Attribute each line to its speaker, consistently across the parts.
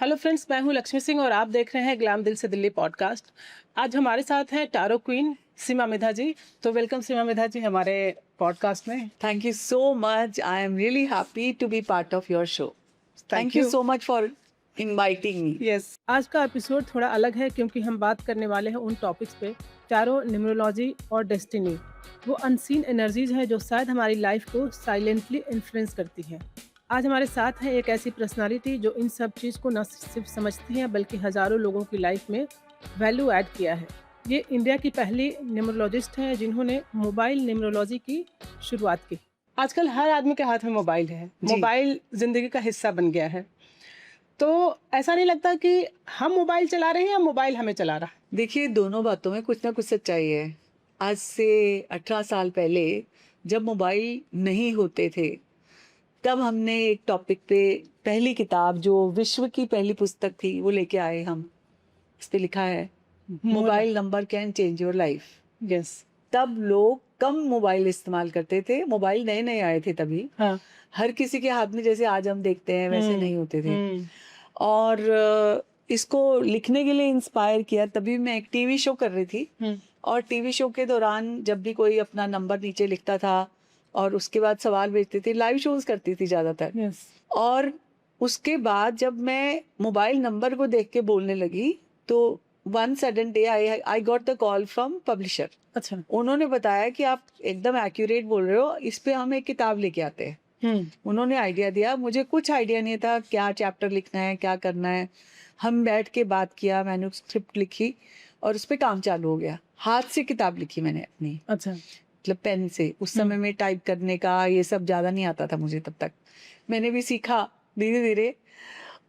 Speaker 1: Hello friends, मैं हूं लक्ष्मी सिंह और आप देख रहे हैं ग्लैम दिल से दिल्ली पॉडकास्ट। आज हमारे साथ हैं टारो क्वीन सीमा मिधा जी। तो वेलकम सीमा मिधा जी हमारे पॉडकास्ट में।
Speaker 2: Thank you so much. I am really happy to be part of your show. Thank you so much for inviting me.
Speaker 1: Yes, आज का एपिसोड थोड़ा अलग है क्योंकि हम बात करने वाले हैं उन टॉपिक्स पे, टारो, न्यूमरोलॉजी और डेस्टिनी। वो अनसीन एनर्जीज हैं जो शायद हमारी लाइफ को साइलेंटली इन्फ्लुएंस करती हैं। आज हमारे साथ है एक ऐसी पर्सनालिटी जो इन सब चीज़ को न सिर्फ समझती है बल्कि हज़ारों लोगों की लाइफ में वैल्यू ऐड किया है। ये इंडिया की पहली न्यूमरोलॉजिस्ट हैं जिन्होंने मोबाइल न्यूमरोलॉजी की शुरुआत की। आजकल हर आदमी के हाथ में मोबाइल है, मोबाइल ज़िंदगी का हिस्सा बन गया है। तो ऐसा नहीं लगता कि हम मोबाइल चला रहे हैं या मोबाइल हमें चला रहा है?
Speaker 2: देखिए, दोनों बातों में कुछ ना कुछ सच्चाई है। आज से 18 साल पहले जब मोबाइल नहीं होते थे, तब हमने एक टॉपिक पे पहली किताब, जो विश्व की पहली पुस्तक थी, वो लेके आए हम। इस पे लिखा है mobile number can change your life.
Speaker 1: Yes.
Speaker 2: तब लोग कम मोबाइल इस्तेमाल करते थे, मोबाइल नए नए आए थे तभी।
Speaker 1: हाँ।
Speaker 2: हर किसी के हाथ में जैसे आज हम देखते हैं वैसे नहीं होते थे।
Speaker 1: हम्म।
Speaker 2: और इसको लिखने के लिए इंस्पायर किया, तभी मैं एक टीवी शो कर रही थी। और टीवी शो के दौरान जब भी कोई अपना नंबर नीचे लिखता था और उसके बाद सवाल भेजती थी, लाइव शोज करती थी ज्यादातर।
Speaker 1: यस।
Speaker 2: और उसके बाद जब मैं मोबाइल नंबर को देख के बोलने लगी तो one sudden day I got the call from publisher.
Speaker 1: अच्छा।
Speaker 2: उन्होंने बताया कि आप एकदम एक्यूरेट बोल रहे हो, इस पे हम एक किताब लेके आते हैं। उन्होंने आइडिया दिया, मुझे कुछ आइडिया नहीं था क्या चैप्टर लिखना है, क्या करना है। हम बैठ के बात किया, मैन्युस्क्रिप्ट लिखी और उस पर काम चालू हो गया। हाथ से किताब लिखी मैंने अपनी।
Speaker 1: अच्छा।
Speaker 2: मतलब पेन से। उस समय में टाइप करने का ये सब ज़्यादा नहीं आता था मुझे, तब तक मैंने भी सीखा धीरे धीरे।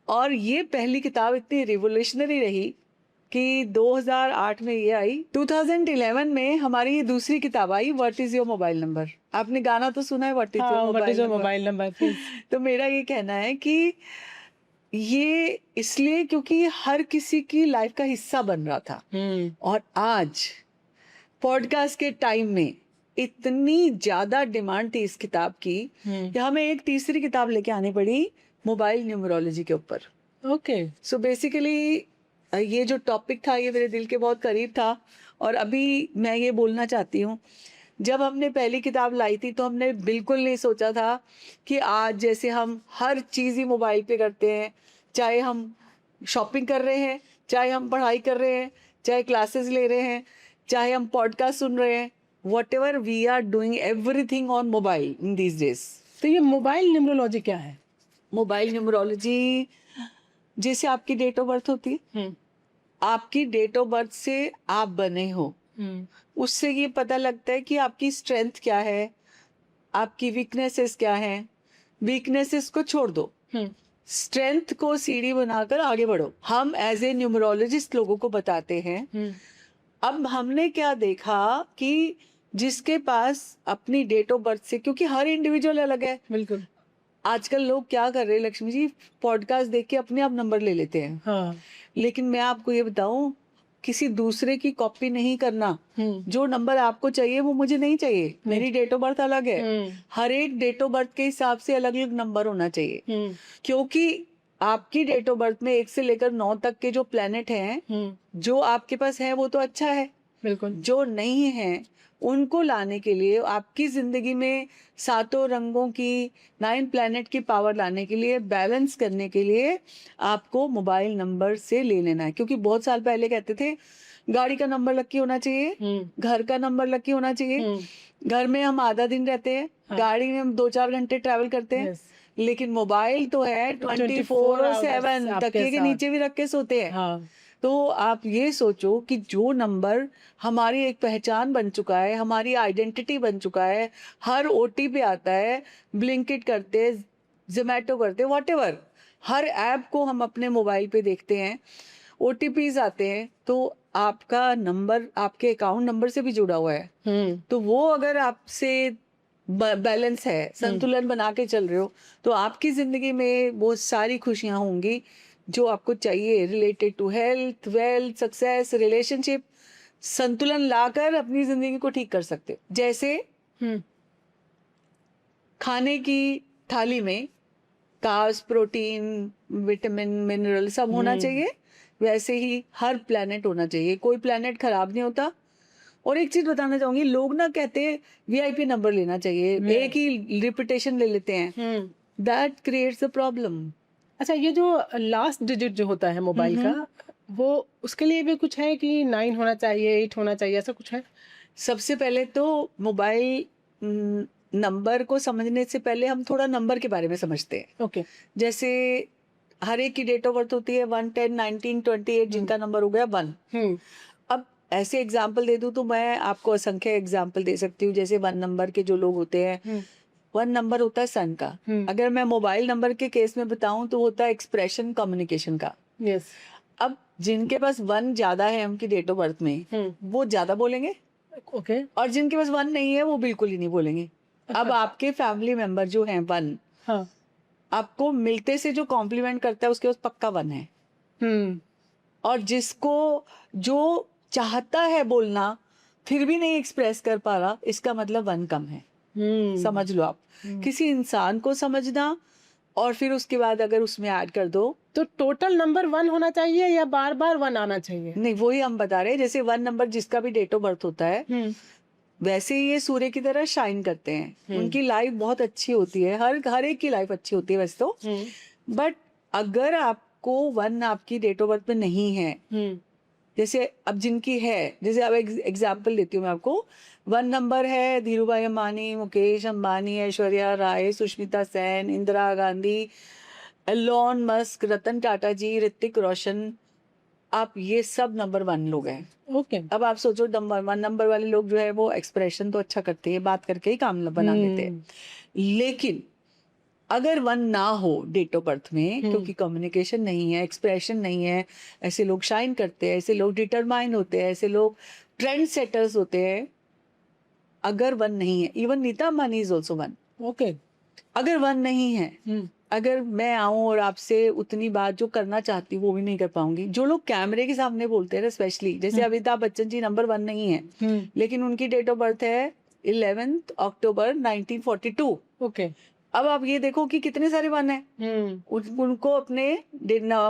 Speaker 2: और ये पहली किताब इतनी रिवोल्यूशनरी रही कि 2008 में ये आई। 2011 में हमारी ये दूसरी किताब आई, what is your mobile number. आपने गाना तो सुना है, what is your
Speaker 1: mobile number.
Speaker 2: तो मेरा ये कहना है कि ये इसलिए क्योंकि हर किसी की लाइफ का हिस्सा बन रहा था। और आज पॉडकास्ट के टाइम में इतनी ज्यादा डिमांड थी इस किताब की कि हमें एक तीसरी किताब लेके आनी पड़ी मोबाइल न्यूमरोलॉजी के ऊपर।
Speaker 1: ओके।
Speaker 2: सो बेसिकली ये जो टॉपिक था ये मेरे दिल के बहुत करीब था। और अभी मैं ये बोलना चाहती हूँ, जब हमने पहली किताब लाई थी तो हमने बिल्कुल नहीं सोचा था कि आज जैसे हम हर चीज़ ही मोबाइल पे करते हैं, चाहे हम शॉपिंग कर रहे हैं, चाहे हम पढ़ाई कर रहे हैं, चाहे क्लासेस ले रहे हैं, चाहे हम पॉडकास्ट सुन रहे हैं, whatever we are doing everything on mobile in these days।
Speaker 1: तो ये मोबाइल न्यूमरोलॉजी क्या है?
Speaker 2: मोबाइल न्यूमरोलॉजी जैसे आपकी डेट ऑफ बर्थ होती है, आपकी डेट ऑफ बर्थ से आप बने हो, उससे ये पता लगता है कि आपकी स्ट्रेंथ क्या है, आपकी वीकनेसेस क्या है। वीकनेसेस को छोड़ दो, स्ट्रेंथ को सीढ़ी बनाकर आगे बढ़ो। हम एज ए न्यूमरोलॉजिस्ट लोगों को बताते हैं। अब हमने क्या देखा कि जिसके पास अपनी डेट ऑफ बर्थ से, क्योंकि हर इंडिविजुअल अलग है।
Speaker 1: बिल्कुल।
Speaker 2: आजकल लोग क्या कर रहे हैं लक्ष्मी जी, पॉडकास्ट देख के अपने आप नंबर ले लेते हैं।
Speaker 1: हाँ।
Speaker 2: लेकिन मैं आपको ये बताऊं, किसी दूसरे की कॉपी नहीं करना। जो नंबर आपको चाहिए वो मुझे नहीं चाहिए। मेरी डेट ऑफ बर्थ अलग है। हर एक डेट ऑफ बर्थ के हिसाब से अलग अलग नंबर होना चाहिए। क्योंकि आपकी डेट ऑफ बर्थ में 1 से लेकर 9 तक के जो प्लेनेट हैं, जो आपके पास है वो तो अच्छा है।
Speaker 1: बिल्कुल।
Speaker 2: जो नहीं है उनको लाने के लिए, आपकी जिंदगी में 7 रंगों की, 9 प्लैनेट की पावर लाने के लिए, बैलेंस करने के लिए आपको मोबाइल नंबर से ले लेना है। क्योंकि बहुत साल पहले कहते थे गाड़ी का नंबर लकी होना चाहिए, घर का नंबर लकी होना चाहिए। घर में हम आधा दिन रहते हैं, गाड़ी में हम 2-4 घंटे ट्रैवल करते हैं। लेकिन मोबाइल तो है 24/7, तकिए के नीचे भी रख के सोते हैं। तो आप ये सोचो कि जो नंबर हमारी एक पहचान बन चुका है, हमारी आइडेंटिटी बन चुका है, हर ओटीपी आता है, ब्लिंकिट करते, जोमेटो करते, व्हाटएवर, हर ऐप को हम अपने मोबाइल पे देखते हैं, ओटीपीज आते हैं, तो आपका नंबर आपके अकाउंट नंबर से भी जुड़ा हुआ है। तो वो अगर आपसे बैलेंस है, संतुलन बना के चल रहे हो, तो आपकी जिंदगी में वो सारी खुशियां होंगी जो आपको चाहिए, related to health, wealth, success, relationship. संतुलन लाकर अपनी जिंदगी को ठीक कर सकते हो। जैसे खाने की थाली में कार्ब्स, प्रोटीन, विटामिन, मिनरल सब होना चाहिए, वैसे ही हर प्लैनेट होना चाहिए, कोई प्लैनेट खराब नहीं होता। और एक चीज बताना चाहूंगी, लोग ना कहते हैं वीआईपी नंबर लेना चाहिए, एक ही रिपीटेशन ले लेते हैं, दैट क्रिएट्स अ प्रॉब्लम।
Speaker 1: अच्छा, ये जो लास्ट डिजिट जो होता है मोबाइल का, वो उसके लिए भी कुछ है कि 9 होना चाहिए, 8 होना चाहिए, ऐसा कुछ है?
Speaker 2: सबसे पहले तो मोबाइल नंबर को समझने से पहले हम थोड़ा नंबर के बारे में समझते हैं।
Speaker 1: ओके।
Speaker 2: जैसे हर एक की डेट ऑफ बर्थ होती है 1, 10, 19, 28, जिनका नंबर हो गया 1।
Speaker 1: हम्म।
Speaker 2: अब ऐसे एग्जाम्पल दे दूं तो मैं आपको असंख्य एग्जाम्पल दे सकती हूँ। जैसे 1 नंबर के जो लोग होते हैं, 1 नंबर होता है सन का। अगर मैं मोबाइल नंबर के केस में बताऊं तो होता है एक्सप्रेशन कम्युनिकेशन का।
Speaker 1: यस।
Speaker 2: अब जिनके पास 1 ज्यादा है उनकी डेट ऑफ बर्थ में, वो ज्यादा बोलेंगे,
Speaker 1: ओके।
Speaker 2: और जिनके पास 1 नहीं है वो बिल्कुल ही नहीं बोलेंगे। अब आपके फैमिली मेंबर जो हैं 1,
Speaker 1: हाँ।
Speaker 2: आपको मिलते से जो कॉम्प्लीमेंट करता है उसके पास पक्का 1 है। और जिसको जो चाहता है बोलना फिर भी नहीं एक्सप्रेस कर पा रहा, इसका मतलब 1 कम है। समझ लो आप, किसी इंसान को समझना और फिर उसके बाद अगर उसमें ऐड कर दो,
Speaker 1: तो टोटल नंबर 1 होना चाहिए या बार बार 1 आना चाहिए?
Speaker 2: नहीं वही हम बता रहे हैं। जैसे 1 नंबर जिसका भी डेट ऑफ बर्थ होता है, वैसे ही ये सूर्य की तरह शाइन करते हैं। उनकी लाइफ बहुत अच्छी होती है, हर एक की लाइफ अच्छी होती है वैसे तो। बट अगर आपको 1 आपकी डेट ऑफ बर्थ में नहीं है, जैसे अब जिनकी है, जैसे अब एग्जाम्पल देती हूँ मैं आपको। 1 नंबर है धीरूभाई अंबानी, मुकेश अंबानी, ऐश्वर्या राय, सुष्मिता सेन, इंदिरा गांधी, एलोन मस्क, रतन टाटा जी, ऋतिक रोशन। आप ये सब नंबर 1 लोग हैं।
Speaker 1: ओके।
Speaker 2: अब आप सोचो, नंबर 1 नंबर वाले लोग जो है वो एक्सप्रेशन तो अच्छा करते हैं, बात करके ही काम बना लेते हैं। लेकिन अगर 1 ना हो डेट ऑफ बर्थ में, क्योंकि कम्युनिकेशन नहीं है, एक्सप्रेशन नहीं है, ऐसे लोग शाइन करते हैं, ऐसे लोग डिटरमाइन होते हैं, ऐसे लोग ट्रेंड सेटर्स होते हैं। अगर 1 नहीं है, even Nita Ambani is also 1।
Speaker 1: Okay.
Speaker 2: अगर 1 नहीं है, अगर मैं आऊं और आपसे उतनी बात जो करना चाहती हूँ वो भी नहीं कर पाऊंगी। जो लोग कैमरे के सामने बोलते हैं, स्पेशली जैसे अमिताभ बच्चन जी नंबर 1 नहीं है, लेकिन उनकी डेट ऑफ बर्थ है 11 अक्टूबर 1942।
Speaker 1: ओके।
Speaker 2: अब आप ये देखो कि कितने सारे 1 है। उनको अपने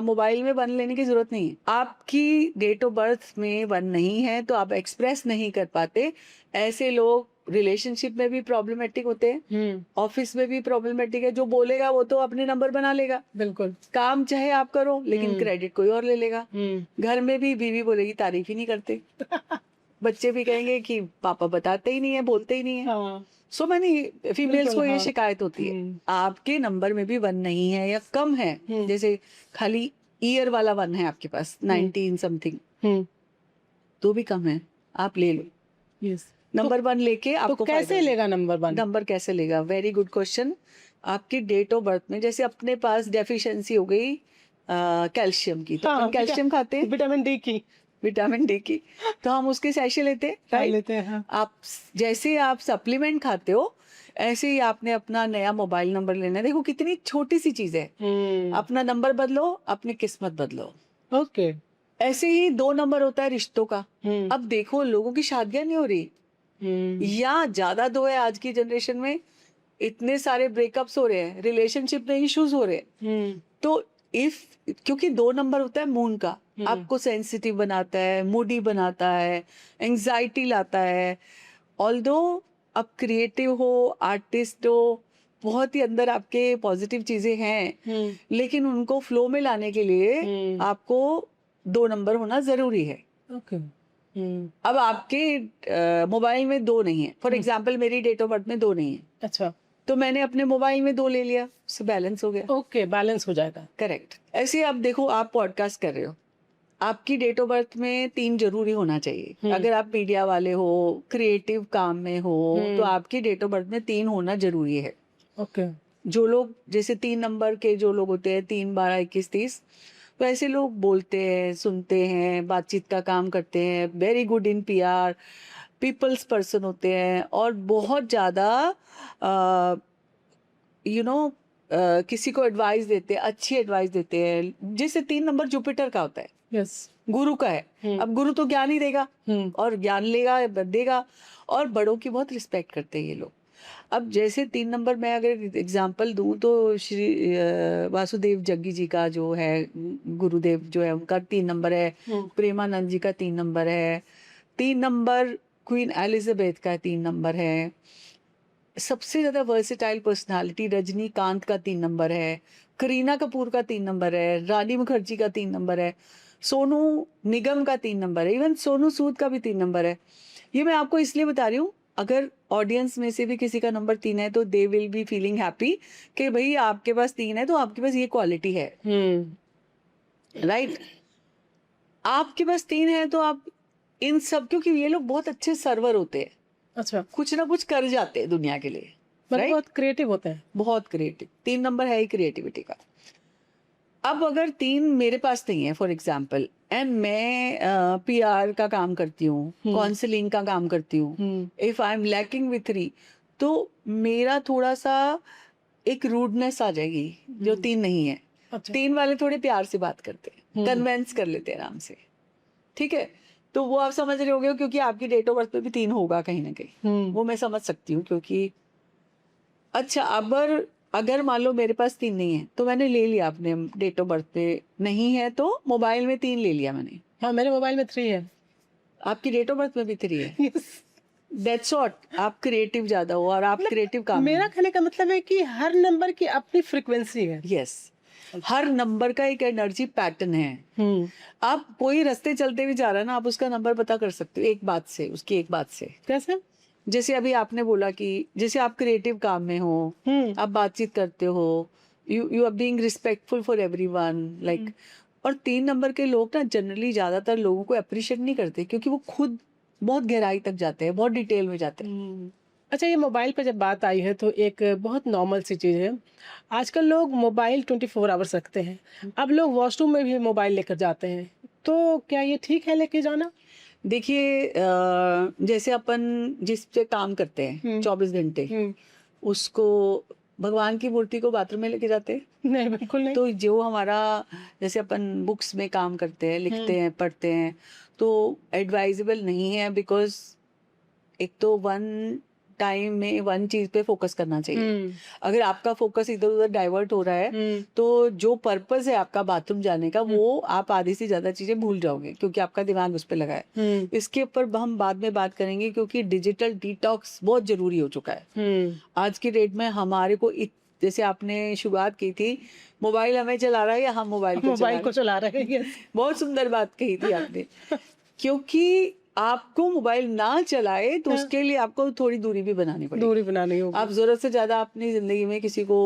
Speaker 2: मोबाइल में 1 लेने की जरूरत नहीं है। आपकी डेट ऑफ बर्थ में 1 नहीं है तो आप एक्सप्रेस नहीं कर पाते। ऐसे लोग रिलेशनशिप में भी प्रॉब्लमेटिक होते हैं, ऑफिस में भी प्रॉब्लमेटिक है। जो बोलेगा वो तो अपने नंबर बना लेगा,
Speaker 1: बिल्कुल।
Speaker 2: काम चाहे आप करो लेकिन क्रेडिट कोई और ले लेगा। घर में भी बीवी बोलेगी तारीफ ही नहीं करते, बच्चे भी कहेंगे कि पापा बताते ही नहीं है, बोलते ही नहीं है।
Speaker 1: हाँ।
Speaker 2: सो मैनी फीमेल्स को ये
Speaker 1: हाँ।
Speaker 2: शिकायत होती है। आपके नंबर में भी 1 नहीं है या कम है, जैसे खाली ईयर वाला 1 है आपके पास 19 समथिंग, तो भी कम है, आप ले लो।
Speaker 1: यस।
Speaker 2: नंबर 1 लेके आपको
Speaker 1: तो कैसे लेगा नंबर 1?
Speaker 2: नंबर कैसे लेगा? Very good question. आपकी डेट ऑफ बर्थ में जैसे अपने पास डेफिशिएंसी हो गई कैल्शियम की, तो हम कैल्शियम खाते हैं, विटामिन डी की, तो हम उसके सैशे लेते हैं, राइट?
Speaker 1: लेते हैं, हाँ।
Speaker 2: आप जैसे आप सप्लीमेंट खाते हो, ऐसे ही आपने अपना नया मोबाइल नंबर लेना है। देखो कितनी छोटी सी चीज है, अपना नंबर बदलो, अपनी किस्मत बदलो।
Speaker 1: ओके।
Speaker 2: ऐसे ही 2 नंबर होता है रिश्तों का। अब देखो लोगों की शादियां नहीं हो रही, या ज्यादा 2 है आज की जनरेशन में, इतने सारे ब्रेकअप्स हो रहे हैं, रिलेशनशिप में इश्यूज हो रहे हैं। तो क्योंकि 2 नंबर होता है मून का, आपको सेंसिटिव बनाता है, मूडी बनाता है, एंजाइटी लाता है। ऑल्दो आप क्रिएटिव हो, आर्टिस्ट हो, बहुत ही अंदर आपके पॉजिटिव चीजें हैं, लेकिन उनको फ्लो में लाने के लिए आपको 2 नंबर होना जरूरी है।
Speaker 1: ओके।
Speaker 2: अब आपके मोबाइल में 2 नहीं है, फॉर एग्जाम्पल मेरी डेट ऑफ बर्थ में 2 नहीं है,
Speaker 1: अच्छा,
Speaker 2: तो मैंने अपने मोबाइल में 2 ले लिया, उससे बैलेंस हो गया।
Speaker 1: ओके, बैलेंस हो जाएगा।
Speaker 2: करेक्ट। ऐसे आप देखो, आप पॉडकास्ट कर रहे हो, आपकी डेट ऑफ बर्थ में 3 जरूरी होना चाहिए। अगर आप मीडिया वाले हो, क्रिएटिव काम में हो, तो आपकी डेट ऑफ बर्थ में 3 होना जरूरी है।
Speaker 1: ओके।
Speaker 2: जो लोग जैसे 3 नंबर के जो लोग होते हैं, 3, 12, 21, 30, तो ऐसे लोग बोलते हैं, सुनते हैं, बातचीत का काम करते हैं, very good in PR, people's person होते हैं, और बहुत ज्यादा किसी को एडवाइस देते हैं, अच्छी एडवाइस देते हैं। जैसे 3 नंबर जुपिटर का होता है,
Speaker 1: यस।
Speaker 2: गुरु का है। अब गुरु तो ज्ञान ही देगा, और ज्ञान देगा, और बड़ों की बहुत रिस्पेक्ट करते हैं ये लोग। अब जैसे 3 नंबर मैं अगर एग्जांपल दूँ तो श्री वासुदेव जग्गी जी का जो है गुरुदेव जो है उनका 3 नंबर है, प्रेमानंद जी का 3 नंबर है, 3 नंबर क्वीन एलिज़ाबेथ का 3 नंबर है। सबसे ज़्यादा वर्सेटाइल पर्सनालिटी रजनीकांत का 3 नंबर है, करीना कपूर का 3 नंबर है, रानी मुखर्जी का 3 नंबर है, सोनू निगम का 3 नंबर है, इवन सोनू सूद का भी 3 नंबर है। ये मैं आपको इसलिए बता रही हूँ, अगर ऑडियंस में से भी किसी का नंबर 3 है तो they will be feeling happy कि भई आपके पास 3 है तो आपके पास ये क्वालिटी है, राइट? आपके पास 3 है तो आप इन सब, क्योंकि ये लोग बहुत अच्छे सर्वर होते हैं,
Speaker 1: अच्छा,
Speaker 2: कुछ ना कुछ कर जाते हैं दुनिया के लिए,
Speaker 1: मतलब
Speaker 2: राइट?
Speaker 1: बहुत क्रिएटिव होते हैं।
Speaker 2: बहुत क्रिएटिव, 3 नंबर है ही क्रिएटिविटी का। अब अगर 3 मेरे पास नहीं है फॉर एग्जाम्पल एंड मैं पीआर का काम करती हूँ, काउंसलिंग का काम करती हूँ, if I am lacking with 3 तो मेरा थोड़ा सा एक रूडनेस आ जाएगी जो 3 नहीं है।
Speaker 1: अच्छा।
Speaker 2: 3 वाले थोड़े प्यार से बात करते हैं, कन्वेंस कर लेते हैं आराम से, ठीक है? तो वो आप समझ रहे होगे क्योंकि आपकी डेट ऑफ बर्थ पे भी 3 होगा कहीं ना कहीं, वो मैं समझ सकती हूँ क्योंकि अच्छा अगर मान लो मेरे पास 3 नहीं है तो मैंने ले लिया, अपने डेट ऑफ बर्थ पे नहीं है तो मोबाइल में 3 ले लिया मैंने,
Speaker 1: हाँ, मेरे मोबाइल में 3 है।
Speaker 2: आपकी डेट ऑफ बर्थ में भी 3 है।
Speaker 1: Yes.
Speaker 2: दैट्स व्हाट, आप क्रिएटिव ज्यादा हो और आप क्रिएटिव काम
Speaker 1: मेरा कहने का मतलब है कि हर नंबर की अपनी फ्रीक्वेंसी है।
Speaker 2: यस, हर नंबर का एक एनर्जी पैटर्न है। आप कोई रास्ते चलते भी जा रहा है ना, आप उसका नंबर पता कर सकते हो एक बात से, उसकी एक बात से।
Speaker 1: कैसे?
Speaker 2: जैसे अभी आपने बोला कि जैसे आप क्रिएटिव काम में हो, आप बातचीत करते हो, you are being respectful for everyone, like. और 3 नंबर के लोग ना जनरली ज्यादातर लोगों को अप्रिशिएट नहीं करते क्योंकि वो खुद बहुत गहराई तक जाते हैं, बहुत डिटेल में जाते हैं।
Speaker 1: अच्छा, ये मोबाइल पे जब बात आई है तो एक बहुत नॉर्मल सी चीज़ है। आजकल लोग मोबाइल 24 आवर्स रखते हैं। अब लोग वॉशरूम में भी मोबाइल लेकर जाते हैं। तो क्या ये ठीक है लेके जाना?
Speaker 2: देखिए जैसे अपन जिस पे काम करते हैं 24 घंटे, उसको भगवान की मूर्ति को बाथरूम में लेके जाते हैं?
Speaker 1: नहीं, बिल्कुल नहीं।
Speaker 2: तो जो हमारा, जैसे अपन बुक्स में काम करते हैं, लिखते हैं, पढ़ते हैं, तो एडवाइजेबल नहीं है बिकॉज एक तो वन टाइम में वन चीज पे फोकस करना चाहिए। अगर आपका फोकस इधर उधर डाइवर्ट हो रहा है तो जो पर्पस है आपका बाथरूम जाने का, वो आप आधी से ज्यादा चीजें भूल जाओगे क्योंकि आपका दिमाग उस पर लगा है। इसके ऊपर हम बाद में बात करेंगे क्योंकि डिजिटल डिटॉक्स बहुत जरूरी हो चुका है आज की डेट में। हमारे को जैसे आपने शुरुआत की थी, मोबाइल हमें चला रहा है या हम मोबाइल को
Speaker 1: चला रहे हैं। Yes.
Speaker 2: बहुत सुंदर बात कही थी आपने। क्योंकि आपको मोबाइल ना चलाए तो उसके लिए आपको थोड़ी दूरी भी बनानी पड़ेगी।
Speaker 1: दूरी बनानी होगी।
Speaker 2: आप जरूरत से ज्यादा अपनी जिंदगी में किसी को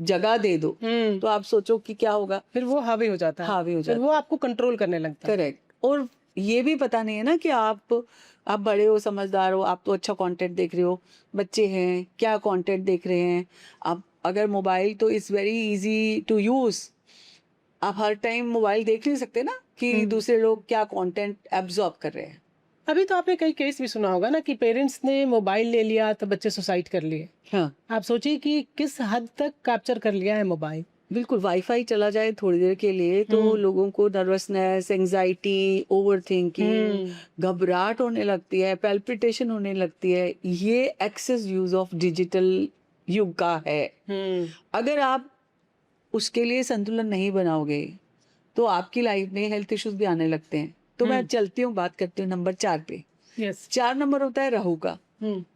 Speaker 2: जगह दे दो तो आप सोचो कि क्या होगा,
Speaker 1: फिर वो हावी हो जाता है।
Speaker 2: हावी हो जाता
Speaker 1: फिर वो आपको कंट्रोल करने लगता है।
Speaker 2: करेक्ट। और ये भी पता नहीं है ना कि आप बड़े हो, समझदार हो, आप तो अच्छा कंटेंट देख रहे हो, बच्चे हैं क्या कंटेंट देख रहे हैं आप। अगर मोबाइल तो it's very easy to use, आप हर टाइम मोबाइल देख नहीं सकते ना कि दूसरे लोग क्या कंटेंट एब्जॉर्ब कर रहे हैं।
Speaker 1: अभी तो आपने कई केस भी सुना होगा ना कि पेरेंट्स ने मोबाइल ले लिया तो बच्चे सुसाइड कर लिए।
Speaker 2: हाँ,
Speaker 1: आप सोचिए कि किस हद तक कैप्चर कर लिया है मोबाइल।
Speaker 2: बिल्कुल। वाईफाई चला जाए थोड़ी देर के लिए तो लोगों को नर्वसनेस, एंजाइटी, ओवरथिंकिंग, घबराहट होने लगती है, पैल्पिटेशन होने लगती है। ये एक्सेस यूज ऑफ डिजिटल युग का है। अगर आप उसके लिए संतुलन नहीं बनाओगे तो आपकी लाइफ में हेल्थ इश्यूज भी आने लगते हैं। तो मैं चलती हूँ, बात करती हूँ नंबर 4 पे।
Speaker 1: यस।
Speaker 2: 4 नंबर होता है राहु का।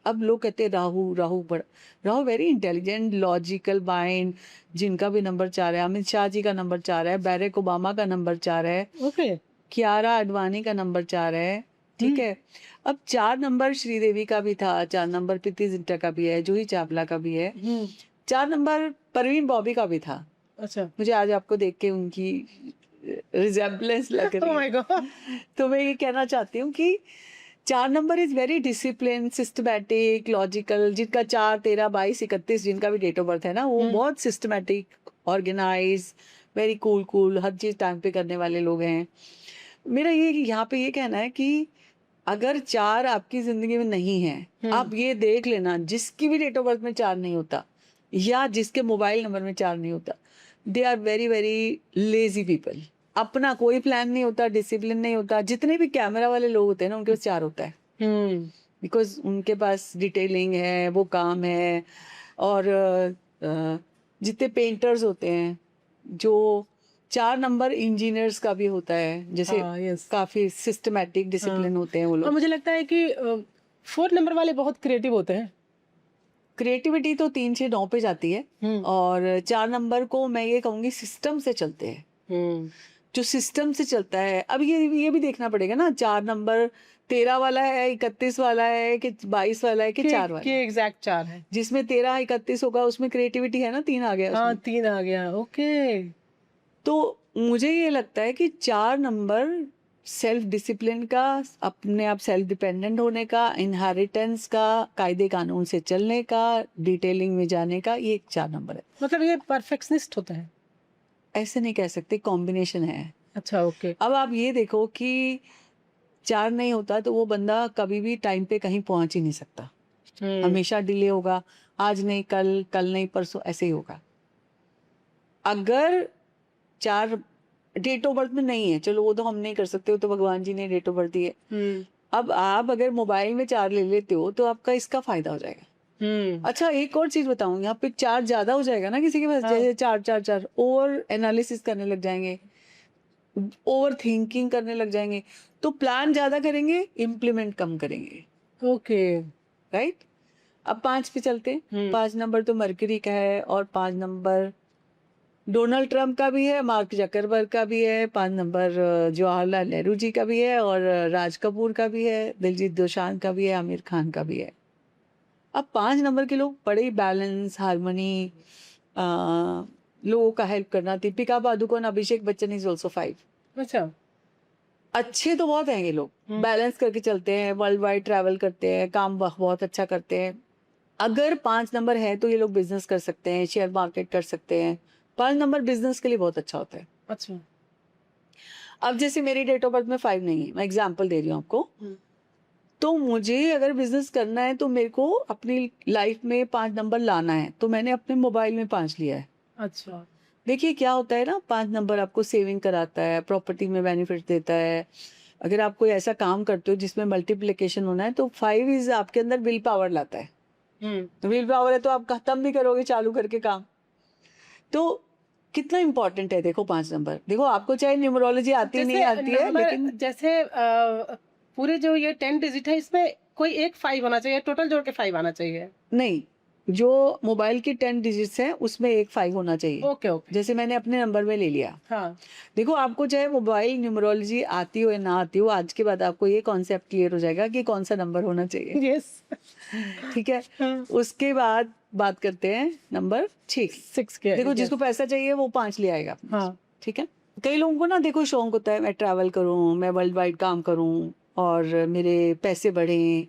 Speaker 2: अब लोग कहते हैं Rahu very intelligent, logical mind. जिनका भी नंबर 4 है, अमित शाह जी का नंबर 4 है, बैरक ओबामा का नंबर 4 है,
Speaker 1: ओके,
Speaker 2: कियारा आडवाणी का नंबर 4 है, ठीक है। अब 4 नंबर श्रीदेवी का भी था, 4 नंबर प्रीति जिंटा का भी है, जूही चावला का भी है, 4 नंबर परवीन बॉबी का भी था।
Speaker 1: अच्छा।
Speaker 2: मुझे आज आपको देख के उनकी रिजेम्बलेंस लग रही
Speaker 1: Oh my
Speaker 2: है।
Speaker 1: God.
Speaker 2: तो मैं ये कहना चाहती हूँ कि 4 number is very discipline, systematic, logical. जिनका 4, 13, 22, 31 जिनका भी डेट ऑफ बर्थ है ना, वो बहुत सिस्टमैटिक, ऑर्गेनाइज, वेरी कूल, हर चीज टाइम पे करने वाले लोग हैं। मेरा ये यहाँ पे ये कहना है कि अगर 4 आपकी जिंदगी में नहीं है, आप ये देख लेना, जिसकी भी डेट ऑफ बर्थ में 4 नहीं होता या जिसके मोबाइल नंबर में 4 नहीं होता, they are very very lazy people. अपना कोई प्लान नहीं होता, डिसिप्लिन नहीं होता। जितने भी कैमरा वाले लोग होते हैं ना, उनके पास 4 होता है। बिकॉज उनके पास डिटेलिंग है, वो काम है। और जितने पेंटर्स होते हैं, जो 4 नंबर इंजीनियर्स का भी होता है, जैसे
Speaker 1: हाँ, यस।
Speaker 2: काफी सिस्टमैटिक
Speaker 1: हाँ,
Speaker 2: डिसिप्लिन होते हैं वो
Speaker 1: और
Speaker 2: लोग।
Speaker 1: मुझे लगता है कि 4 नंबर वाले बहुत क्रिएटिव होते हैं।
Speaker 2: क्रिएटिविटी तो 3 से 9 पे जाती है,
Speaker 1: हुँ,
Speaker 2: और 4 नंबर को मैं ये कहूंगी सिस्टम से चलते हैं।
Speaker 1: हुँ।
Speaker 2: जो सिस्टम से चलता है, अब ये भी देखना पड़ेगा ना, 4 नंबर 13 वाला है, 31 वाला है, कि 22 वाला है, कि 4 वाला है।
Speaker 1: एग्ज़ैक्ट 4 है।
Speaker 2: जिसमें 13 31 होगा उसमें क्रिएटिविटी है ना, 3 आ गया
Speaker 1: हाँ,
Speaker 2: उसमें।
Speaker 1: 3 आ गया, ओके।
Speaker 2: तो मुझे ये लगता है कि 4 नंबर सेल्फ डिसिप्लिन का, अपने आप सेल्फ डिपेंडेंट होने का, इनहेरिटेंस का, कायदे कानून से चलने का, डिटेलिंग में जाने का, ये 4 नंबर है।
Speaker 1: मतलब ये परफेक्शनिस्ट होता है।
Speaker 2: ऐसे नहीं कह सकते, कॉम्बिनेशन है।
Speaker 1: अच्छा, ओके।
Speaker 2: अब आप ये देखो कि 4 नहीं होता तो वो बंदा कभी भी टाइम पे कहीं पहुंच ही नहीं सकता,
Speaker 1: हुँ,
Speaker 2: हमेशा डिले होगा। आज नहीं कल, कल नहीं परसों, ऐसे ही होगा। अगर 4 डेट ऑफ बर्थ में नहीं है, चलो वो तो हम नहीं कर सकते, वो तो भगवान जी ने डेट ऑफ बर्थ दी है।
Speaker 1: हुँ,
Speaker 2: अब आप अगर मोबाइल में 4 ले लेते हो तो आपका इसका फायदा हो जाएगा।
Speaker 1: हुँ।
Speaker 2: अच्छा, एक और चीज बताऊं, यहाँ पे 4 ज्यादा हो जाएगा ना किसी के पास,
Speaker 1: हाँ,
Speaker 2: जैसे 4 4 4, ओवर एनालिसिस करने लग जाएंगे, ओवर थिंकिंग करने लग जाएंगे, तो प्लान ज्यादा करेंगे, इम्प्लीमेंट कम करेंगे।
Speaker 1: ओके।
Speaker 2: राइट। अब 5 पे चलते हैं।
Speaker 1: हुँ,
Speaker 2: 5 नंबर तो मरकरी का है, और 5 नंबर डोनाल्ड ट्रंप का भी है, मार्क जकरबर्ग का भी है। 5 नंबर जवाहरलाल नेहरू जी का भी है, और राज कपूर का भी है, दिलजीत दोसांझ का भी है, आमिर खान का भी है। अब 5 नंबर के लोग बड़े ही बैलेंस, हारमोनी, लोगों का हेल्प करना। Deepika Padukone, Abhishek Bachchan is also 5।
Speaker 1: अच्छा।
Speaker 2: अच्छे तो बहुत हैं ये लोग,
Speaker 1: हुँ,
Speaker 2: बैलेंस करके चलते हैं, वर्ल्ड वाइड ट्रैवल करते हैं, काम बहुत अच्छा करते हैं। अगर 5 नंबर है तो ये लोग बिजनेस कर सकते हैं, शेयर मार्केट कर सकते हैं। 5 नंबर बिजनेस के लिए बहुत अच्छा होता है।
Speaker 1: अच्छा।
Speaker 2: अब जैसे मेरी डेट ऑफ बर्थ में 5 नहीं है, मैं एग्जांपल दे रही हूँ आपको।
Speaker 1: हुँ,
Speaker 2: तो मुझे अगर बिजनेस करना है तो मेरे को अपनी लाइफ में 5 नंबर लाना है, तो मैंने अपने मोबाइल में 5 लिया है।
Speaker 1: अच्छा।
Speaker 2: देखिए क्या होता है ना, 5 नंबर आपको सेविंग कराता है, प्रॉपर्टी में बेनिफिट देता है। अगर आप कोई ऐसा काम करते हो जिसमें मल्टीप्लिकेशन होना है, तो 5 इज आपके अंदर विल पावर लाता है।
Speaker 1: हुँ।
Speaker 2: विल पावर है तो आप खत्म भी करोगे चालू करके काम। तो कितना इंपॉर्टेंट है, देखो 5 नंबर। देखो आपको चाहे न्यूमरोलॉजी आती नहीं
Speaker 1: जैसे
Speaker 2: आती है,
Speaker 1: नंबर,
Speaker 2: लेकिन
Speaker 1: जैसे पूरे जो ये 10 डिजिट है, इसमें कोई एक 5 होना चाहिए, टोटल जोड़ के 5 आना चाहिए?
Speaker 2: नहीं, जो मोबाइल की 10 डिजिट्स हैं उसमें एक 5 होना चाहिए।
Speaker 1: Okay, okay.
Speaker 2: जैसे मैंने अपने नंबर में ले लिया।
Speaker 1: हाँ।
Speaker 2: देखो आपको चाहे मोबाइल न्यूमरोलॉजी आती हो या ना आती हो, आज के बाद आपको ये कॉन्सेप्ट क्लियर हो जाएगा कि कौन सा नंबर होना चाहिए।
Speaker 1: यस।
Speaker 2: ठीक है।
Speaker 1: हाँ।
Speaker 2: उसके बाद बात करते हैं नंबर 6।
Speaker 1: 6 के,
Speaker 2: देखो
Speaker 1: यस।
Speaker 2: जिसको पैसा चाहिए वो 5 ले आएगा अपने पास।
Speaker 1: हाँ।
Speaker 2: ठीक है। कई लोगों को ना देखो शौक होता है, मैं ट्रैवल करूं, मैं वर्ल्ड वाइड काम करूं, और मेरे पैसे बढ़ें,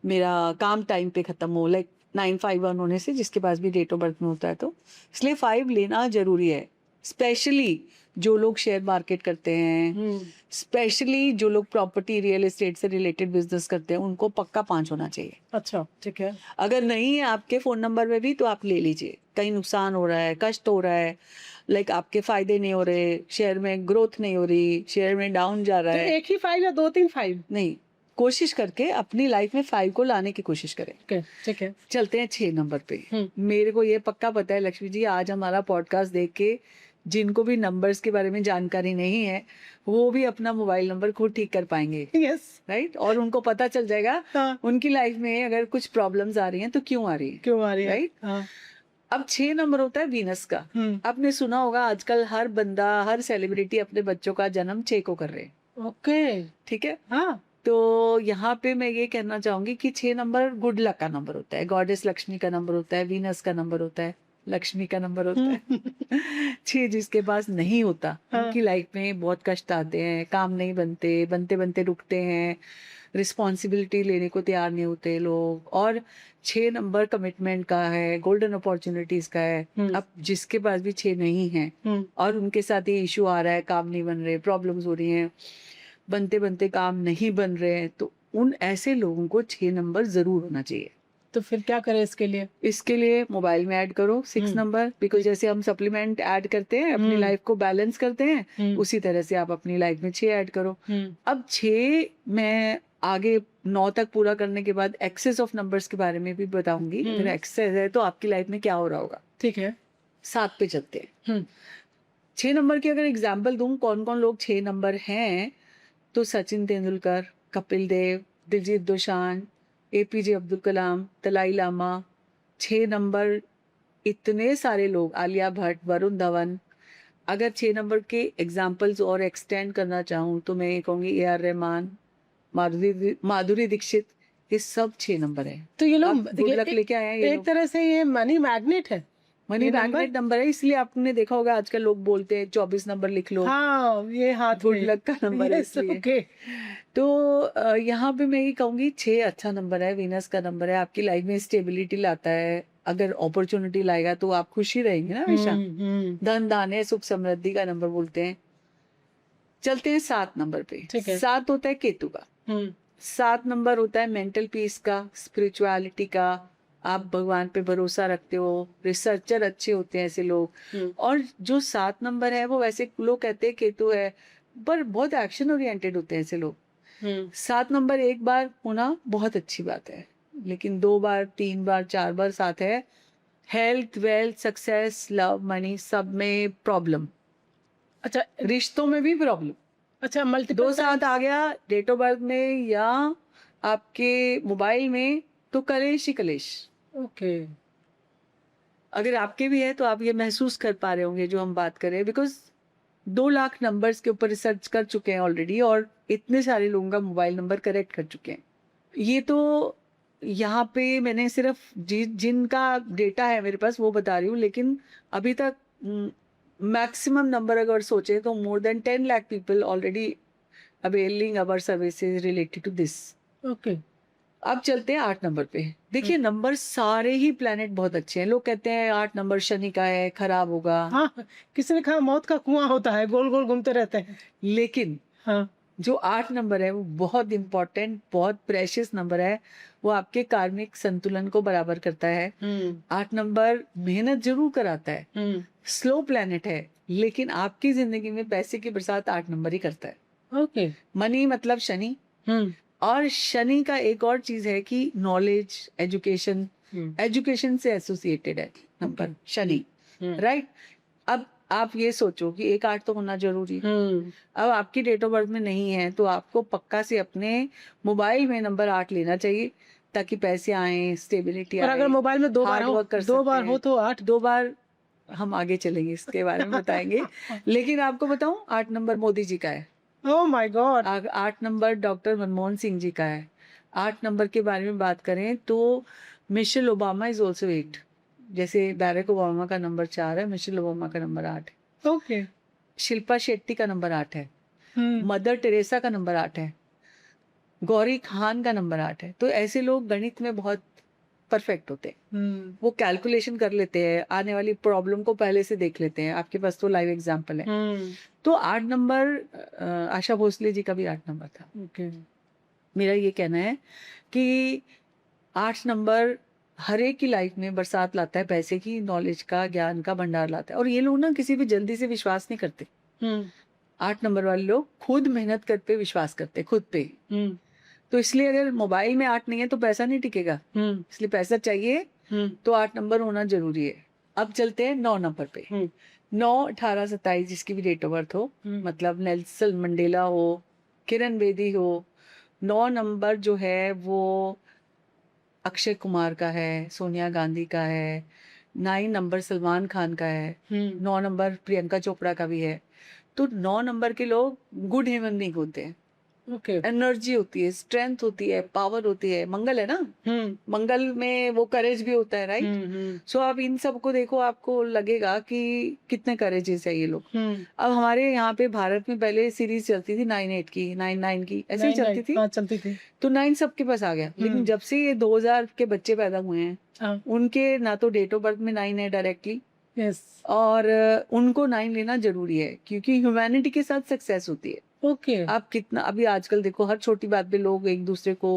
Speaker 2: मेरा काम टाइम पे खत्म हो, लाइक 951 होने से, जिसके पास भी डेट ऑफ बर्थ में होता है। तो इसलिए 5 लेना जरूरी है। स्पेशली जो लोग शेयर मार्केट करते हैं,
Speaker 1: हुँ,
Speaker 2: स्पेशली जो लोग प्रॉपर्टी रियल एस्टेट से रिलेटेड बिजनेस करते हैं, उनको पक्का 5 होना चाहिए।
Speaker 1: अच्छा, ठीक है।
Speaker 2: अगर नहीं है आपके फोन नंबर में भी तो आप ले लीजिए। कहीं नुकसान हो रहा है, कष्ट हो रहा है, लाइक आपके फायदे नहीं हो रहे, शेयर में ग्रोथ नहीं हो रही, शेयर में डाउन जा रहा
Speaker 1: तो
Speaker 2: है,
Speaker 1: एक ही 5 या 2-3 5?
Speaker 2: नहीं, कोशिश करके अपनी लाइफ में 5 को लाने की कोशिश करें।
Speaker 1: ओके, ठीक है।
Speaker 2: चलते हैं 6 नंबर पे।
Speaker 1: हुँ,
Speaker 2: मेरे को ये पक्का पता है लक्ष्मी जी, आज हमारा पॉडकास्ट देख के जिनको भी नंबर्स के बारे में जानकारी नहीं है, वो भी अपना मोबाइल नंबर खुद ठीक कर पाएंगे।
Speaker 1: यस।
Speaker 2: राइट। और उनको पता चल जाएगा
Speaker 1: हाँ,
Speaker 2: उनकी लाइफ में अगर कुछ प्रॉब्लम्स आ रही हैं तो क्यों आ रही है।
Speaker 1: क्यों आ रही है?
Speaker 2: राइट।
Speaker 1: हाँ।
Speaker 2: अब 6 नंबर होता है वीनस का।
Speaker 1: हुँ,
Speaker 2: आपने सुना होगा आजकल हर बंदा, हर सेलिब्रिटी अपने बच्चों का जन्म 6 को कर रहे हैं।
Speaker 1: ओके।
Speaker 2: ठीक है।
Speaker 1: हाँ।
Speaker 2: तो यहाँ पे मैं ये कहना चाहूंगी कि 6 नंबर गुड लक का नंबर होता है, गॉडेस लक्ष्मी का नंबर होता है, वीनस का नंबर होता है, लक्ष्मी का नंबर होता है। 6 जिसके पास नहीं होता,
Speaker 1: हाँ।
Speaker 2: उनकी लाइफ में बहुत कष्ट आते हैं, काम नहीं बनते, बनते बनते रुकते हैं, रिस्पॉन्सिबिलिटी लेने को तैयार नहीं होते लोग। और 6 नंबर कमिटमेंट का है, गोल्डन अपॉर्चुनिटीज का है।
Speaker 1: हुँ,
Speaker 2: अब जिसके पास भी 6 नहीं है
Speaker 1: हुँ,
Speaker 2: और उनके साथ ये इशू आ रहा है, काम नहीं बन रहे, प्रॉब्लम्स हो रही हैं, बनते बनते काम नहीं बन रहे हैं, तो उन ऐसे लोगों को 6 नंबर जरूर होना चाहिए।
Speaker 1: तो फिर क्या करें इसके लिए?
Speaker 2: इसके लिए मोबाइल में ऐड करो 6
Speaker 1: हुँ,
Speaker 2: नंबर, बिकॉज जैसे हम सप्लीमेंट ऐड करते हैं, अपनी
Speaker 1: हुँ,
Speaker 2: लाइफ को बैलेंस करते हैं,
Speaker 1: हुँ,
Speaker 2: उसी तरह से आप अपनी लाइफ में 6 ऐड करो।
Speaker 1: हुँ,
Speaker 2: अब 6 मैं आगे 9 तक पूरा करने के बाद एक्सेस ऑफ नंबर्स के बारे में भी बताऊंगी। अगर एक्सेस है तो आपकी लाइफ में क्या हो रहा होगा।
Speaker 1: ठीक है।
Speaker 2: 7 पे चलते हैं।
Speaker 1: हम्म
Speaker 2: 6 नंबर की अगर एग्जाम्पल दूं कौन कौन लोग 6 नंबर हैं, तो सचिन तेंदुलकर, कपिल देव, दिलजीत दोसांझ, एपीजे अब्दुल कलाम, दलाई लामा। 6 नंबर इतने सारे लोग, आलिया भट्ट, वरुण धवन। अगर 6 नंबर के एग्जाम्पल्स और एक्सटेंड करना चाहूँ तो मैं ये कहूँगी ए आर रहमान, माधुरी दीक्षित, ये सब 6 नंबर है।
Speaker 1: तो ये लोग
Speaker 2: अब गुड लक
Speaker 1: एक,
Speaker 2: लेके आए हैं ये
Speaker 1: एक
Speaker 2: लोग।
Speaker 1: तरह से ये मनी मैग्नेट है
Speaker 2: मनी
Speaker 1: ये नंबर।
Speaker 2: मैग्नेट नंबर है, इसलिए आपने देखा होगा आजकल लोग बोलते हैं 24 नंबर लिख लो,
Speaker 1: हाँ ये हाथ
Speaker 2: गुड
Speaker 1: में।
Speaker 2: लक का नंबर है
Speaker 1: यस
Speaker 2: इसलिए।
Speaker 1: ओके।
Speaker 2: तो यहाँ पे मैं ये कहूँगी 6 अच्छा नंबर है, वीनस का नंबर है, आपकी लाइफ में स्टेबिलिटी लाता है। अगर अपॉर्चुनिटी लाएगा तो आप खुशी रहेंगे ना हमेशा। धन दाने सुख समृद्धि का नंबर बोलते हैं। चलते हैं 7 नंबर पे।
Speaker 1: ठीक है।
Speaker 2: 7 होता है केतु का। 7 नंबर होता है मेंटल पीस का, स्पिरिचुअलिटी का। आप भगवान पे भरोसा रखते हो, रिसर्चर अच्छे होते हैं ऐसे लोग। और जो 7 नंबर है वो वैसे लोग कहते हैं केतु है, पर बहुत एक्शन ओरिएंटेड होते हैं ऐसे लोग। 7 नंबर एक बार होना बहुत अच्छी बात है, लेकिन 2 बार 3 बार 4 बार 7 है, health wealth success love money सब में प्रॉब्लम,
Speaker 1: अच्छा
Speaker 2: रिश्तों में भी प्रॉब्लम।
Speaker 1: अच्छा
Speaker 2: 2
Speaker 1: मल्टीपल
Speaker 2: 7 आ गया डेट ऑफ बर्थ में या आपके मोबाइल में तो कलेश ही कलेश।
Speaker 1: ओके।
Speaker 2: अगर आपके भी है तो आप ये महसूस कर पा रहे होंगे जो हम बात कर रहे हैं, बिकॉज 2 लाख नंबर्स के ऊपर रिसर्च कर चुके हैं ऑलरेडी और इतने सारे लोगों का मोबाइल नंबर करेक्ट कर चुके हैं। ये तो यहाँ पे मैंने सिर्फ जिनका डेटा है मेरे पास वो बता रही हूँ, लेकिन अभी तक मैक्सिमम नंबर अगर सोचे तो more than 10 lakh people already availing our services related to this.
Speaker 1: Okay.
Speaker 2: अब चलते हैं 8 नंबर पे। देखिए नंबर सारे ही प्लेनेट बहुत अच्छे हैं। लोग कहते हैं 8 नंबर शनि का है, खराब होगा।
Speaker 1: हाँ किसी ने कहा मौत का कुआं होता है, गोल गोल घूमते रहते हैं।
Speaker 2: लेकिन
Speaker 1: हाँ
Speaker 2: जो 8 नंबर है वो बहुत इंपॉर्टेंट, बहुत प्रेशियस नंबर है। वो आपके कार्मिक संतुलन को बराबर करता है। 8 नंबर मेहनत जरूर कराता है, स्लो प्लेनेट है, लेकिन आपकी जिंदगी में पैसे की बरसात 8 नंबर ही करता है।
Speaker 1: ओके।
Speaker 2: मनी मतलब शनि। और शनि का एक और चीज है कि नॉलेज, एजुकेशन, एजुकेशन से एसोसिएटेड है नंबर शनि, राइट। अब आप ये सोचो कि 1 8 तो होना जरूरी है। अब आपकी डेट ऑफ बर्थ में नहीं है तो आपको पक्का से अपने मोबाइल में नंबर 8 लेना चाहिए ताकि पैसे आए, स्टेबिलिटी
Speaker 1: और
Speaker 2: आए।
Speaker 1: अगर मोबाइल में 2 बार
Speaker 2: हार्ड
Speaker 1: हो,
Speaker 2: वर्क कर
Speaker 1: 2 बार
Speaker 2: सकते
Speaker 1: हो
Speaker 2: हैं।
Speaker 1: तो 8।
Speaker 2: 2 बार हम आगे चलेंगे, इसके बारे में बताएंगे। लेकिन आपको बताऊं 8 नंबर मोदी जी का है।
Speaker 1: Oh my God.
Speaker 2: 8 number doctor Manmohan Singh ji का है। 8 नंबर के बारे में बात करें तो मिशेल ओबामा इज ऑल्सो 8। जैसे बैरक ओबामा का नंबर 4 है, मिशेल ओबामा का नंबर 8 है।
Speaker 1: ओके।
Speaker 2: शिल्पा शेट्टी का नंबर 8 है। मदर टेरेसा का नंबर 8 है। गौरी खान का नंबर 8 है। तो ऐसे लोग गणित में बहुत परफेक्ट होते हैं। वो कैलकुलेशन कर लेते हैं, आने वाली प्रॉब्लम को पहले से देख लेते हैं। आपके पास तो लाइव एग्जांपल है। तो 8 नंबर आशा भोसले जी का भी 8 नंबर था।
Speaker 1: ओके।
Speaker 2: मेरा ये कहना है कि 8 नंबर हर एक की लाइफ में बरसात लाता है, पैसे की, नॉलेज का, ज्ञान का भंडार लाता है। और ये लोग ना किसी भी जल्दी से विश्वास नहीं करते। 8 नंबर वाले लोग खुद मेहनत करते विश्वास करते खुद पे। तो इसलिए अगर मोबाइल में 8 नहीं है तो पैसा नहीं टिकेगा, इसलिए पैसा चाहिए तो 8 नंबर होना जरूरी है। अब चलते हैं 9 नंबर पे। 9 18 27 जिसकी भी डेट ऑफ बर्थ हो, मतलब नेल्सन मंडेला हो, किरण बेदी हो। 9 नंबर जो है वो अक्षय कुमार का है, सोनिया गांधी का है। 9 नंबर सलमान खान का है। 9 नंबर प्रियंका चोपड़ा का भी है। तो 9 नंबर के लोग गुड ह्यूमन बीइंग होते हैं।
Speaker 1: ओके।
Speaker 2: एनर्जी होती है, स्ट्रेंथ होती है, पावर होती है। मंगल है ना, मंगल में वो करेज भी होता है, राइट। सो आप इन सब को देखो, आपको लगेगा कि कितने करेजेस है ये लोग। अब हमारे यहाँ पे भारत में पहले सीरीज चलती थी 9-8 की, 9-9 की, ऐसे ही चलती थी।
Speaker 1: हाँ चलती थी।
Speaker 2: तो 9 सबके पास आ गया। लेकिन जब से ये 2000 के बच्चे पैदा हुए हैं, उनके ना तो डेट ऑफ बर्थ में 9 है डायरेक्टली,
Speaker 1: यस,
Speaker 2: और उनको 9 लेना जरूरी है क्योंकि ह्यूमैनिटी के साथ सक्सेस होती है।
Speaker 1: ओके।
Speaker 2: आप कितना, अभी आजकल देखो हर छोटी बात पे लोग एक दूसरे को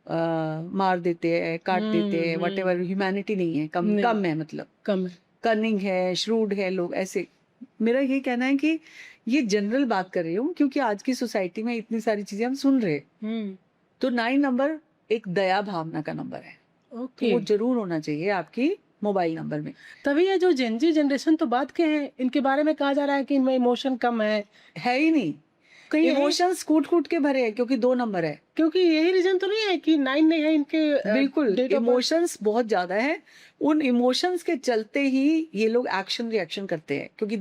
Speaker 2: मार देते हैं, काट देते हैं, व्हाटएवर। ह्यूमैनिटी नहीं है, कम है, मतलब
Speaker 1: कम है,
Speaker 2: कनिंग है, श्रूड है लोग ऐसे। मेरा ये कहना है कि ये जनरल बात कर रही हूँ क्योंकि आज की सोसाइटी में इतनी सारी चीजें हम सुन रहे हैं। तो 9 नंबर एक दया भावना का नंबर है, तो
Speaker 1: ओके।
Speaker 2: वो जरूर होना चाहिए आपकी मोबाइल नंबर में।
Speaker 1: तभी ये जो जेनजी जनरेशन तो बाद के हैं, इनके बारे में कहा जा रहा है कि इनमें इमोशन कम
Speaker 2: है ही नहीं,
Speaker 1: कहीं है?
Speaker 2: इमोशंस कूट कूट के भरे हैं क्योंकि 2 नंबर है।
Speaker 1: क्योंकि यही रीजन तो नहीं है कि 9 नहीं है इनके
Speaker 2: बिल्कुल,
Speaker 1: डेट ऑफ बर्थ?
Speaker 2: इमोशंस बहुत ज्यादा है। उन इमोशंस के चलते ही ये लोग एक्शन रिएक्शन करते हैं, क्योंकि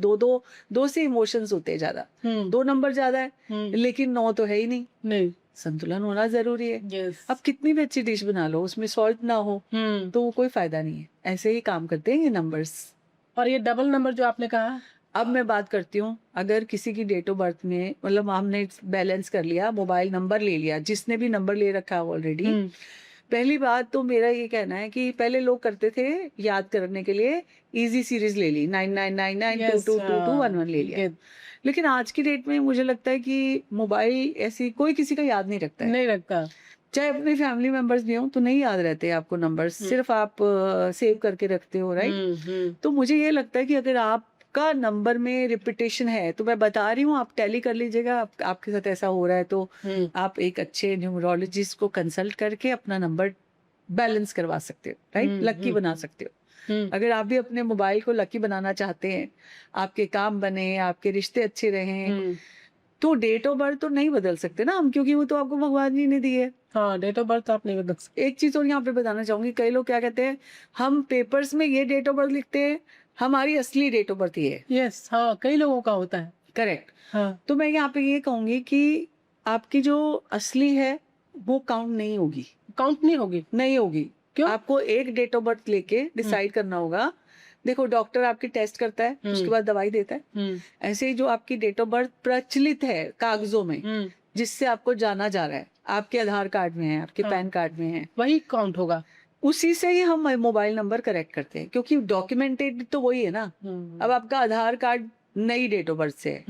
Speaker 2: दो से इमोशंस होते हैं ज्यादा। 2 नंबर ज्यादा है, लेकिन 9 तो है ही नहीं।
Speaker 1: नहीं।
Speaker 2: संतुलन होना जरूरी है।
Speaker 1: यस।
Speaker 2: अब कितनी भी अच्छी डिश बना लो, उसमें सॉल्ट ना हो तो वो कोई फायदा नहीं है। ऐसे ही काम करते हैं ये नंबर्स।
Speaker 1: और ये डबल नंबर जो आपने कहा,
Speaker 2: अब मैं बात करती हूँ, अगर किसी की डेट ऑफ बर्थ में मतलब हमने बैलेंस कर लिया, मोबाइल नंबर ले लिया, जिसने भी नंबर ले रखा है ऑलरेडी, पहली बात तो मेरा ये कहना है कि पहले लोग करते थे याद करने के लिए इजी सीरीज ले ली, 9999222211 ले लिया। लेकिन आज की डेट में मुझे लगता है कि मोबाइल ऐसी कोई किसी का याद नहीं रखता है।
Speaker 1: नहीं रखता।
Speaker 2: चाहे अपने फैमिली मेंबर्स भी हों तो नहीं याद रहते आपको नंबर्स, सिर्फ आप सेव करके रखते हो, राइट। तो मुझे ये लगता है कि अगर आपका नंबर में रिपीटेशन है, तो मैं बता रही हूँ, आप टैली कर लीजिएगा। आपके साथ ऐसा हो रहा है तो आप एक अच्छे न्यूमरोलॉजिस्ट को कंसल्ट करके अपना नंबर बैलेंस करवा सकते हो, राइट, लकी बना सकते हो। अगर आप भी अपने मोबाइल को लकी बनाना चाहते हैं, आपके काम बने, आपके रिश्ते अच्छे रहें, तो डेट ऑफ बर्थ तो नहीं बदल सकते ना हम, क्योंकि वो तो आपको भगवान जी ने दी है।
Speaker 1: हाँ, डेट ऑफ बर्थ आप नहीं बदल सकते।
Speaker 2: एक चीज और यहाँ पे बताना चाहूंगी, कई लोग क्या कहते हैं, हम पेपर्स में ये डेट ऑफ बर्थ लिखते हैं, हमारी असली डेट ऑफ बर्थ ये है।
Speaker 1: यस, हाँ, कई लोगों का होता है।
Speaker 2: करेक्ट।
Speaker 1: हाँ।
Speaker 2: तो मैं यहाँ पे ये कहूंगी कि आपकी जो असली है वो काउंट नहीं होगी।
Speaker 1: काउंट नहीं होगी?
Speaker 2: नहीं होगी।
Speaker 1: क्यों?
Speaker 2: आपको एक डेट ऑफ बर्थ लेके डिसाइड करना होगा। देखो, डॉक्टर आपकी टेस्ट करता है, उसके बाद दवाई देता है। ऐसे ही जो आपकी डेट ऑफ बर्थ प्रचलित है कागजों में, जिससे आपको जाना जा रहा है, आपके आधार कार्ड में है, आपके पैन कार्ड में है,
Speaker 1: वही काउंट होगा।
Speaker 2: उसी से ही हम मोबाइल नंबर करेक्ट करते हैं, क्योंकि डॉक्यूमेंटेड तो वही है ना। अब आपका आधार कार्ड नई डेट ऑफ बर्थ से है,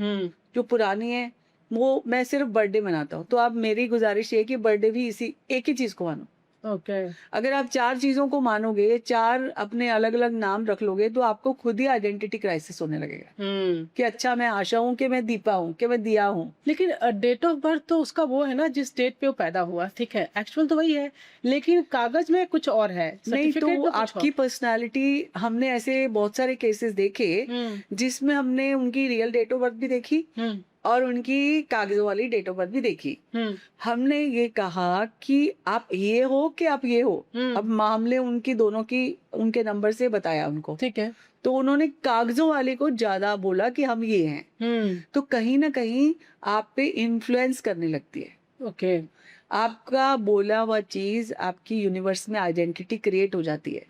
Speaker 2: जो पुरानी है वो मैं सिर्फ बर्थडे मनाता हूँ, तो आप, मेरी गुजारिश ये कि बर्थडे भी इसी एक ही चीज को मानो।
Speaker 1: ओके।
Speaker 2: अगर आप 4 चीजों को मानोगे, 4 अपने अलग अलग नाम रख लोगे, तो आपको खुद ही आइडेंटिटी क्राइसिस होने लगेगा कि अच्छा, मैं आशा हूँ, कि मैं दीपा हूँ, कि मैं दिया हूँ।
Speaker 1: लेकिन डेट ऑफ बर्थ तो उसका वो है ना, जिस डेट पे वो पैदा हुआ, ठीक है, एक्चुअल तो वही है, लेकिन कागज में कुछ और है,
Speaker 2: नहीं,
Speaker 1: सर्टिफिकेट
Speaker 2: तो
Speaker 1: में कुछ
Speaker 2: आपकी
Speaker 1: और।
Speaker 2: पर्सनालिटी, हमने ऐसे बहुत सारे केसेस देखे जिसमें हमने उनकी रियल डेट ऑफ बर्थ भी देखी और उनकी कागजों वाली डेट ऑफ बर्थ भी देखी। हमने ये कहा कि आप ये हो कि आप ये हो। अब मामले उनकी दोनों की, उनके नंबर से बताया उनको,
Speaker 1: ठीक है।
Speaker 2: तो उन्होंने कागजों वाले को ज्यादा बोला कि हम ये हैं। तो कहीं ना कहीं आप पे इन्फ्लुएंस करने लगती है।
Speaker 1: ओके।
Speaker 2: आपका बोला हुआ चीज आपकी यूनिवर्स में आइडेंटिटी क्रिएट हो जाती है।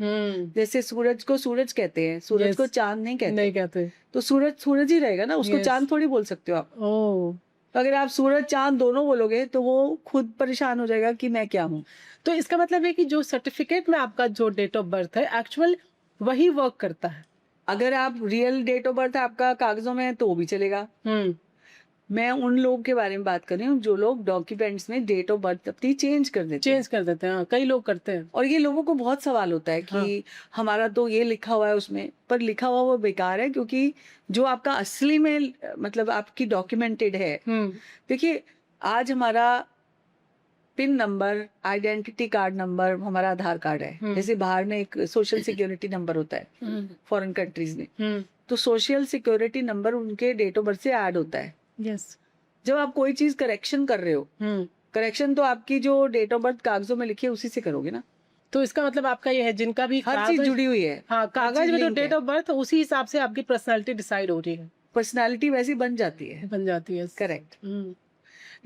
Speaker 2: जैसे सूरज को सूरज कहते हैं, सूरज को चांद नहीं कहते।
Speaker 1: नहीं कहते।
Speaker 2: तो सूरज सूरज ही रहेगा ना, उसको चांद थोड़ी बोल सकते हो आप। तो अगर आप सूरज चांद दोनों बोलोगे तो वो खुद परेशान हो जाएगा कि मैं क्या हूँ।
Speaker 1: तो इसका मतलब है कि जो सर्टिफिकेट में आपका जो डेट ऑफ बर्थ है, एक्चुअल वही वर्क करता है।
Speaker 2: अगर आप रियल डेट ऑफ बर्थ आपका कागजों में है तो भी चलेगा। मैं उन लोगों के बारे में बात कर रही हूँ जो लोग डॉक्यूमेंट्स में डेट ऑफ बर्थ अपनी चेंज कर देते हैं।
Speaker 1: हाँ, कई लोग करते हैं।
Speaker 2: और ये लोगों को बहुत सवाल होता है कि हमारा तो ये लिखा हुआ है उसमें, पर लिखा हुआ वो बेकार है, क्योंकि जो आपका असली में मतलब आपकी डॉक्यूमेंटेड है। देखिए, आज हमारा pin number, identity card number हमारा आधार कार्ड है। जैसे बाहर में एक सोशल सिक्योरिटी नंबर होता है फॉरेन कंट्रीज में, तो सोशल सिक्योरिटी नंबर उनके डेट ऑफ बर्थ से ऐड होता है।
Speaker 1: यस।
Speaker 2: जब आप कोई चीज करेक्शन कर रहे हो, करेक्शन तो आपकी जो डेट ऑफ बर्थ कागजों में लिखी है उसी से करोगे ना।
Speaker 1: तो इसका मतलब आपका ये है, जिनका भी
Speaker 2: हर चीज जुड़ी हुई है।
Speaker 1: हाँ, कागज में जो डेट ऑफ बर्थ, उसी हिसाब से आपकी पर्सनालिटी डिसाइड हो रही है।
Speaker 2: पर्सनालिटी वैसी बन जाती है। करेक्ट।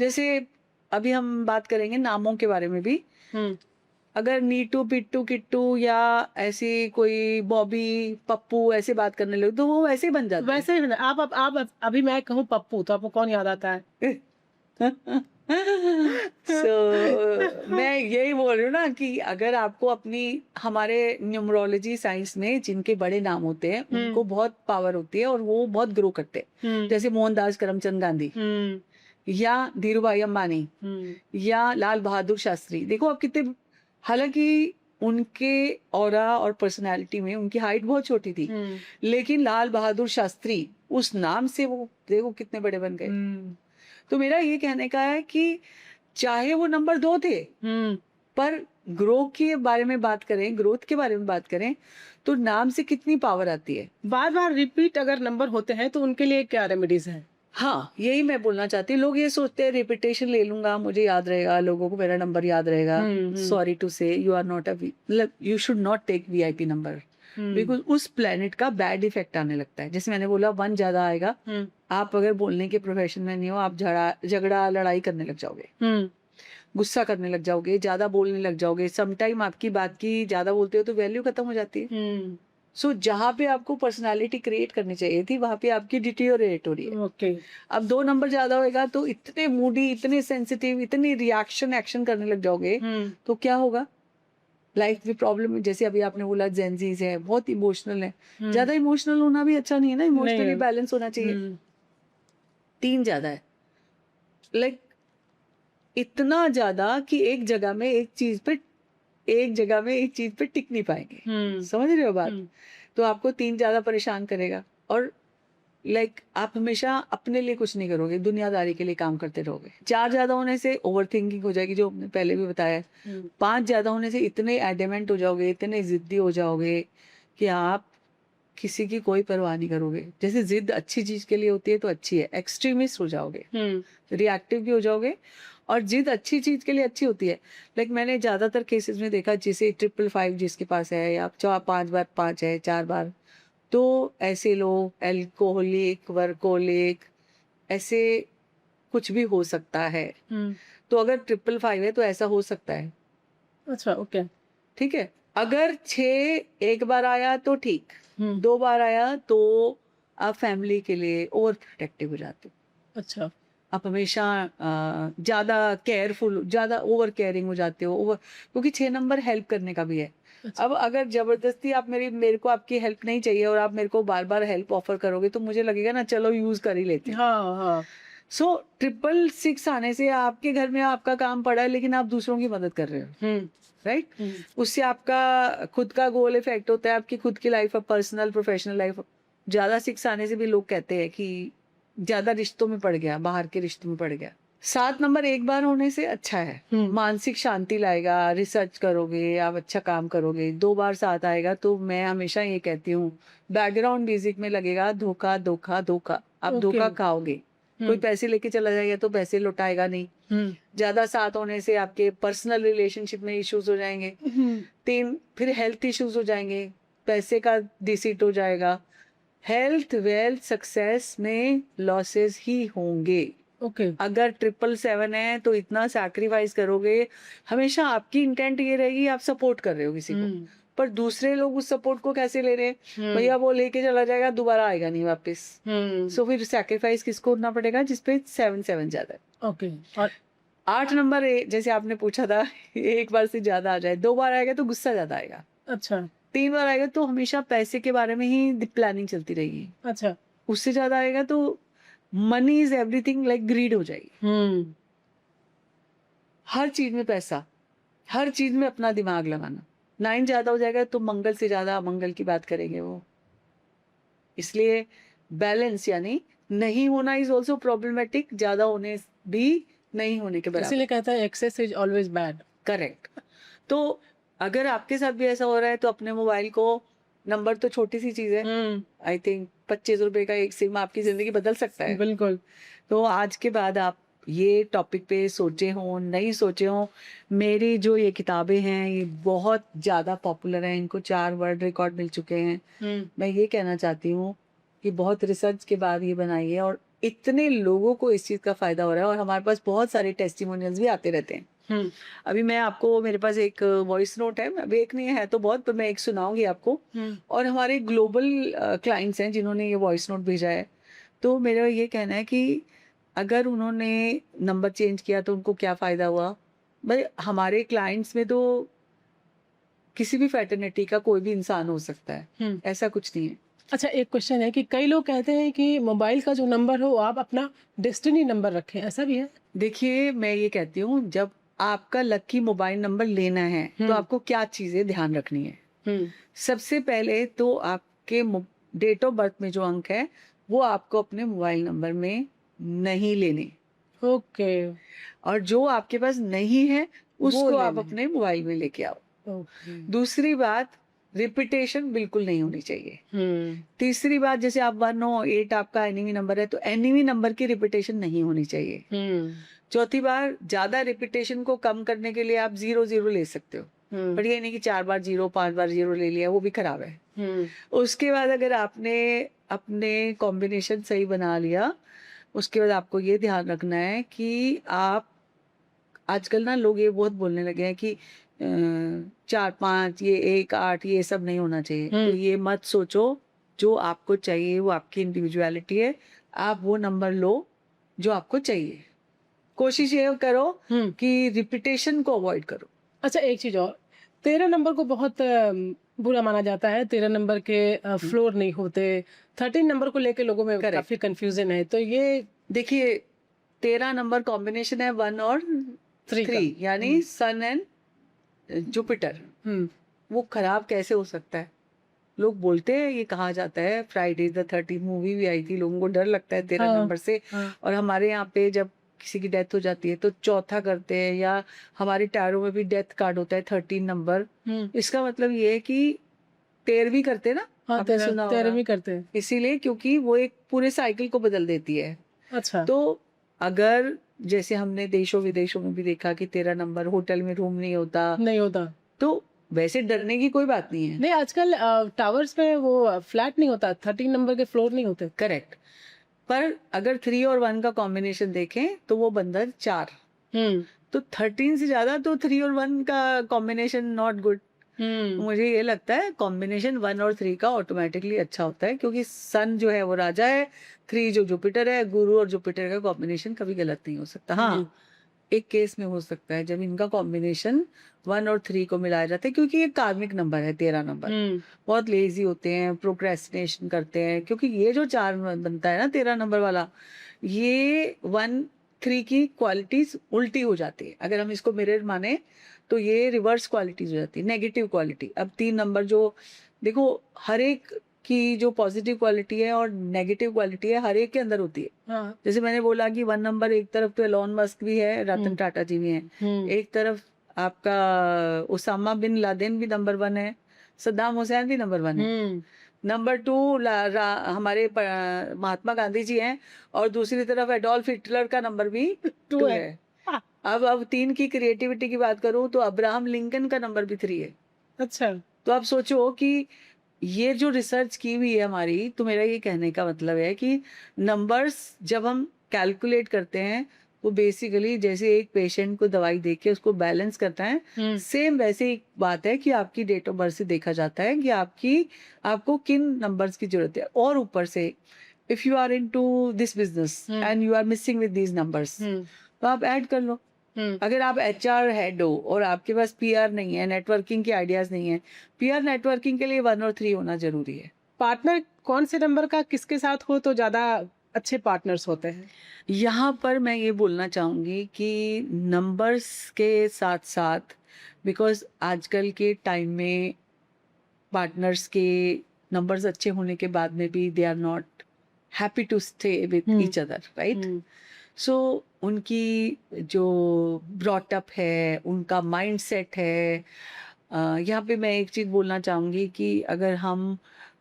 Speaker 2: जैसे अभी हम बात करेंगे नामों के बारे में भी। अगर नीटू, पिट्टू, किट्टू या ऐसी कोई बॉबी, पप्पू ऐसे बात करने लगे तो वो वैसे ही बन जाते हैं।
Speaker 1: वैसे ही है। आप अभी मैं कहूँ पप्पू तो आपको कौन याद आता है?
Speaker 2: मैं यही बोल रही हूँ ना कि अगर आपको अपनी, हमारे न्यूमरोलॉजी साइंस में जिनके बड़े नाम होते हैं उनको बहुत पावर होती है और वो बहुत ग्रो करते हैं। जैसे मोहनदास करमचंद गांधी या धीरूभाई अंबानी या लाल बहादुर शास्त्री। देखो आप कितने, हालांकि उनके ऑरा और पर्सनालिटी में उनकी हाइट बहुत छोटी थी, लेकिन लाल बहादुर शास्त्री उस नाम से वो देखो कितने बड़े बन गए। तो मेरा ये कहने का है कि चाहे वो नंबर 2 थे, पर ग्रोथ के बारे में बात करें, तो नाम से कितनी पावर आती है।
Speaker 1: बार-बार रिपीट अगर नंबर होते हैं तो उनके लिए क्या रेमेडीज़ हैं?
Speaker 2: हाँ, यही मैं बोलना चाहती हूँ। लोग ये सोचते हैं रिपिटेशन ले लूँगा, मुझे याद रहेगा, लोगों को मेरा नंबर याद रहेगा। Sorry to say you are not मतलब you should not take VIP number, because उस प्लैनेट का बैड इफेक्ट आने लगता है। जैसे मैंने बोला 1 ज़्यादा आएगा, आप अगर बोलने के प्रोफेशन में नहीं हो, आप झगड़ा लड़ाई करने लग जाओगे, गुस्सा करने लग जाओगे, ज़्यादा बोलने लग जाओगे। सम टाइम आपकी बात की ज़्यादा बोलते हो तो वैल्यू खत्म हो जाती है। सो जहाँ पे आपको पर्सनैलिटी क्रिएट करनी चाहिए थी, वहाँ पे आपकी डिटीरियोरेट हो रही है।
Speaker 1: ओके।
Speaker 2: अब 2 नंबर ज़्यादा होएगा तो इतने मूडी, इतने सेंसिटिव, इतनी रिएक्शन एक्शन करने लग जाओगे, तो क्या होगा? लाइफ में प्रॉब्लम, जैसे अभी आपने बोला जेनज़ीज़ है, बहुत इमोशनल है। ज़्यादा इमोशनल होना भी अच्छा नहीं है ना, इमोशनली
Speaker 1: नहीं।
Speaker 2: बैलेंस होना चाहिए। 3 ज़्यादा है। लाइक इतना ज़्यादा कि एक जगह में एक चीज़ पे टिक नहीं पाएँगे। समझ रहे हो बात? तो आपको 3 ज़्यादा परेशान करेगा, और आप हमेशा अपने लिए कुछ नहीं करोगे, दुनियादारी के लिए काम करते रहोगे। 4 ज़्यादा होने से ओवरथिंकिंग हो जाएगी, जो हमने पहले भी बताया है। 5 ज़्यादा होने से इतने एडमेंट हो जाओगे, इतने ज़िद्दी हो जाओगे कि आप किसी की कोई परवाह नहीं करोगे। जैसे ज़िद अच्छी चीज़ के लिए होती है तो अच्छी है, एक्सट्रीमिस्ट हो जाओगे, रिएक्टिव भी हो जाओगे, और ज़िद अच्छी चीज़ के लिए अच्छी होती है। मैंने ज़्यादातर केसेस में देखा, जैसे 555 जिसके पास है, या 5 बार 5 है, 4 बार, तो ऐसे लोग एल्कोहलिक, वर्कोलिक, ऐसे कुछ भी हो सकता है। तो अगर 555 है तो ऐसा हो सकता है।
Speaker 1: अच्छा, ओके।
Speaker 2: ठीक है? अगर 6 1 बार आया तो ठीक, 2 बार आया तो आप फैमिली के लिए ओवर प्रोटेक्टिव हो जाते हो।
Speaker 1: अच्छा।
Speaker 2: आप हमेशा ज़्यादा केयरफुल, ज़्यादा ओवर केयरिंग हो जाते हो, क्योंकि 6 नंबर हेल्प करने का भी है।
Speaker 1: अच्छा।
Speaker 2: अब अगर ज़बरदस्ती आप मेरे को आपकी हेल्प नहीं चाहिए और आप मेरे को बार-बार हेल्प ऑफ़र करोगे, तो मुझे लगेगा ना, चलो यूज़ कर ही लेते हैं।
Speaker 1: हाँ, हाँ।
Speaker 2: सो 666 आने से आपके घर में आपका काम पड़ा है, लेकिन आप दूसरों की मदद कर रहे हो, राइट? उससे आपका खुद का गोल इफ़ेक्ट होता है, आपकी खुद की लाइफ़, पर्सनल, प्रोफ़ेशनल लाइफ़। ज़्यादा 6 आने से भी लोग कहते हैं कि ज़्यादा रिश्तों में पड़ गया, बाहर के रिश्तों में पड़ गया। 7 नंबर 1 बार होने से अच्छा है, मानसिक शांति लाएगा, रिसर्च करोगे, आप अच्छा काम करोगे। 2 बार 7 आएगा तो मैं हमेशा ये कहती हूँ, बैकग्राउंड म्यूज़िक में लगेगा धोखा, धोखा, धोखा। आप
Speaker 1: ओके।
Speaker 2: धोखा खाओगे। कोई पैसे लेके चला जाएगा तो पैसे लौटाएगा नहीं। ज़्यादा 7 होने से आपके पर्सनल रिलेशनशिप में इश्यूज़ हो जाएँगे। 3 फिर हेल्थ इश्यूज़ हो जाएँगे, पैसे का डिसिट हो जाएगा। हेल्थ, वेल्थ, सक्सेस में लॉसेस ही होंगे।
Speaker 1: ओके।
Speaker 2: अगर 777 है तो इतना सैक्रिफाइस करोगे, हमेशा आपकी इंटेंट ये रहेगी, आप सपोर्ट कर रहे हो किसी को, पर दूसरे लोग उस सपोर्ट को कैसे ले रहे हैं? भैया वो लेके चला जाएगा, दोबारा आएगा नहीं वापस। सो फिर सैक्रिफाइस किसको करना पड़ेगा? जिसपे 7 ज़्यादा है।
Speaker 1: ओके। और
Speaker 2: 8 नंबर जैसे आपने पूछा था, 1 बार से ज़्यादा आ जाए, 2 बार आएगा तो गुस्सा ज़्यादा आएगा,
Speaker 1: अच्छा।
Speaker 2: 3 बार आएगा तो हमेशा पैसे के बारे में ही प्लानिंग चलती रहेगी।
Speaker 1: अच्छा।
Speaker 2: उससे ज़्यादा आएगा तो मनी इज़ एवरीथिंग, ग्रीड हो जाएगी। हर चीज़ में पैसा, हर चीज़ में अपना दिमाग लगाना। 9 ज़्यादा हो जाएगा तो मंगल से ज़्यादा अमंगल की बात करेंगे वो। इसलिए बैलेंस, यानी नहीं होना इज़ ऑल्सो प्रॉब्लमैटिक, ज़्यादा होने भी नहीं होने के बराबर।
Speaker 1: इसीलिए कहता है excess is always bad.
Speaker 2: Correct. तो अगर आपके साथ भी ऐसा हो रहा है तो अपने मोबाइल को, नंबर तो छोटी सी चीज़ है, आई थिंक 25 रुपए का एक सिम आपकी ज़िंदगी बदल सकता है।
Speaker 1: बिल्कुल।
Speaker 2: तो आज के बाद आप ये टॉपिक पे सोचे हों, नहीं सोचे हों, मेरी जो ये किताबें हैं ये बहुत ज़्यादा पॉपुलर हैं, इनको 4 वर्ल्ड रिकॉर्ड मिल चुके हैं। मैं ये कहना चाहती हूँ कि बहुत रिसर्च के बाद ये बनाई है, और इतने लोगों को इस चीज़ का फ़ायदा हो रहा है, और हमारे पास बहुत सारे टेस्टिमोनियल्स भी आते रहते हैं। अभी मैं आपको, मेरे पास एक वॉइस नोट है, अभी एक नहीं है तो बहुत, पर मैं एक सुनाऊंगी आपको। और हमारे ग्लोबल क्लाइंट्स हैं जिन्होंने ये वॉइस नोट भेजा है। तो मेरा ये कहना है कि अगर उन्होंने नंबर चेंज किया तो उनको क्या फ़ायदा हुआ। भाई हमारे क्लाइंट्स में तो किसी भी फैटर्निटी का कोई भी इंसान हो सकता है, ऐसा कुछ नहीं है।
Speaker 1: अच्छा, एक क्वेश्चन है कि कई लोग कहते हैं कि मोबाइल का जो नंबर हो आप अपना डेस्टिनी नंबर रखें, ऐसा भी है?
Speaker 2: देखिए, मैं ये कहती हूँ, जब आपका लकी मोबाइल नंबर लेना है तो आपको क्या चीज़ें ध्यान रखनी है। सबसे पहले तो आपके डेट ऑफ बर्थ में जो अंक है वो आपको अपने मोबाइल नंबर में नहीं लेने।
Speaker 1: ओके,
Speaker 2: और जो आपके पास नहीं है
Speaker 1: वो
Speaker 2: उसको आप
Speaker 1: लेना है।
Speaker 2: अपने मोबाइल में लेके आओ।
Speaker 1: ओके।
Speaker 2: दूसरी बात, रिपीटेशन बिल्कुल नहीं होनी चाहिए।
Speaker 1: हुँ,
Speaker 2: तीसरी बात, जैसे आप 108 आपका एनिमी नंबर है तो एनिमी नंबर की रिपीटेशन नहीं होनी चाहिए।
Speaker 1: हुँ,
Speaker 2: चौथी बार, ज़्यादा रिपीटेशन को कम करने के लिए आप 0-0 ले सकते हो।
Speaker 1: हुँ,
Speaker 2: पर ये नहीं कि 4 बार 0, 5 बार 0 ले लिया, वो भी खराब है।
Speaker 1: हुँ,
Speaker 2: उसके बाद अगर आपने अपने कॉम्बिनेशन सही बना लिया, उसके बाद आपको ये ध्यान रखना है कि आप, आजकल ना लोग ये बहुत बोलने लगे हैं कि 4-5 ये 1-8 ये सब नहीं होना चाहिए। तो
Speaker 1: हुँ,
Speaker 2: ये मत सोचो, जो आपको चाहिए वो आपकी इंडिविजुअलिटी है। आप वो नंबर लो जो आपको चाहिए। कोशिश ये करो
Speaker 1: हुँ।
Speaker 2: कि रिपिटेशन को अवॉइड करो।
Speaker 1: अच्छा एक चीज़ और, 13 नंबर को बहुत बुरा माना जाता है, 13 नंबर के
Speaker 2: हुँ,
Speaker 1: फ्लोर नहीं होते, 13 नंबर को लेके लोगों में काफ़ी
Speaker 2: करेक्ट।
Speaker 1: कन्फ्यूज़न है, तो ये
Speaker 2: देखिए, 13 नंबर कॉम्बिनेशन है 1 और
Speaker 1: 3 का।
Speaker 2: 3, यानी
Speaker 1: हुँ,
Speaker 2: सन एंड जुपिटर।
Speaker 1: हुँ,
Speaker 2: वो खराब कैसे हो सकता है? लोग बोलते हैं, ये कहा जाता है, फ्राइडे द 13th मूवी भी आई थी, लोगों को डर लगता है 13
Speaker 1: हाँ,
Speaker 2: नंबर से।
Speaker 1: हाँ,
Speaker 2: और हमारे यहाँ पे जब किसी की डेथ हो जाती है तो चौथा करते हैं, या हमारे टैरो में भी डेथ कार्ड होता है 13 नंबर।
Speaker 1: हुँ,
Speaker 2: इसका मतलब ये है कि 13वीं करते हैं ना,
Speaker 1: हाँ,
Speaker 2: आपने सुना होगा।
Speaker 1: 13वीं करते हैं।
Speaker 2: इसीलिए, क्योंकि वो एक पूरे साइकिल को बदल देती है।
Speaker 1: अच्छा,
Speaker 2: तो अगर, जैसे हमने देशों विदेशों में भी देखा कि 13 नंबर होटल में रूम नहीं होता,
Speaker 1: नहीं होता।
Speaker 2: तो वैसे डरने की कोई बात नहीं है।
Speaker 1: नहीं आजकल टावर्स में वो फ्लैट नहीं होता, 13 नंबर के फ्लोर नहीं होते।
Speaker 2: करेक्ट। पर अगर 3 और 1 का कॉम्बिनेशन देखें तो वो बनता है 4।
Speaker 1: हुँ,
Speaker 2: तो 13 से ज़्यादा तो 3 और 1 का कॉम्बिनेशन नॉट गुड।
Speaker 1: हुँ,
Speaker 2: मुझे ये लगता है कॉम्बिनेशन 1 और 3 का ऑटोमैटिकली अच्छा होता है, क्योंकि सन जो है वो राजा है, 3 जो जुपिटर है, गुरु और जुपिटर का कॉम्बिनेशन कभी गलत नहीं हो सकता।
Speaker 1: जी,
Speaker 2: हाँ, एक केस में हो सकता है जब इनका कॉम्बिनेशन 1 और 3 को मिलाया जाता है, क्योंकि ये कार्मिक नंबर है 13 नंबर।
Speaker 1: हुँ,
Speaker 2: बहुत लेज़ी होते हैं, प्रोक्रेस्टिनेशन करते हैं, क्योंकि ये जो 4 बनता है ना 13 नंबर वाला, ये 1, 3 की क्वालिटीज़ उल्टी हो जाती है। अगर हम इसको मिरर माने तो ये रिवर्स क्वालिटीज़ हो जाती है, नेगेटिव क्वालिटी। अब 3 नंबर जो, देखो, हर एक की जो पॉज़िटिव क्वालिटी है और नेगेटिव क्वालिटी है, हर एक के अंदर होती है।
Speaker 1: हाँ,
Speaker 2: जैसे मैंने बोला कि 1 नंबर, एक तरफ तो एलोन मस्क भी है, रतन
Speaker 1: हुँ,
Speaker 2: टाटा जी भी हैं।
Speaker 1: हुँ,
Speaker 2: एक तरफ आपका ओसामा बिन लादेन भी नंबर 1 है, सद्दाम हुसैन भी नंबर 1 है।
Speaker 1: हुँ,
Speaker 2: नंबर 2 हमारे महात्मा गांधी जी हैं, और दूसरी तरफ एडोल्फ हिटलर का नंबर भी
Speaker 1: 2
Speaker 2: 2
Speaker 1: है।
Speaker 2: है।
Speaker 1: हाँ,
Speaker 2: अब 3 की क्रिएटिविटी की बात करूँ तो अब्राहम लिंकन का नंबर भी 3 है।
Speaker 1: अच्छा,
Speaker 2: तो आप सोचो कि ये जो रिसर्च की हुई है हमारी, तो मेरा ये कहने का मतलब है कि नंबर्स जब हम कैलकुलेट करते हैं, वो बेसिकली जैसे एक पेशेंट को दवाई दे के उसको बैलेंस करता है,
Speaker 1: हुँ,
Speaker 2: सेम वैसे ही बात है कि आपकी डेट ऑफ बर्थ से देखा जाता है कि आपको किन नंबर्स की ज़रूरत है। और ऊपर से, if you are into this business
Speaker 1: hmm,
Speaker 2: and you are missing with these numbers,
Speaker 1: hmm,
Speaker 2: तो आप ऐड कर लो।
Speaker 1: हुँ।
Speaker 2: अगर आप एचआर हेड हो और आपके पास पीआर नहीं है, नेटवर्किंग के आइडियाज़ नहीं है, पीआर नेटवर्किंग के लिए 1 और 3 होना ज़रूरी है।
Speaker 1: पार्टनर कौन से नंबर का किसके साथ हो तो ज़्यादा अच्छे पार्टनर्स होते हैं?
Speaker 2: यहाँ पर मैं ये बोलना चाहूँगी कि नंबर्स के साथ-साथ, बिकॉज़ आजकल के टाइम में पार्टनर्स के नंबर्स अच्छे होने के बाद में भी they are not happy to stay with
Speaker 1: hmm,
Speaker 2: each other, right?
Speaker 1: Hmm,
Speaker 2: so उनकी जो ब्रॉट अप है, उनका माइंडसेट है, यहाँ पे मैं एक चीज़ बोलना चाहूँगी कि अगर हम,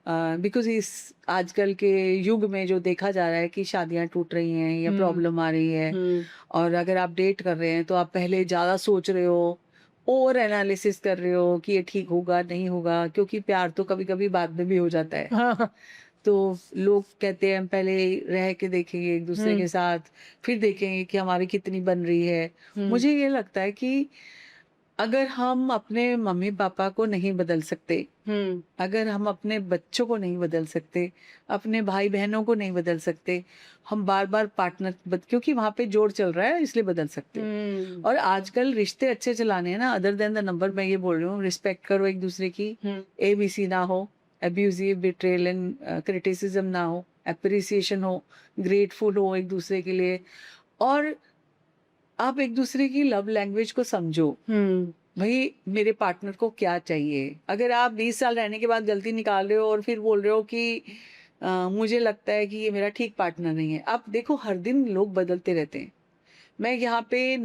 Speaker 2: बिकॉज़ इस आजकल के युग में जो देखा जा रहा है कि शादियाँ टूट रही हैं या
Speaker 1: हुँ,
Speaker 2: प्रॉब्लम आ रही है,
Speaker 1: हुँ,
Speaker 2: और अगर आप डेट कर रहे हैं तो आप पहले ज़्यादा सोच रहे हो, ओवर एनालिसिस कर रहे हो कि ये ठीक होगा, नहीं होगा, क्योंकि प्यार तो कभी-कभी बाद में भी हो जाता है।
Speaker 1: हाँ, हाँ,
Speaker 2: तो लोग कहते हैं हम पहले रह के देखेंगे एक दूसरे
Speaker 1: हुँ,
Speaker 2: के साथ, फिर देखेंगे कि हमारी कितनी बन रही है।
Speaker 1: हुँ,
Speaker 2: मुझे ये लगता है कि अगर हम अपने मम्मी पापा को नहीं बदल सकते,
Speaker 1: हुँ,
Speaker 2: अगर हम अपने बच्चों को नहीं बदल सकते, अपने भाई बहनों को नहीं बदल सकते, हम बार बार पार्टनर क्योंकि वहां पे जोड़ चल रहा है इसलिए बदल सकते हो।
Speaker 1: हुँ,
Speaker 2: और आजकल रिश्ते अच्छे चलाने हैं ना, अदर देन द नंबर, मैं ये बोल रही हूँ, रिस्पेक्ट करो एक दूसरे की,
Speaker 1: हुँ,
Speaker 2: एबीसी ना हो, अब्यूजिव बिट्रेल एंड क्रिटिसिज्म ना हो, अप्रिसिएशन हो, ग्रेटफुल हो एक दूसरे के लिए, और आप एक दूसरे की लव लैंग्वेज को समझो।
Speaker 1: हुँ,
Speaker 2: भई मेरे पार्टनर को क्या चाहिए? अगर आप 20 साल रहने के बाद गलती निकाल रहे हो और फिर बोल रहे हो कि मुझे लगता है कि ये मेरा ठीक पार्टनर नहीं है। आप देखो, हर दिन लोग बदलते रहते हैं। मैं यहाँ पे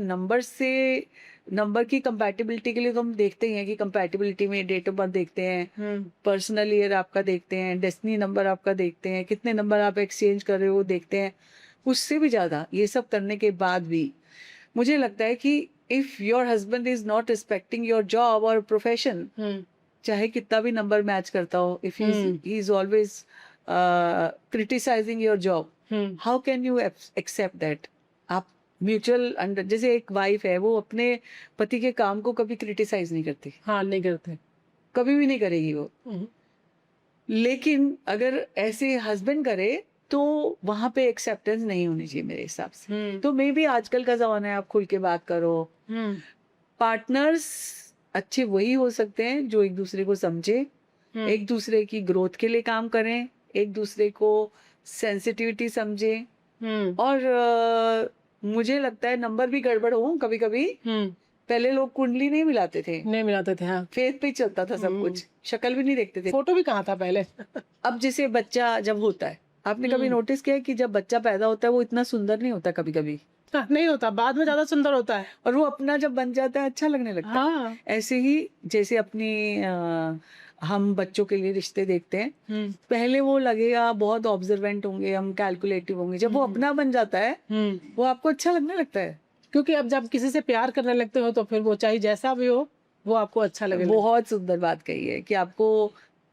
Speaker 2: नंबर की कंपैटिबिलिटी के लिए तो हम देखते ही हैं कि कंपैटिबिलिटी में डेट ऑफ बर्थ देखते हैं, पर्सनल ईयर आपका देखते हैं, डेस्टिनी नंबर आपका देखते हैं, कितने नंबर आप एक्सचेंज कर रहे हो वो देखते हैं। उससे भी ज़्यादा ये सब करने के बाद भी मुझे लगता है कि if your husband is not respecting your job और प्रोफेशन, चाहे कितना भी नंबर मैच करता हो, if he is always criticizing your job, how can you accept that? आप म्यूचुअल अंडर, जैसे एक वाइफ है वो अपने पति के काम को कभी क्रिटिसाइज नहीं करती,
Speaker 1: हाँ, नहीं करते।
Speaker 2: कभी भी नहीं करेगी वो। लेकिन अगर ऐसे हस्बैंड करे तो वहां पे एक्सेप्टेंस नहीं होनी चाहिए मेरे हिसाब से। तो मे भी आजकल का जमाना है, आप खुल के बात करो। पार्टनर्स अच्छे वही हो सकते हैं जो एक दूसरे को समझे, एक दूसरे की ग्रोथ के लिए काम करें, एक दूसरे को सेंसिटिविटी समझे। और मुझे लगता है नंबर भी गड़बड़ हो कभी कभी। पहले लोग कुंडली नहीं मिलाते थे,
Speaker 1: नहीं मिलाते थे, हाँ।
Speaker 2: फेस पे ही चलता था सब कुछ, शक्ल भी नहीं देखते थे।
Speaker 1: फोटो भी कहाँ था पहले।
Speaker 2: अब जैसे बच्चा जब होता है, आपने कभी नोटिस किया है कि जब बच्चा पैदा होता है वो इतना सुंदर नहीं होता कभी कभी,
Speaker 1: नहीं होता, बाद में ज्यादा सुंदर होता है।
Speaker 2: और वो अपना जब बन जाता है अच्छा लगने लगता है।
Speaker 1: हाँ।
Speaker 2: ऐसे ही जैसे अपनी हम बच्चों के लिए रिश्ते देखते हैं, पहले वो लगेगा बहुत ऑब्जर्वेंट होंगे, हम कैलकुलेटिव होंगे, जब वो अपना बन जाता है वो आपको अच्छा लगने लगता है।
Speaker 1: क्योंकि अब जब किसी से प्यार करने लगते हो तो फिर वो चाहे जैसा भी हो वो आपको अच्छा लगे।
Speaker 2: बहुत सुंदर बात कही है कि आपको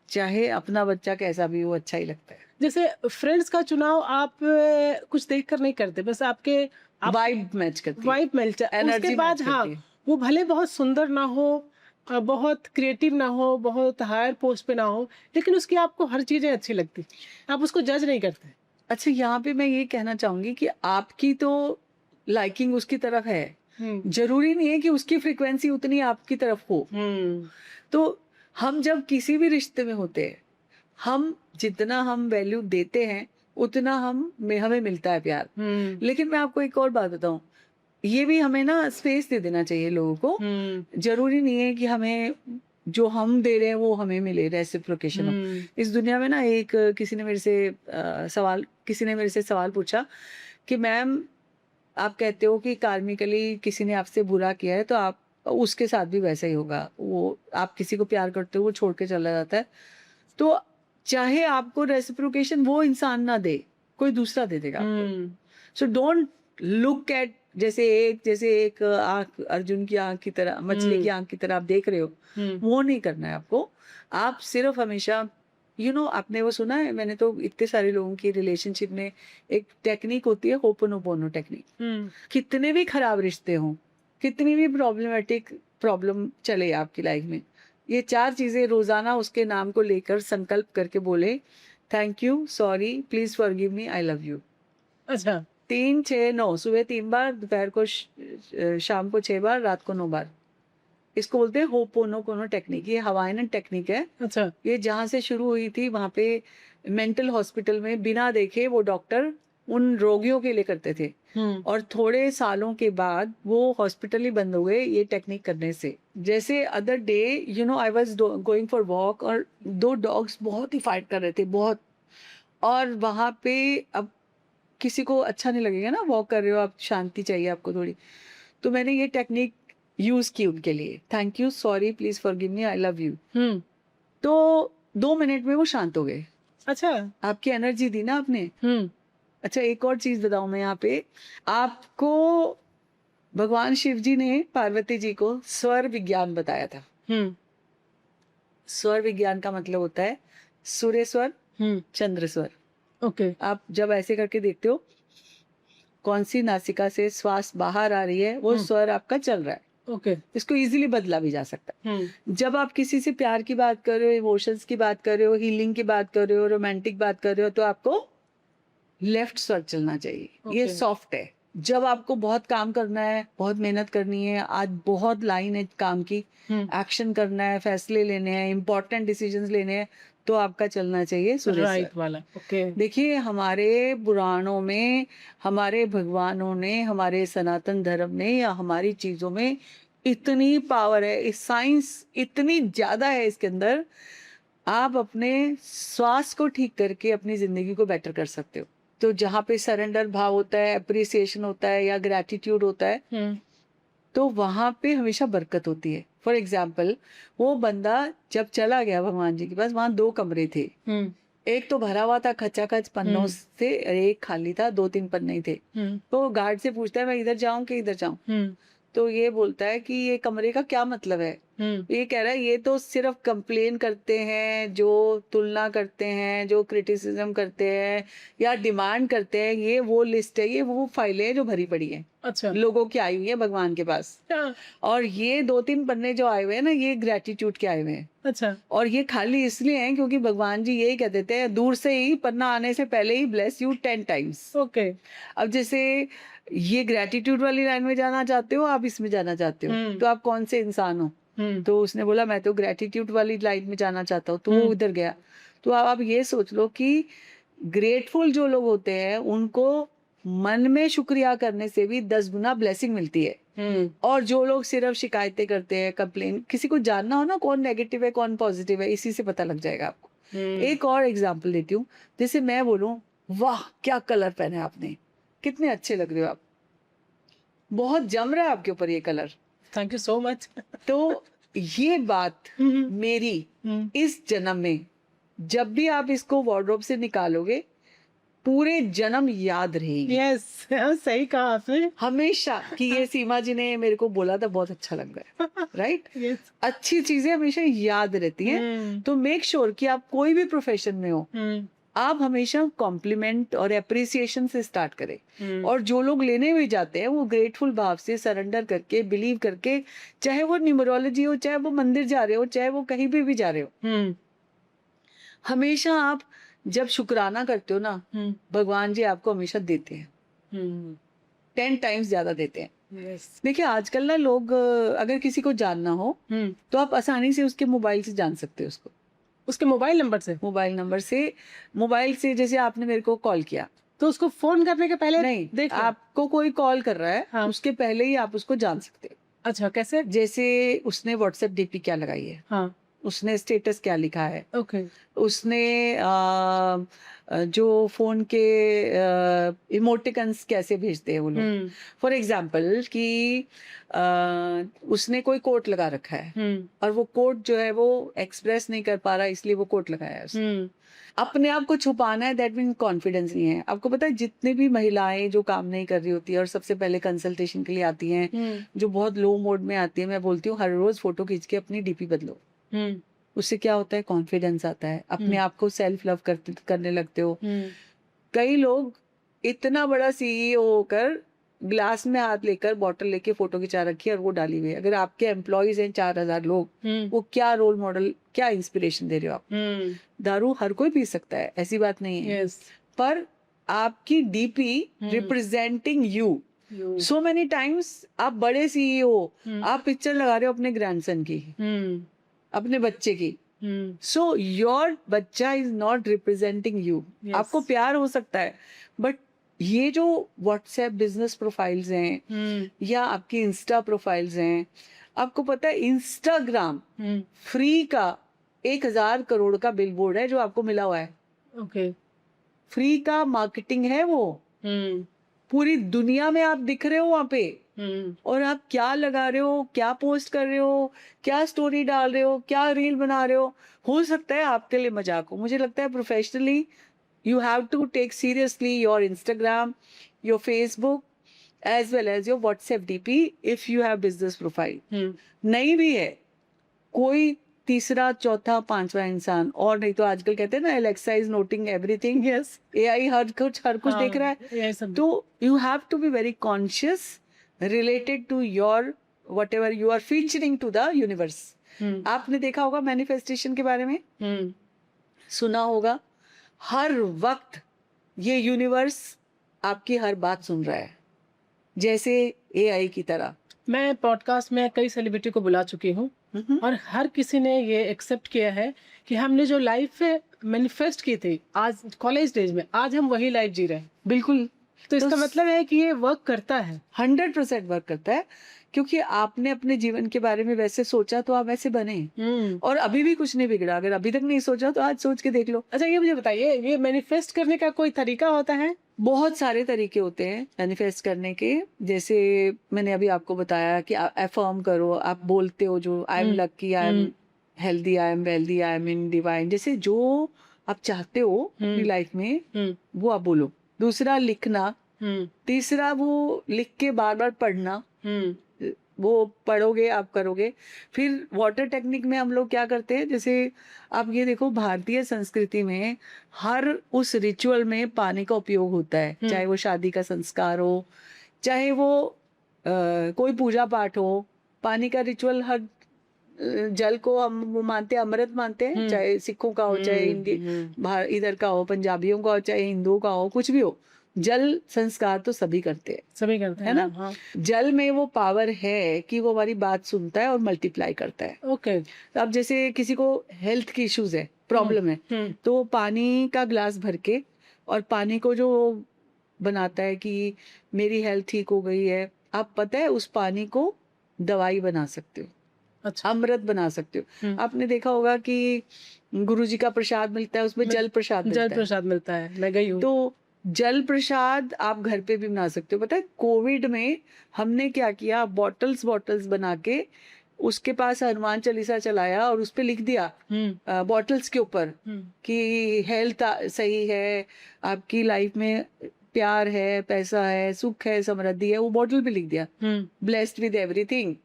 Speaker 2: चाहे अपना बच्चा कैसा भी हो अच्छा ही लगता है।
Speaker 1: जैसे फ्रेंड्स का चुनाव आप कुछ देख कर नहीं करते, बस आपके
Speaker 2: वाइब मैच करती है,
Speaker 1: वाइब मिल जाए,
Speaker 2: एनर्जी
Speaker 1: उसके बाद
Speaker 2: मैच
Speaker 1: हाँ,
Speaker 2: करती है।
Speaker 1: वो भले बहुत सुंदर ना हो, बहुत क्रिएटिव ना हो, बहुत हायर पोस्ट पे ना हो, लेकिन उसकी आपको हर चीजें अच्छी लगती, आप उसको जज नहीं करते।
Speaker 2: अच्छा, यहाँ पे मैं ये कहना चाहूंगी कि आपकी तो लाइकिंग उसकी तरफ है, जरूरी नहीं है कि उसकी फ्रीक्वेंसी उतनी आपकी तरफ हो। तो हम जब किसी भी रिश्ते में होते हैं, हम जितना हम वैल्यू देते हैं उतना हमें मिलता है प्यार। लेकिन मैं आपको एक और बात बताऊं, ये भी हमें ना स्पेस दे देना चाहिए लोगों को। जरूरी नहीं है कि हमें जो हम दे रहे हैं वो हमें मिले, रेसिप्रोकेशन हो। इस दुनिया में ना किसी ने मेरे से सवाल पूछा कि मैम, आप कहते हो कि कार्मिकली किसी ने आपसे बुरा किया है तो आप उसके साथ भी वैसा ही होगा, वो आप किसी को प्यार करते हो वो छोड़ के चला जाता है, तो चाहे आपको रेसिप्रोकेशन वो इंसान ना दे, कोई दूसरा दे देगा आपको। सो डोंट लुक एट, जैसे एक आंख अर्जुन की आंख की तरह, मछली की आंख की तरह आप देख रहे हो, वो नहीं करना है आपको। आप सिर्फ हमेशा आपने वो सुना है, मैंने तो इतने सारे लोगों की रिलेशनशिप में एक टेक्निक होती है, होपोनोपोनो टेक्निक। कितने भी खराब रिश्ते हों, कितनी भी प्रॉब्लम चले आपकी लाइफ में, ये 4 चीजें रोजाना उसके नाम को लेकर संकल्प करके बोले, thank you, sorry, please forgive me, I love you.
Speaker 1: अच्छा।
Speaker 2: 3, 6, 9, सुबह 3 बार, दोपहर को शाम को 6 बार, रात को 9 बार। इसको बोलते हैं होपोनोपोनो टेक्निक। ये हवाईन टेक्निक है।
Speaker 1: अच्छा।
Speaker 2: ये जहाँ से शुरू हुई थी वहां पे मेंटल हॉस्पिटल में बिना देखे वो डॉक्टर उन रोगियों के लिए करते थे, और थोड़े सालों के बाद वो हॉस्पिटल ही बंद हो गए ये टेक्निक करने से। जैसे other day I was going for walk, और 2 डॉग्स बहुत ही फाइट कर रहे थे, बहुत। और वहां पे अब किसी को अच्छा नहीं लगेगा ना, वॉक कर रहे हो आप, शांति चाहिए आपको थोड़ी, तो मैंने ये टेक्निक यूज की उनके लिए, thank you, sorry, please forgive me, I love you. तो 2 मिनट में वो शांत हो गए।
Speaker 1: अच्छा।
Speaker 2: आपकी एनर्जी दी ना आपने। अच्छा, एक और चीज बताऊं मैं यहाँ पे आपको, भगवान शिव जी ने पार्वती जी को स्वर विज्ञान बताया था। स्वर विज्ञान का मतलब होता है सूर्य स्वर, चंद्र स्वर।
Speaker 1: ओके।
Speaker 2: आप जब ऐसे करके देखते हो, कौन सी नासिका से श्वास बाहर आ रही है, वो स्वर आपका चल रहा है।
Speaker 1: ओके।
Speaker 2: इसको इजीली बदला भी जा सकता है। जब आप किसी से प्यार की बात कर रहे हो, इमोशंस की बात कर रहे हो, हीलिंग की बात कर रहे हो, रोमांटिक बात कर रहे हो, तो आपको लेफ्ट स्वर चलना चाहिए। ये सॉफ्ट है। जब आपको बहुत काम करना है, बहुत मेहनत करनी है, आज बहुत लाइन है काम की, एक्शन करना है, फैसले लेने हैं, इंपॉर्टेंट डिसीजंस लेने हैं, तो आपका चलना चाहिए सूर्य
Speaker 1: राइट वाला। ओके।
Speaker 2: देखिए, हमारे पुराणों में, हमारे भगवानों ने, हमारे सनातन धर्म ने, या हमारी चीजों में इतनी पावर है, इस साइंस इतनी ज्यादा है इसके अंदर, आप अपने श्वास को ठीक करके अपनी जिंदगी को बेटर कर सकते हो। तो जहाँ पे सरेंडर भाव होता है, अप्रिसिएशन होता है या ग्रैटिट्यूड होता है, तो वहां पे हमेशा बरकत होती है। फॉर एग्जाम्पल, वो बंदा जब चला गया भगवान जी के पास, वहां 2 कमरे थे, एक तो भरा हुआ था खचाखच पन्नों से और एक खाली था, 2-3 पन्ने ही थे। तो गार्ड से पूछता है मैं इधर जाऊं कि इधर जाऊं, तो ये बोलता है कि ये कमरे का क्या मतलब है। ये कह रहा है ये तो सिर्फ कंप्लेन करते हैं, जो तुलना करते हैं, जो क्रिटिसिज्म करते हैं या डिमांड करते हैं, ये वो लिस्ट है, ये वो फाइलें हैं जो भरी पड़ी हैं,
Speaker 1: अच्छा,
Speaker 2: लोगों की आई हुई है भगवान के पास। और ये 2-3 पन्ने जो आए हुए हैं ना, ये ग्रेटिट्यूड के आए हुए हैं।
Speaker 1: अच्छा,
Speaker 2: और ये खाली इसलिए हैं क्योंकि भगवान जी यही कह देते हैं, दूर से ही पन्ना आने से पहले ही ब्लेस यू 10 टाइम्स।
Speaker 1: ओके,
Speaker 2: अब जैसे ये ग्रेटिट्यूड वाली लाइन में जाना चाहते हो, आप इसमें जाना चाहते हो, तो आप कौन से इंसान हो? तो उसने बोला मैं तो ग्रेटिट्यूड वाली लाइन में जाना चाहता हूँ, तो वो उधर गया। तो अब आप ये सोच लो कि ग्रेटफुल जो लोग होते हैं उनको मन में शुक्रिया करने से भी 10 गुना ब्लेसिंग मिलती है। और जो लोग सिर्फ शिकायतें करते हैं, कंप्लेन, किसी को जानना हो ना कौन नेगेटिव है कौन पॉजिटिव है, इसी से पता लग जाएगा आपको। एक और एग्जांपल देती हूँ, जैसे मैं बोलूं वाह क्या कलर पहने आपने, कितने अच्छे लग रहे हो आप, बहुत जम रहा है आपके ऊपर ये colour,
Speaker 1: thank you so much.
Speaker 2: तो ये बात मेरी इस जन्म में, जब भी आप इसको वार्डरोब से निकालोगे, पूरे जन्म याद रहेगी।
Speaker 1: यस, सही कहा आपने।
Speaker 2: हमेशा कि ये सीमा जी ने मेरे को बोला था, बहुत अच्छा लग रहा है, राइट?
Speaker 1: यस,
Speaker 2: अच्छी चीजें हमेशा याद रहती हैं। तो मेक श्योर कि आप कोई भी प्रोफेशन में हो, आप हमेशा कॉम्प्लीमेंट और एप्रिसिएशन से स्टार्ट करें। और जो लोग लेने भी जाते हैं वो ग्रेटफुल भाव से सरेंडर करके, बिलीव करके, चाहे वो न्यूमरोलॉजी हो, चाहे वो मंदिर जा रहे हो, चाहे वो कहीं भी जा रहे हो, हमेशा आप जब शुक्राना करते हो ना, भगवान जी आपको हमेशा देते हैं, 10 टाइम्स ज्यादा देते हैं।
Speaker 1: यस,
Speaker 2: देखिए आजकल ना लोग अगर किसी को जानना हो तो आप आसानी से उसके मोबाइल से जान सकते हो उसको,
Speaker 1: उसके मोबाइल नंबर से।
Speaker 2: मोबाइल से जैसे आपने मेरे को कॉल किया,
Speaker 1: तो उसको फोन करने के पहले
Speaker 2: नहीं,
Speaker 1: देख लिया?
Speaker 2: आपको कोई कॉल कर रहा है,
Speaker 1: हाँ।
Speaker 2: उसके पहले ही आप उसको जान सकते हो।
Speaker 1: अच्छा, कैसे?
Speaker 2: जैसे उसने व्हाट्सएप डीपी क्या लगाई है,
Speaker 1: हाँ,
Speaker 2: उसने स्टेटस क्या लिखा है,
Speaker 1: ओके,
Speaker 2: उसने जो फोन के इमोटिकन्स कैसे भेजते हैं वो लोग। फॉर एग्जाम्पल कि उसने कोई कोट लगा रखा है और वो कोट जो है वो एक्सप्रेस नहीं कर पा रहा, इसलिए वो कोट लगाया है उसने। अपने आप को छुपाना है, दैट मीन कॉन्फिडेंस नहीं है। आपको पता है जितने भी महिलाएं जो काम नहीं कर रही होती है और सबसे पहले कंसल्टेशन के लिए आती हैं, जो बहुत लो मोड में आती है, मैं बोलती हूँ हर रोज फोटो खींच के अपनी डीपी बदलो। उससे क्या होता है, कॉन्फिडेंस आता है, अपने आप को सेल्फ लव करने लगते हो। कई लोग इतना बड़ा सीईओ होकर ग्लास में हाथ लेकर बॉटल लेके फोटो खिंचा रखी है और वो डाली हुई है। अगर आपके एम्प्लॉयज हैं 4000 लोग, वो क्या रोल मॉडल, क्या इंस्पिरेशन दे रहे हो आप? दारू हर कोई पी सकता है, ऐसी बात नहीं है,
Speaker 1: यस,
Speaker 2: पर आपकी DP representing you. So many times आप बड़े सीईओ, आप पिक्चर लगा रहे हो अपने ग्रैंडसन की, अपने बच्चे की, सो योर बच्चा इज नॉट रिप्रेजेंटिंग यू। आपको प्यार हो सकता है, बट ये जो व्हाट्सएप बिजनेस प्रोफाइल्स हैं या आपकी इंस्टा प्रोफाइल्स हैं, आपको पता है इंस्टाग्राम फ्री का 1000 करोड़ का बिलबोर्ड है जो आपको मिला हुआ है।
Speaker 1: ओके,
Speaker 2: फ्री का मार्केटिंग है वो, पूरी दुनिया में आप दिख रहे हो वहां पे, और आप क्या लगा रहे हो, क्या पोस्ट कर रहे हो, क्या स्टोरी डाल रहे हो, क्या रील बना रहे हो सकता है आपके लिए मजाक हो। मुझे लगता है professionally you have to take seriously your Instagram, your Facebook, as well as your WhatsApp DP if you have business profile. नहीं भी है कोई तीसरा, चौथा, पांचवा इंसान, और नहीं तो आजकल कहते हैं ना Alexa is noting everything.
Speaker 1: Yes,
Speaker 2: AI हर कुछ देख रहा है। तो you have to be very conscious related to your whatever you are featuring to the universe. आपने देखा होगा मैनिफेस्टेशन के बारे में, सुना होगा, हर वक्त ये यूनिवर्स आपकी हर बात सुन रहा है, जैसे एआई की तरह।
Speaker 1: मैं पॉडकास्ट में कई सेलिब्रिटी को बुला चुकी हूँ और हर किसी ने ये एक्सेप्ट किया है कि हमने जो लाइफ मैनिफेस्ट की थी आज कॉलेज डेज में, आज हम वही लाइफ जी रहे हैं।
Speaker 2: बिल्कुल,
Speaker 1: तो
Speaker 2: तो
Speaker 1: इसका मतलब है कि ये वर्क करता है।
Speaker 2: 100% वर्क करता है, क्योंकि आपने अपने जीवन के बारे में वैसे सोचा तो आप वैसे बने। और अभी भी कुछ नहीं बिगड़ा, अगर अभी तक नहीं सोचा तो आज सोच के देख लो।
Speaker 1: अच्छा, ये मुझे बताइए, ये मैनिफेस्ट करने का कोई तरीका होता है?
Speaker 2: बहुत सारे तरीके होते हैं मैनिफेस्ट करने के। जैसे मैंने अभी आपको बताया कि अफर्म करो, आप बोलते हो जो I am
Speaker 1: hmm.
Speaker 2: Lucky, I am
Speaker 1: hmm.
Speaker 2: Healthy, I am wealthy, I am in divine, जैसे जो आप चाहते हो अपनी लाइफ में
Speaker 1: हम्म।
Speaker 2: वो आप बोलो। दूसरा लिखना।
Speaker 1: हम्म।
Speaker 2: तीसरा वो लिख के बार बार पढ़ना।
Speaker 1: हम्म।
Speaker 2: वो पढ़ोगे आप करोगे। फिर वाटर टेक्निक में हम लोग क्या करते हैं, जैसे आप ये देखो भारतीय संस्कृति में हर उस रिचुअल में पानी का उपयोग होता है, चाहे वो शादी का संस्कार हो, चाहे वो कोई पूजा पाठ हो। पानी का रिचुअल हर जल को हम वो मानते हैं, अमृत मानते हैं, चाहे सिखों का हो, चाहे इधर का हो, पंजाबियों का हो, चाहे हिंदुओं का हो, कुछ भी हो। जल संस्कार तो सभी करते हैं,
Speaker 1: सभी करते
Speaker 2: है
Speaker 1: हैं
Speaker 2: ना?
Speaker 1: हाँ।
Speaker 2: जल में वो पावर है कि वो हमारी बात सुनता है और मल्टीप्लाई करता है।
Speaker 1: ओके।
Speaker 2: तो अब जैसे किसी को हेल्थ की इश्यूज है, प्रॉब्लम है, तो वो पानी का ग्लास भर के और पानी को जो बनाता है कि मेरी हेल्थ ठीक हो गई है, आप पता है उस पानी को दवाई बना सकते हो,
Speaker 1: अच्छा।
Speaker 2: अमृत बना सकते हो। आपने देखा होगा कि गुरुजी का प्रसाद मिलता है, उसमें जल प्रसाद
Speaker 1: जल
Speaker 2: मिलता है।
Speaker 1: प्रसाद मिलता है, मैं गई हूँ।
Speaker 2: तो जल प्रसाद आप घर पे भी बना सकते हो। पता है कोविड में हमने क्या किया, बॉटल्स बॉटल्स बना के उसके पास हनुमान चालीसा चलाया और उस पे लिख दिया बॉटल्स के ऊपर कि हेल्थ सही है, आपकी लाइफ में प्यार है, पैसा है, सुख है, समृद्धि है, वो बॉटल पे लिख दिया, ब्लेस्ड विद एवरीथिंग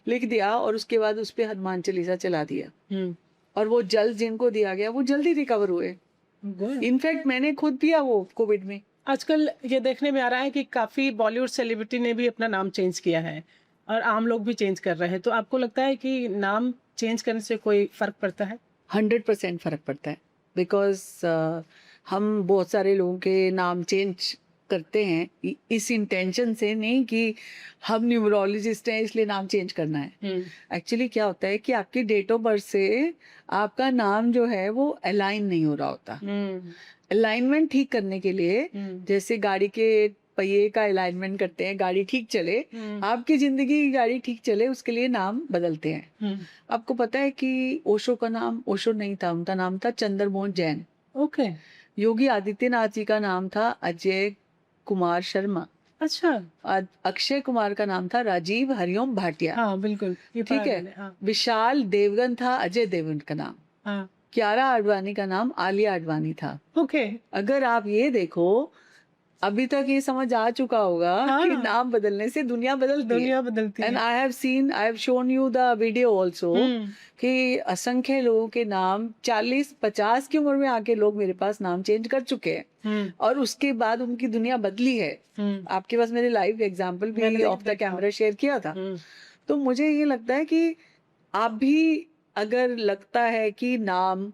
Speaker 2: लिख दिया, और उसके बाद उस पे हनुमान चालीसा चला दिया। और वो जल जिनको दिया गया वो जल्दी रिकवर हुए। इनफैक्ट मैंने खुद पिया वो कोविड में।
Speaker 1: आजकल ये देखने में आ रहा है कि काफी बॉलीवुड सेलिब्रिटी ने भी अपना नाम चेंज किया है और आम लोग भी चेंज कर रहे हैं, तो आपको लगता है कि नाम चेंज करने से कोई फर्क पड़ता है?
Speaker 2: 100% फर्क पड़ता है, बिकॉज हम बहुत सारे लोगों के नाम चेंज करते हैं इस इंटेंशन से नहीं कि हम न्यूमरोलॉजिस्ट हैं इसलिए नाम चेंज करना है। एक्चुअली क्या होता है कि आपकी डेट ऑफ बर्थ से आपका नाम जो है वो अलाइन नहीं हो रहा होता। अलाइनमेंट ठीक करने के लिए जैसे गाड़ी के पहिए का अलाइनमेंट करते हैं, गाड़ी ठीक चले, आपकी जिंदगी की गाड़ी ठीक चले, उसके लिए नाम बदलते हैं। आपको पता है कि ओशो का नाम ओशो नहीं था, उनका नाम था चंद्रमोहन जैन।
Speaker 1: ओके।
Speaker 2: योगी आदित्यनाथ जी का नाम था अजय कुमार शर्मा।
Speaker 1: अच्छा।
Speaker 2: अक्षय कुमार का नाम था राजीव हरिओम भाटिया।
Speaker 1: हाँ बिल्कुल, ये
Speaker 2: ठीक है।
Speaker 1: हाँ।
Speaker 2: विशाल देवगन था अजय देवगन का नाम।
Speaker 1: हाँ।
Speaker 2: कियारा आडवाणी का नाम आलिया आडवाणी था।
Speaker 1: ओके।
Speaker 2: अगर आप ये देखो, अभी तक ये समझ आ चुका होगा
Speaker 1: हाँ।
Speaker 2: कि नाम बदलने से दुनिया बदलती है।
Speaker 1: दुनिया बदलती
Speaker 2: एंड
Speaker 1: है।
Speaker 2: I have shown you the video also कि असंख्य लोगों के नाम 40-50 की उम्र में आके लोग मेरे पास नाम चेंज कर चुके हैं और उसके बाद उनकी दुनिया बदली है। आपके पास मेरे लाइव एग्जांपल भी ऑफ द कैमरा शेयर किया था। तो मुझे ये लगता है कि आप भी अगर लगता है कि नाम,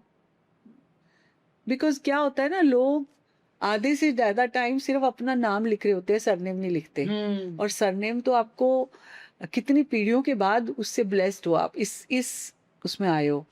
Speaker 2: बिकॉज क्या होता है ना, लोग आधे से ज्यादा टाइम सिर्फ अपना नाम लिख रहे होते हैं, सरनेम नहीं लिखते। और सरनेम तो आपको कितनी पीढ़ियों के बाद उससे ब्लेस्ड हो, आप इस उसमें आए हो,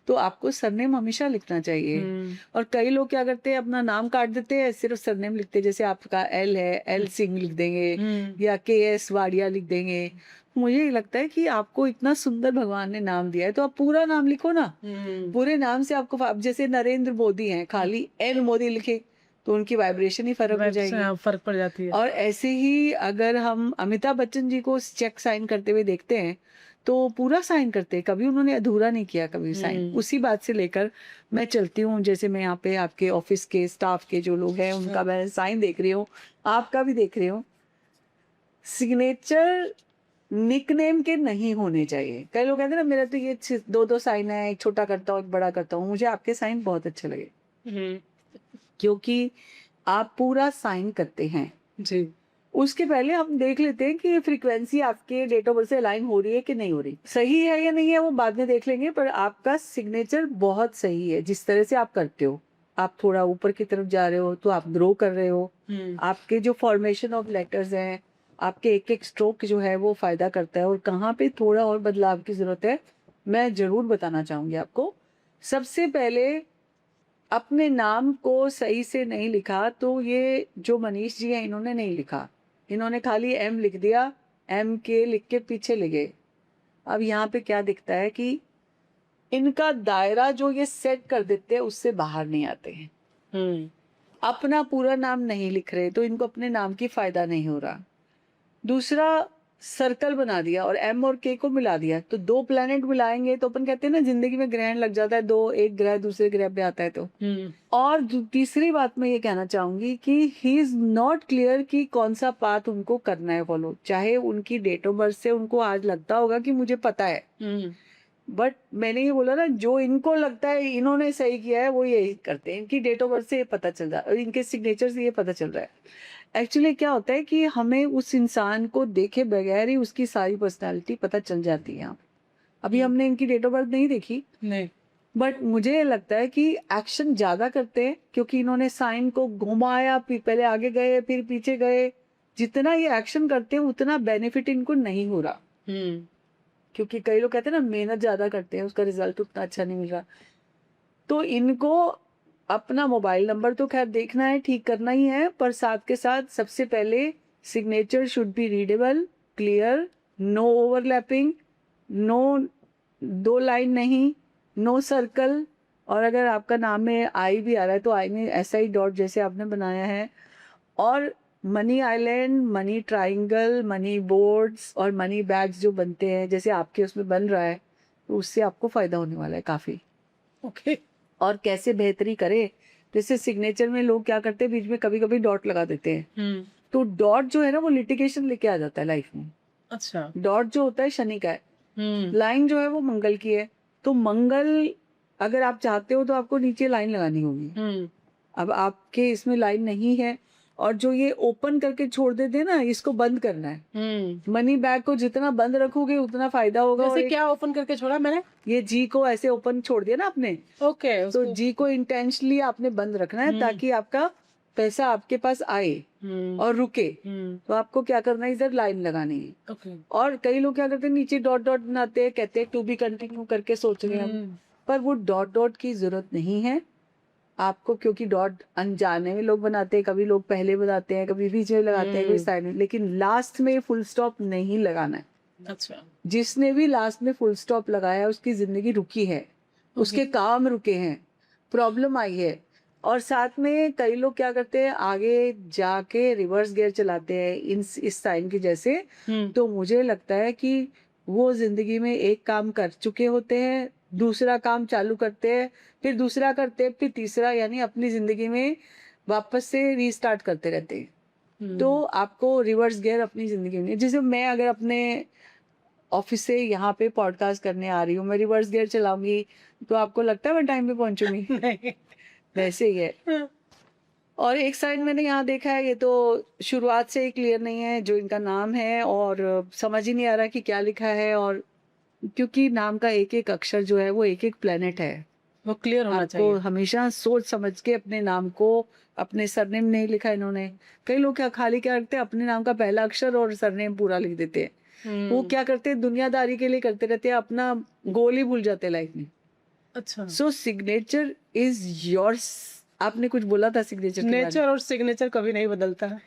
Speaker 2: तो आपको सरनेम हमेशा लिखना चाहिए। और कई लोग क्या करते हैं, अपना नाम काट देते हैं, सिर्फ सरनेम लिखते हैं। जैसे आपका एल है, एल सिंह लिख देंगे या के एस वाडिया लिख देंगे। मुझे ये लगता है कि आपको इतना सुंदर भगवान ने नाम दिया है तो आप पूरा नाम लिखो ना। पूरे नाम से आपको, अब जैसे नरेंद्र मोदी हैं, खाली एन मोदी लिखे तो उनकी वाइब्रेशन ही फर्क हो जाएगी,
Speaker 1: फर्क पड़ जाती है।
Speaker 2: और ऐसे ही अगर हम अमिताभ बच्चन जी को चेक साइन करते हुए देखते हैं तो पूरा साइन करते हैं, कभी उन्होंने अधूरा नहीं किया कभी साइन। उसी बात से लेकर मैं चलती हूँ। जैसे मैं यहाँ पे आपके ऑफिस के स्टाफ के जो लोग हैं उनका मैं साइन देख रही हूँ, आपका भी देख रही हूँ। सिग्नेचर निकनेम के नहीं होने चाहिए। कई लोग कहते हैं ना मेरा तो ये 2-2 साइन है, एक छोटा करता हूँ एक बड़ा करता हूँ। मुझे आपके साइन बहुत अच्छे लगे क्योंकि आप पूरा साइन करते हैं
Speaker 1: जी।
Speaker 2: उसके पहले हम देख लेते हैं कि ये फ्रीक्वेंसी आपके डेट ऑफ बर्थ से अलाइन हो रही है कि नहीं हो रही। सही है या नहीं है वो बाद में देख लेंगे, पर आपका सिग्नेचर बहुत सही है। जिस तरह से आप करते हो, आप थोड़ा ऊपर की तरफ जा रहे हो तो आप ग्रो कर रहे हो। आपके जो फॉर्मेशन ऑफ लेटर्स हैं, आपके एक एक स्ट्रोक जो है वो फायदा करता है। और कहाँ पे थोड़ा और बदलाव की जरूरत है मैं जरूर बताना चाहूंगी आपको। सबसे पहले अपने नाम को सही से नहीं लिखा, तो ये जो मनीष जी हैं इन्होंने नहीं लिखा, इन्होंने खाली एम लिख दिया, एम के लिख के पीछे ले गए। अब यहाँ पे क्या दिखता है कि इनका दायरा जो ये सेट कर देते हैं उससे बाहर नहीं आते हैं। अपना पूरा नाम नहीं लिख रहे, तो इनको अपने नाम की फायदा नहीं हो रहा। दूसरा, सर्कल बना दिया और एम और के को मिला दिया, तो दो प्लेनेट मिलाएंगे तो अपन कहते हैं ना जिंदगी में ग्रहण लग जाता है, दो एक ग्रह दूसरे ग्रह पे आता है तो। और तीसरी बात मैं ये कहना चाहूंगी कि ही इज नॉट क्लियर कि कौन सा पाथ उनको करना है फॉलो। चाहे उनकी डेट ऑफ बर्थ से उनको आज लगता होगा कि मुझे पता है, बट मैंने ये बोला ना, जो इनको लगता है इन्होंने सही किया है वो यही करते हैं। इनकी डेट ऑफ बर्थ से ये पता चल रहा है और इनके सिग्नेचर से ये पता चल रहा है। एक्चुअली क्या होता है कि हमें उस इंसान को देखे बगैर ही उसकी सारी पर्सनालिटी पता चल जाती है। अभी हमने इनकी डेट ऑफ बर्थ नहीं देखी,
Speaker 1: नहीं,
Speaker 2: बट मुझे लगता है कि एक्शन ज्यादा करते हैं क्योंकि इन्होंने साइन को घुमाया, पहले आगे गए फिर पीछे गए। जितना ये एक्शन करते हैं उतना बेनिफिट इनको नहीं हो रहा, क्योंकि कई लोग कहते हैं ना मेहनत ज्यादा करते हैं उसका रिजल्ट उतना अच्छा नहीं मिल रहा। तो इनको अपना मोबाइल नंबर तो खैर देखना है, ठीक करना ही है, पर साथ के साथ सबसे पहले signature should be readable, clear, no overlapping, no दो लाइन नहीं, नो सर्कल। और अगर आपका नाम में आई भी आ रहा है तो आई में ऐसा ही डॉट जैसे आपने बनाया है। और money island, money triangle, money boards और मनी बैग्स जो बनते हैं जैसे आपके उसमें बन रहा है, तो उससे आपको फायदा होने वाला है काफी।
Speaker 1: ओके।
Speaker 2: और कैसे बेहतरी करे, जैसे सिग्नेचर में लोग क्या करते हैं बीच में कभी कभी डॉट लगा देते हैं, तो डॉट जो है ना वो लिटिगेशन लेके आ जाता है लाइफ में।
Speaker 1: अच्छा।
Speaker 2: डॉट जो होता है शनि का है, लाइन जो है वो मंगल की है, तो मंगल अगर आप चाहते हो तो आपको नीचे लाइन लगानी होगी। अब आपके इसमें लाइन नहीं है, और जो ये ओपन करके छोड़ देते हैं ना, इसको बंद करना है। मनी बैग को जितना बंद रखोगे उतना फायदा होगा।
Speaker 1: जैसे
Speaker 2: और
Speaker 1: क्या ओपन करके छोड़ा मैंने?
Speaker 2: ये जी को ऐसे ओपन छोड़ दिया ना आपने,
Speaker 1: ओके,
Speaker 2: तो जी को इंटेंशनली आपने बंद रखना है ताकि आपका पैसा आपके पास आए और रुके। तो आपको क्या करना है, इधर लाइन लगानी है।
Speaker 1: ओके।
Speaker 2: और कई लोग क्या करते हैं नीचे डॉट डॉट बनाते हैं, कहते हैं टू बी कंटिन्यू करके सोच रहे हैं हम, पर वो डॉट डॉट की जरूरत नहीं है आपको, क्योंकि डॉट अनजाने में लोग बनाते हैं, कभी लोग पहले बनाते हैं, कभी बीच में लगाते हैं, कभी साइड में, लेकिन लास्ट में फुल स्टॉप नहीं लगाना है।
Speaker 1: अच्छा।
Speaker 2: जिसने भी लास्ट में फुल स्टॉप लगाया उसकी जिंदगी रुकी है, उसके काम रुके हैं, प्रॉब्लम आई है। और साथ में कई लोग क्या करते हैं, आगे जाके रिवर्स गियर चलाते हैं इस साइन की जैसे। तो मुझे लगता है कि वो जिंदगी में एक काम कर चुके होते हैं, दूसरा काम चालू करते हैं, फिर दूसरा करते हैं, फिर तीसरा, यानी अपनी जिंदगी में वापस से रीस्टार्ट करते रहते हैं। तो आपको रिवर्स गियर अपनी जिंदगी में, जैसे मैं अगर अपने ऑफिस से यहाँ पे पॉडकास्ट करने आ रही हूँ, मैं रिवर्स गियर चलाऊंगी तो आपको लगता है मैं टाइम पे पहुंचूंगी?
Speaker 1: नहीं।
Speaker 2: वैसे ही है। और एक साइड मैंने यहाँ देखा है, ये तो शुरुआत से ही क्लियर नहीं है जो इनका नाम है, और समझ ही नहीं आ रहा कि क्या लिखा है। और क्योंकि नाम का एक एक अक्षर जो है वो एक एक प्लेनेट है,
Speaker 1: वो क्लियर होना
Speaker 2: आपको
Speaker 1: चाहिए।
Speaker 2: हमेशा सोच समझ के अपने नाम को, अपने सरनेम नहीं लिखा इन्होंने। कई लोग क्या खाली क्या करते हैं, अपने नाम का पहला अक्षर और सरनेम पूरा लिख देते हैं। वो क्या करते हैं, दुनियादारी के लिए करते रहते हैं, अपना गोल ही भूल जाते हैं लाइफ में।
Speaker 1: अच्छा।
Speaker 2: सो सिग्नेचर इज योर्स। आपने कुछ बोला था सिग्नेचर के बारे में?
Speaker 1: नेचर और सिग्नेचर कभी नहीं बदलता।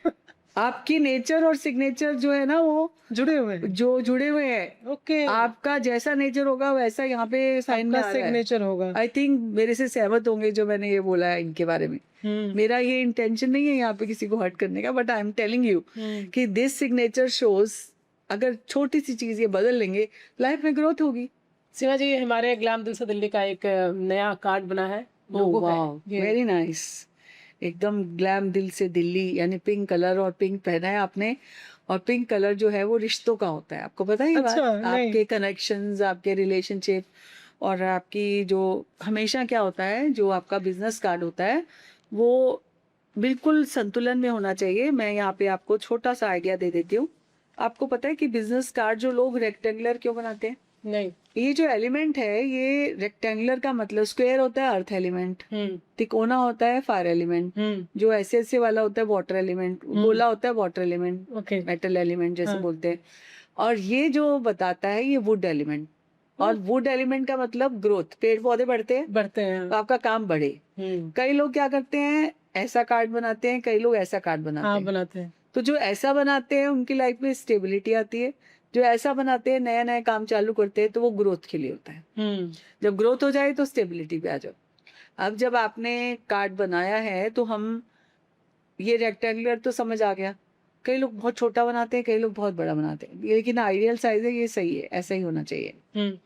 Speaker 2: आपकी नेचर और सिग्नेचर जो है ना वो
Speaker 1: जुड़े हुए हैं।
Speaker 2: जो जुड़े हुए हैं।
Speaker 1: ओके।
Speaker 2: आपका जैसा नेचर होगा वैसा यहाँ पे साइन में आ रहा है।
Speaker 1: सिग्नेचर होगा।
Speaker 2: आई थिंक मेरे से सहमत होंगे जो मैंने ये बोला है इनके बारे में। मेरा ये इंटेंशन नहीं है यहाँ पे किसी को हर्ट करने का, but I am telling you कि दिस सिग्नेचर शोज, अगर छोटी सी चीज ये बदल लेंगे लाइफ में ग्रोथ होगी।
Speaker 1: सीमा जी, हमारे ग्लैम दिल से दिल्ली का एक नया कार्ड बना है, लोगो का है।
Speaker 2: Very nice. एकदम ग्लैम दिल से दिल्ली, यानी पिंक कलर, और पिंक पहना है आपने। और पिंक कलर जो है वो रिश्तों का होता है, आपको पता है ये
Speaker 1: अच्छा,
Speaker 2: बात?
Speaker 1: नहीं।
Speaker 2: आपके कनेक्शंस, आपके रिलेशनशिप, और आपकी जो हमेशा क्या होता है, जो आपका बिजनेस कार्ड होता है वो बिल्कुल संतुलन में होना चाहिए। मैं यहाँ पे आपको छोटा सा आइडिया दे देती हूँ। आपको पता है कि बिजनेस कार्ड जो लोग रेक्टेंगुलर क्यों बनाते हैं?
Speaker 1: नहीं।
Speaker 2: ये जो एलिमेंट है, ये रेक्टेंगुलर का मतलब, स्क्वायर होता है अर्थ एलिमेंट, तिकोना होता है फायर एलिमेंट, जो ऐसे ऐसे वाला होता है वाटर एलिमेंट, गोला होता है water element,
Speaker 1: okay.
Speaker 2: Metal element जैसे
Speaker 1: हाँ।
Speaker 2: बोलते हैं। और ये जो बताता है ये वुड एलिमेंट। और वुड एलिमेंट का मतलब ग्रोथ, पेड़ पौधे बढ़ते हैं
Speaker 1: बढ़ते हैं।
Speaker 2: तो आपका काम बढ़े। कई लोग क्या करते हैं, ऐसा कार्ड बनाते हैं, कई लोग ऐसा कार्ड बनाते
Speaker 1: हाँ
Speaker 2: हैं।
Speaker 1: बनाते हैं।
Speaker 2: तो जो ऐसा बनाते हैं उनकी लाइफ में स्टेबिलिटी आती है, जो ऐसा बनाते हैं नया नया काम चालू करते हैं तो वो ग्रोथ के लिए होता है। जब ग्रोथ हो जाए तो स्टेबिलिटी पे आ जाओ। अब जब आपने कार्ड बनाया है तो हम ये रेक्टेंगुलर तो समझ आ गया, कई लोग बहुत छोटा बनाते हैं, कई लोग बहुत बड़ा बनाते हैं, लेकिन आइडियल साइज है ये, सही है, ऐसा ही होना चाहिए।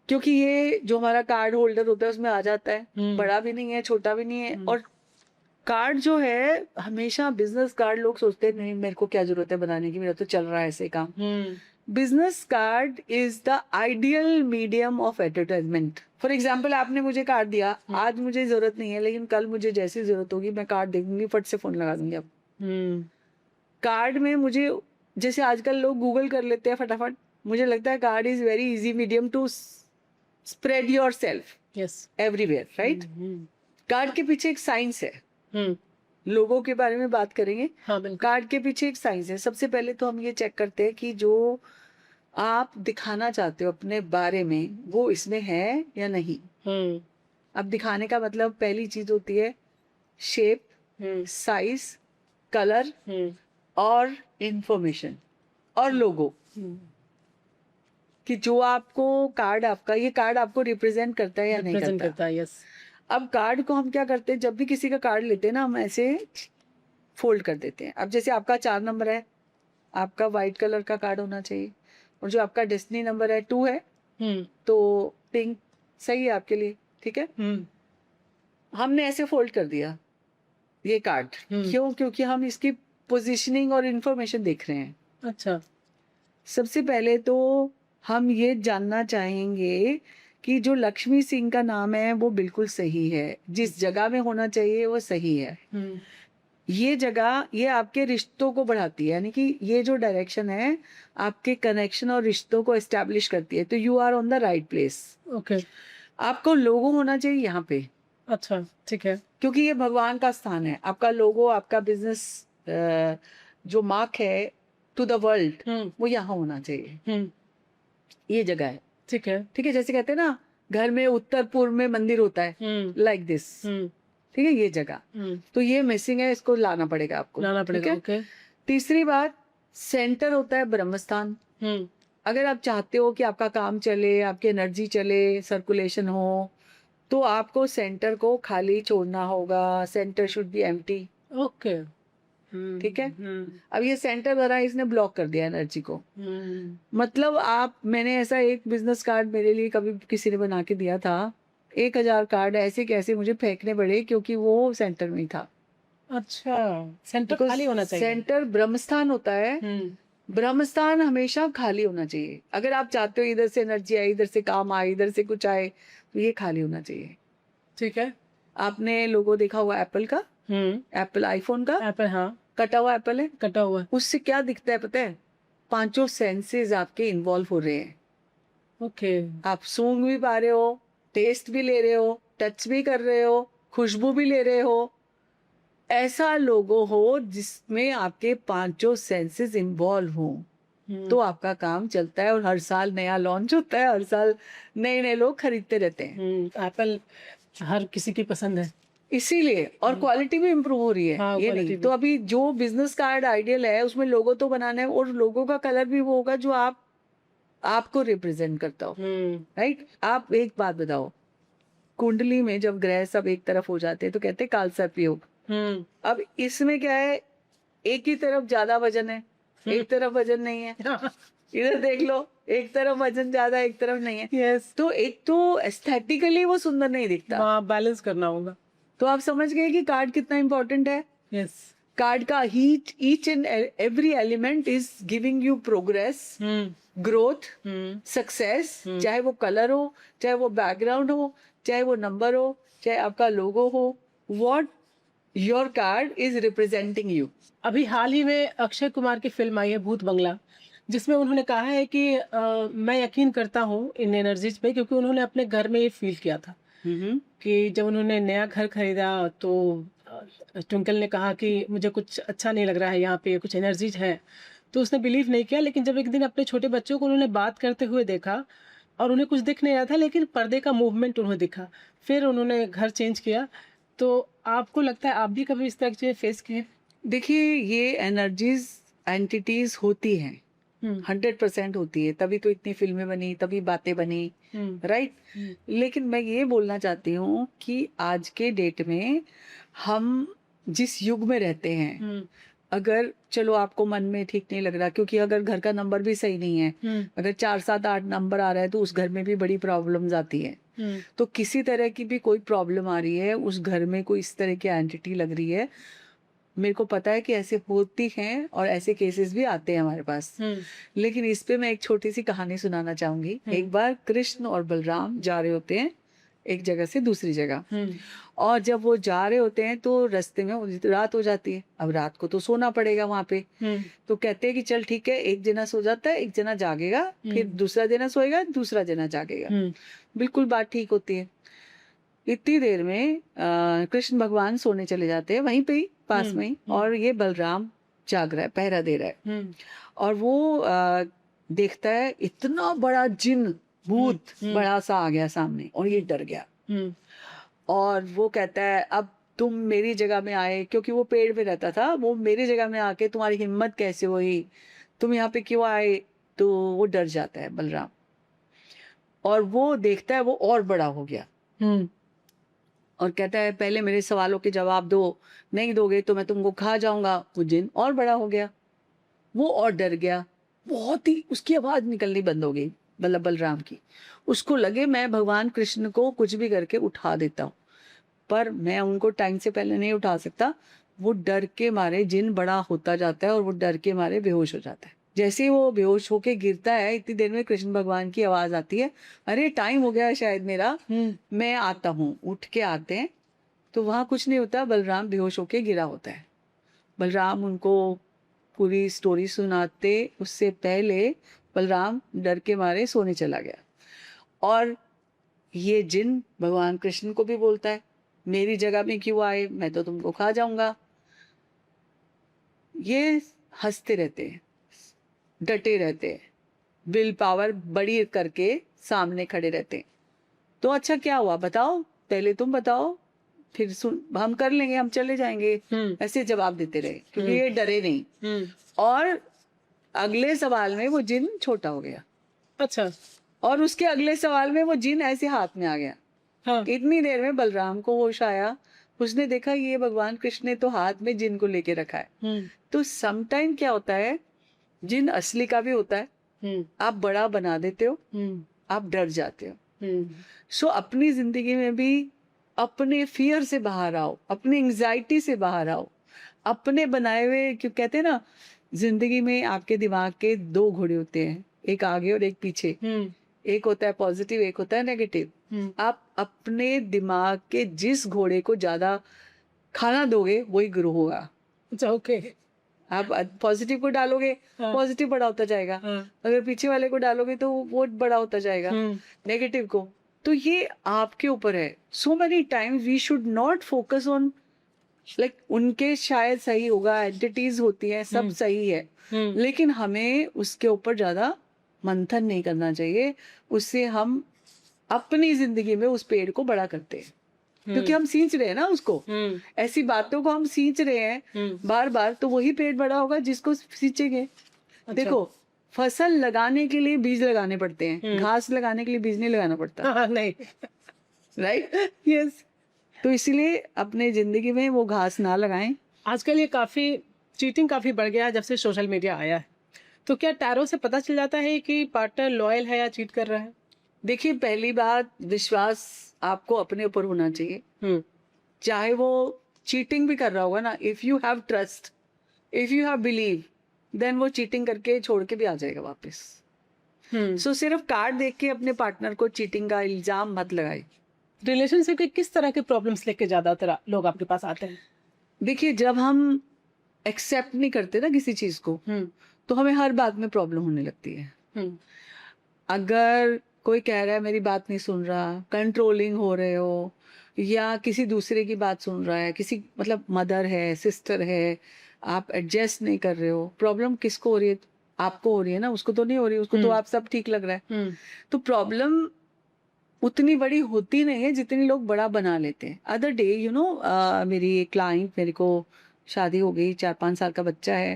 Speaker 2: क्योंकि ये जो हमारा कार्ड होल्डर होता है उसमें आ जाता है, बड़ा भी नहीं है छोटा भी नहीं है। और कार्ड जो है, हमेशा बिजनेस कार्ड लोग सोचते हैं नहीं मेरे को क्या जरूरत है बनाने की, मेरा तो चल रहा है ऐसे काम। Business card is the ideal medium of advertisement. For example आपने मुझे कार्ड दिया, आज मुझे जरूरत नहीं है, लेकिन कल मुझे जैसी जरूरत होगी मैं कार्ड देखूंगी, फट से फोन लगा दूंगी। अब कार्ड में मुझे, जैसे आजकल लोग गूगल कर लेते हैं फटाफट, मुझे लगता है card is very easy medium to spread yourself everywhere, right. Card के पीछे एक साइंस है। लोगों के बारे में बात करेंगे।
Speaker 1: हाँ बिल्कुल।
Speaker 2: कार्ड के पीछे एक साइंस है। सबसे पहले तो हम ये चेक करते हैं कि जो आप दिखाना चाहते हो अपने बारे में वो इसमें है या नहीं। अब दिखाने का मतलब पहली चीज होती है शेप, साइज, कलर और इंफॉर्मेशन और लोगो, कि जो आपको कार्ड, आपका ये कार्ड आपको रिप्रेजेंट करता है या नहीं
Speaker 1: रिप्रेजेंट
Speaker 2: करता।
Speaker 1: करता है, यस।
Speaker 2: अब कार्ड को हम क्या करते हैं, जब भी किसी का कार्ड लेते हैं ना, हम ऐसे फोल्ड कर देते हैं। अब जैसे आपका 4 नंबर है, आपका व्हाइट कलर का कार्ड होना चाहिए, और जो आपका डेस्टिनी नंबर है 2 है तो पिंक सही है आपके लिए, ठीक है। हमने ऐसे फोल्ड कर दिया ये कार्ड। क्यों? क्योंकि हम इसकी पोजीशनिंग और इंफॉर्मेशन देख रहे हैं।
Speaker 1: अच्छा।
Speaker 2: सबसे पहले तो हम ये जानना चाहेंगे कि जो लक्ष्मी सिंह का नाम है वो बिल्कुल सही है, जिस जगह में होना चाहिए वो सही है। ये जगह, ये आपके रिश्तों को बढ़ाती है, यानी कि ये जो डायरेक्शन है आपके कनेक्शन और रिश्तों को एस्टैब्लिश करती है, तो you are on the right place.
Speaker 1: Okay.
Speaker 2: आपको लोगो होना चाहिए यहाँ पे।
Speaker 1: अच्छा, ठीक है।
Speaker 2: क्योंकि ये भगवान का स्थान है। आपका लोगो, आपका बिजनेस जो मार्क है टू द वर्ल्ड, वो यहाँ होना चाहिए। ये जगह है,
Speaker 1: ठीक है।
Speaker 2: ठीक है। जैसे कहते हैं ना, घर में उत्तर पूर्व में मंदिर होता है, लाइक दिस, ठीक है, ये जगह। तो ये मिसिंग है, इसको लाना पड़ेगा आपको,
Speaker 1: लाना पड़ेगा। ओके।
Speaker 2: तीसरी बात, सेंटर होता है ब्रह्मस्थान। अगर आप चाहते हो कि आपका काम चले, आपकी एनर्जी चले, सर्कुलेशन हो, तो आपको सेंटर को खाली छोड़ना होगा। Centre should be empty.
Speaker 1: Okay.
Speaker 2: ठीक है। अब ये सेंटर भरा, इसने ब्लॉक कर दिया एनर्जी को। मतलब आप, मैंने ऐसा एक बिजनेस कार्ड मेरे लिए कभी किसी ने बना के दिया था, 1000 कार्ड ऐसे कैसे मुझे फेंकने पड़े क्योंकि वो सेंटर में ही था।
Speaker 1: अच्छा, सेंटर खाली होना चाहिए।
Speaker 2: सेंटर ब्रह्मस्थान होता है, ब्रह्मस्थान हमेशा खाली होना चाहिए। अगर आप चाहते हो इधर से एनर्जी आए, इधर से काम आए, इधर से कुछ आए, तो ये खाली होना चाहिए।
Speaker 1: ठीक है।
Speaker 2: आपने लोगो देखा हुआ एप्पल का, एप्पल आईफोन का,
Speaker 1: एप्पल, हाँ,
Speaker 2: कटा हुआ एप्पल है,
Speaker 1: कटा हुआ।
Speaker 2: उससे क्या दिखता है पता है? 5 सेंसेस आपके इन्वॉल्व हो रहे हैं।
Speaker 1: ओके।
Speaker 2: आप सूंघ भी पा रहे हो, टेस्ट भी ले रहे हो, टच भी कर रहे हो, खुशबू भी ले रहे हो। ऐसा लोगो हो जिसमें आपके 5 सेंसेस इन्वॉल्व हो, तो आपका काम चलता है। और हर साल नया लॉन्च होता है, हर साल नए नए लोग खरीदते रहते हैं।
Speaker 1: एप्पल हर किसी की पसंद है,
Speaker 2: इसीलिए। और क्वालिटी भी इम्प्रूव हो रही है।
Speaker 1: हाँ,
Speaker 2: ये नहीं तो अभी जो बिजनेस कार्ड आइडियल है उसमें लोगो तो बनाना है, और लोगो का कलर भी वो होगा जो आपको रिप्रेजेंट करता हो, राइट। आप एक बात बताओ, कुंडली में जब ग्रह सब एक तरफ हो जाते हैं तो कहते हैं कालसर्प योग। अब इसमें क्या है, एक ही तरफ ज्यादा वजन है, एक तरफ वजन नहीं है। इधर देख लो, एक तरफ वजन ज्यादा, एक तरफ नहीं है।
Speaker 1: यस।
Speaker 2: तो एक तो एस्थेटिकली वो सुंदर नहीं दिखता,
Speaker 1: बैलेंस करना होगा।
Speaker 2: तो आप समझ गए कि कार्ड कितना इंपॉर्टेंट है।
Speaker 1: यस।
Speaker 2: कार्ड का each and every element is giving you progress, growth, success. चाहे वो कलर हो, चाहे वो बैकग्राउंड हो, चाहे वो नंबर हो, चाहे आपका लोगो हो, what your card is representing you.
Speaker 1: अभी हाल ही में अक्षय कुमार की फिल्म आई है भूत बंगला, जिसमें उन्होंने कहा है कि मैं यकीन करता हूँ इन एनर्जीज पे, क्योंकि उन्होंने अपने घर में ये फील किया था कि जब उन्होंने नया घर खरीदा तो ट्विंकल ने कहा कि मुझे कुछ अच्छा नहीं लग रहा है, यहाँ पे कुछ एनर्जीज हैं। तो उसने बिलीव नहीं किया, लेकिन जब एक दिन अपने छोटे बच्चों को उन्होंने बात करते हुए देखा और उन्हें कुछ दिख नहीं रहा था, लेकिन पर्दे का मूवमेंट उन्हें दिखा। फिर उन्होंने घर चेंज किया। तो आपको लगता है आप भी कभी इस तरह की चीज़ें फेस किए?
Speaker 2: देखिए, ये एनर्जीज़, एंटिटीज़ होती हैं,
Speaker 1: हुँ,
Speaker 2: 100% होती है, तभी तो इतनी फ़िल्में बनी, तभी बातें बनी,
Speaker 1: हुँ,
Speaker 2: राइट?
Speaker 1: हुँ,
Speaker 2: लेकिन मैं ये बोलना चाहती हूँ कि आज के डेट में हम जिस युग में रहते हैं,
Speaker 1: हुँ,
Speaker 2: अगर चलो आपको मन में ठीक नहीं लग रहा, क्योंकि अगर घर का नंबर भी सही नहीं है,
Speaker 1: हुँ,
Speaker 2: अगर 4, 7, 8 नंबर आ रहा है, तो उस घर में भी बड़ी प्रॉब्लम्स आती हैं।
Speaker 1: हुँ,
Speaker 2: तो किसी तरह की भी कोई प्रॉब्लम आ रही है, उस घर में कोई इस तरह की एंटिटी लग रही है, मेरे को पता है कि ऐसे होती हैं और ऐसे केसेस भी आते हैं हमारे पास।
Speaker 1: हुँ,
Speaker 2: लेकिन इस पे मैं एक छोटी-सी कहानी सुनाना चाहूँगी।
Speaker 1: हुँ,
Speaker 2: एक बार कृष्ण और बलराम जा रहे होते हैं, एक जगह से दूसरी जगह,
Speaker 1: हुँ,
Speaker 2: और जब वो जा रहे होते हैं तो रास्ते में वो रात हो जाती है। अब रात को तो सोना पड़ेगा वहाँ पे,
Speaker 1: हुँ,
Speaker 2: तो कहते हैं कि चल ठीक है, एक जना सो जाता है, एक जना जागेगा, फिर
Speaker 1: हुँ,
Speaker 2: दूसरा जना सोएगा, दूसरा जना जागेगा।
Speaker 1: हुँ,
Speaker 2: बिल्कुल बात ठीक होती है। इतनी देर में कृष्ण भगवान सोने चले जाते हैं वहीं पे ही, पास
Speaker 1: हुँ,
Speaker 2: में ही,
Speaker 1: हुँ,
Speaker 2: और ये बलराम जाग रहा है, पहरा दे रहा है।
Speaker 1: हुँ,
Speaker 2: और वो देखता है इतना बड़ा जिन,
Speaker 1: हुँ,
Speaker 2: भूत
Speaker 1: हुँ,
Speaker 2: बड़ा सा आ गया सामने, और ये डर गया।
Speaker 1: हुँ,
Speaker 2: और वो कहता है, अब तुम मेरी जगह में आए, क्योंकि वो पेड़ पे रहता था, वो मेरी जगह में आके तुम्हारी हिम्मत कैसे हुई, तुम यहाँ पे क्यों आए? तो वो डर जाता है बलराम, और वो देखता है वो और बड़ा हो गया,
Speaker 1: हुँ,
Speaker 2: और कहता है पहले मेरे सवालों के जवाब दो, नहीं दोगे तो मैं तुमको खा जाऊंगा। वो जिन और बड़ा हो गया, वो और डर गया, बहुत ही उसकी आवाज निकलनी बंद हो गई, मतलब बलराम की। उसको लगे मैं भगवान कृष्ण को कुछ भी करके उठा देता हूँ, पर मैं उनको टाइम से पहले नहीं उठा सकता। वो डर के मारे जिन बड़ा होता जाता है और वो डर के मारे बेहोश हो जाता है। जैसे ही वो बेहोश होके गिरता है, इतनी देर में कृष्ण भगवान की आवाज आती है, अरे टाइम हो गया है शायद मेरा,
Speaker 1: हुँ,
Speaker 2: मैं आता हूँ। उठ के आते हैं तो वहाँ कुछ नहीं होता, बलराम बेहोश होके गिरा होता है। बलराम उनको पूरी स्टोरी सुनाते उससे पहले बलराम डर के मारे सोने चला गया। और ये जिन भगवान कृष्ण को भी बोलता है, मेरी जगह में क्यों आए, मैं तो तुमको खा जाऊंगा। ये हंसते रहते हैं, डटे रहते हैं, विल पावर बड़ी करके सामने खड़े रहते हैं। तो अच्छा क्या हुआ बताओ, पहले तुम बताओ, फिर सुन हम कर लेंगे, हम चले जाएंगे,
Speaker 1: हुँ,
Speaker 2: ऐसे जवाब देते रहे, क्योंकि
Speaker 1: हुँ,
Speaker 2: ये डरे नहीं।
Speaker 1: हुँ,
Speaker 2: और अगले सवाल में वो जिन छोटा हो गया,
Speaker 1: अच्छा,
Speaker 2: और उसके अगले सवाल में वो जिन ऐसे हाथ में आ गया।
Speaker 1: हाँ,
Speaker 2: इतनी देर में बलराम को होश आया, उसने देखा ये भगवान कृष्ण ने तो हाथ में जिन को लेके रखा है।
Speaker 1: हुँ,
Speaker 2: तो समटाइम क्या होता है, जिन असली का भी होता है,
Speaker 1: हुँ,
Speaker 2: आप बड़ा बना देते हो,
Speaker 1: हुँ,
Speaker 2: आप डर जाते हो।
Speaker 1: हुँ,
Speaker 2: सो अपनी जिंदगी में भी अपने फियर से बाहर आओ, अपनी एंग्जाइटी से बाहर आओ, अपने बनाए हुए, क्यों कहते हैं ना, जिंदगी में आपके दिमाग के दो घोड़े होते हैं, एक आगे और एक पीछे।
Speaker 1: हुँ,
Speaker 2: एक होता है पॉजिटिव, एक होता है नेगेटिव।
Speaker 1: हुँ,
Speaker 2: आप अपने दिमाग के जिस घोड़े को ज्यादा खाना दोगे वही ग्रो होगा।
Speaker 1: अच्छा, ओके,
Speaker 2: आप पॉजिटिव को डालोगे,
Speaker 1: हाँ,
Speaker 2: पॉजिटिव बड़ा होता जाएगा,
Speaker 1: हाँ,
Speaker 2: अगर पीछे वाले को डालोगे तो वो बड़ा होता जाएगा,
Speaker 1: हुँ,
Speaker 2: नेगेटिव को। तो ये आपके ऊपर है। So many times we should not focus on, like उनके शायद सही होगा, एंटिटीज होती हैं, सब
Speaker 1: हुँ,
Speaker 2: सही है,
Speaker 1: हुँ,
Speaker 2: लेकिन हमें उसके ऊपर ज्यादा मंथन नहीं करना चाहिए। उससे हम अपनी जिंदगी में उस पेड़ को बड़ा करते हैं, क्योंकि
Speaker 1: हुँ,
Speaker 2: हम सींच रहे हैं ना उसको,
Speaker 1: हुँ,
Speaker 2: ऐसी बातों को हम सींच रहे हैं
Speaker 1: हुँ,
Speaker 2: बार बार, तो वही पेड़ बड़ा होगा जिसको सींचेंगे।
Speaker 1: अच्छा,
Speaker 2: देखो, फसल लगाने के लिए बीज लगाने पड़ते हैं,
Speaker 1: हुँ,
Speaker 2: घास लगाने के लिए बीज नहीं लगाना पड़ता,
Speaker 1: हाँ, हाँ, नहीं,
Speaker 2: राइट?
Speaker 1: यस।
Speaker 2: तो इसीलिए अपने जिंदगी में वो घास ना लगाएं।
Speaker 1: आजकल ये काफ़ी चीटिंग काफ़ी बढ़ गया है जब से सोशल मीडिया आया है। तो क्या टैरो से पता चल जाता है कि पार्टनर लॉयल है या चीट कर रहा है?
Speaker 2: देखिए, पहली बात, विश्वास आपको अपने ऊपर होना चाहिए,
Speaker 1: हुँ,
Speaker 2: चाहे वो चीटिंग भी कर रहा होगा ना, if you have trust, if you have believe, then वो चीटिंग करके छोड़ के भी आ जाएगा वापस।
Speaker 1: हुँ।
Speaker 2: सो सिर्फ कार्ड देख के अपने पार्टनर को चीटिंग का इल्जाम मत लगाए।
Speaker 1: रिलेशनशिप के किस तरह के प्रॉब्लम्स लेके ज़्यादातर लोग आपके पास आते हैं?
Speaker 2: देखिए, जब हम एक्सेप्ट नहीं करते ना किसी चीज को,
Speaker 1: हुँ,
Speaker 2: तो हमें हर बात में प्रॉब्लम होने लगती है।
Speaker 1: हुँ,
Speaker 2: अगर कोई कह रहा है मेरी बात नहीं सुन रहा, कंट्रोलिंग हो रहे हो, या किसी दूसरे की बात सुन रहा है, किसी मतलब मदर है, सिस्टर है, आप एडजस्ट नहीं कर रहे हो, प्रॉब्लम किसको हो रही है? आपको हो रही है ना, उसको तो नहीं हो रही, उसको तो
Speaker 1: हम्म।
Speaker 2: आप सब ठीक लग रहा है।
Speaker 1: हम्म।
Speaker 2: तो प्रॉब्लम उतनी बड़ी होती नहीं है जितनी लोग बड़ा बना लेते हैं। अदर डे मेरी एक क्लाइंट, मेरे को शादी हो गई, 4-5 साल का बच्चा है,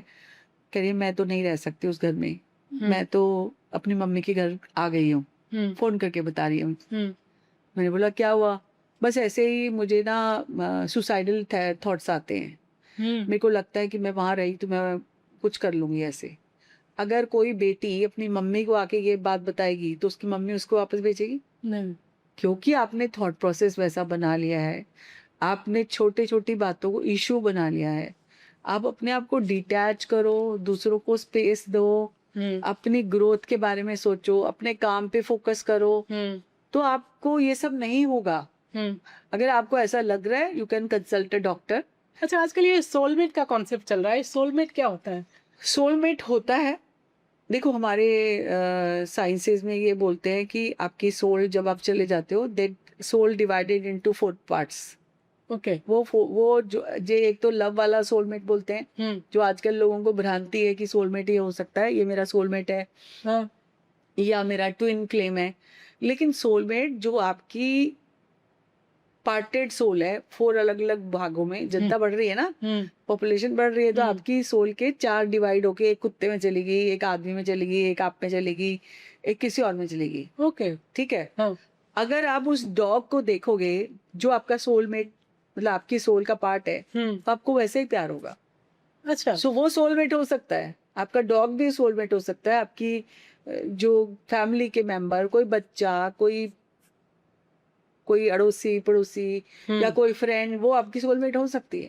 Speaker 2: कह रही है मैं तो नहीं रह सकती उस घर में,
Speaker 1: हम्म।
Speaker 2: मैं तो अपनी मम्मी के घर आ गई हूँ।
Speaker 1: हम्म।
Speaker 2: फोन करके बता रही हूँ।
Speaker 1: हम्म।
Speaker 2: मैंने बोला क्या हुआ? बस ऐसे ही मुझे ना सुसाइडल थॉट्स आते हैं,
Speaker 1: हम्म।
Speaker 2: मेरे को लगता है कि मैं वहां रही तो मैं कुछ कर लूंगी ऐसे। अगर कोई बेटी अपनी मम्मी को आके ये बात बताएगी तो उसकी मम्मी उसको वापस भेजेगी?
Speaker 1: नहीं।
Speaker 2: क्योंकि आपने थॉट प्रोसेस वैसा बना लिया है, आपने छोटी छोटी बातों को इशू बना लिया है। आप अपने आप को डिटैच करो, दूसरों को स्पेस दो,
Speaker 1: हम्म।
Speaker 2: अपनी ग्रोथ के बारे में सोचो, अपने काम पे फोकस करो,
Speaker 1: हम्म।
Speaker 2: तो आपको ये सब नहीं होगा।
Speaker 1: हम्म।
Speaker 2: अगर आपको ऐसा लग रहा है, you can consult a doctor.
Speaker 1: अच्छा, आजकल ये सोलमेट का कॉन्सेप्ट चल रहा है, सोलमेट क्या होता है?
Speaker 2: सोलमेट होता है, देखो हमारे साइंसेज में ये बोलते हैं कि आपकी सोल जब आप चले जाते हो, that soul divided into 4 parts.
Speaker 1: Okay.
Speaker 2: वो जो एक तो लव वाला सोलमेट बोलते हैं,
Speaker 1: हम्म।
Speaker 2: जो आजकल लोगों को भ्रांति है कि सोलमेट ही हो सकता है, ये मेरा सोलमेट है
Speaker 1: हाँ।
Speaker 2: या मेरा ट्विन फ्लेम है। लेकिन सोलमेट जो आपकी पार्टेड सोल है, 4 अलग अलग भागों में,
Speaker 1: हम्म।
Speaker 2: जनता बढ़ रही है ना,
Speaker 1: हम्म।
Speaker 2: पॉपुलेशन बढ़ रही है, तो
Speaker 1: हम्म।
Speaker 2: आपकी सोल के 4 डिवाइड होके एक कुत्ते में चली गई, एक आदमी में चली गई, एक आप में चलेगी, एक किसी और में चलेगी।
Speaker 1: ओके।
Speaker 2: ठीक है।
Speaker 1: हाँ।
Speaker 2: अगर आप उस डॉग को देखोगे जो आपका सोलमेट, मतलब आपकी सोल का पार्ट है,
Speaker 1: हम्म।
Speaker 2: तो आपको वैसे ही प्यार होगा।
Speaker 1: अच्छा।
Speaker 2: सो वो सोलमेट हो सकता है, आपका डॉग भी सोलमेट हो सकता है, आपकी जो फैमिली के मेंबर, कोई बच्चा, कोई कोई अड़ोसी पड़ोसी या
Speaker 1: हम्म।
Speaker 2: कोई फ्रेंड, वो आपकी सोलमेट हो सकती है।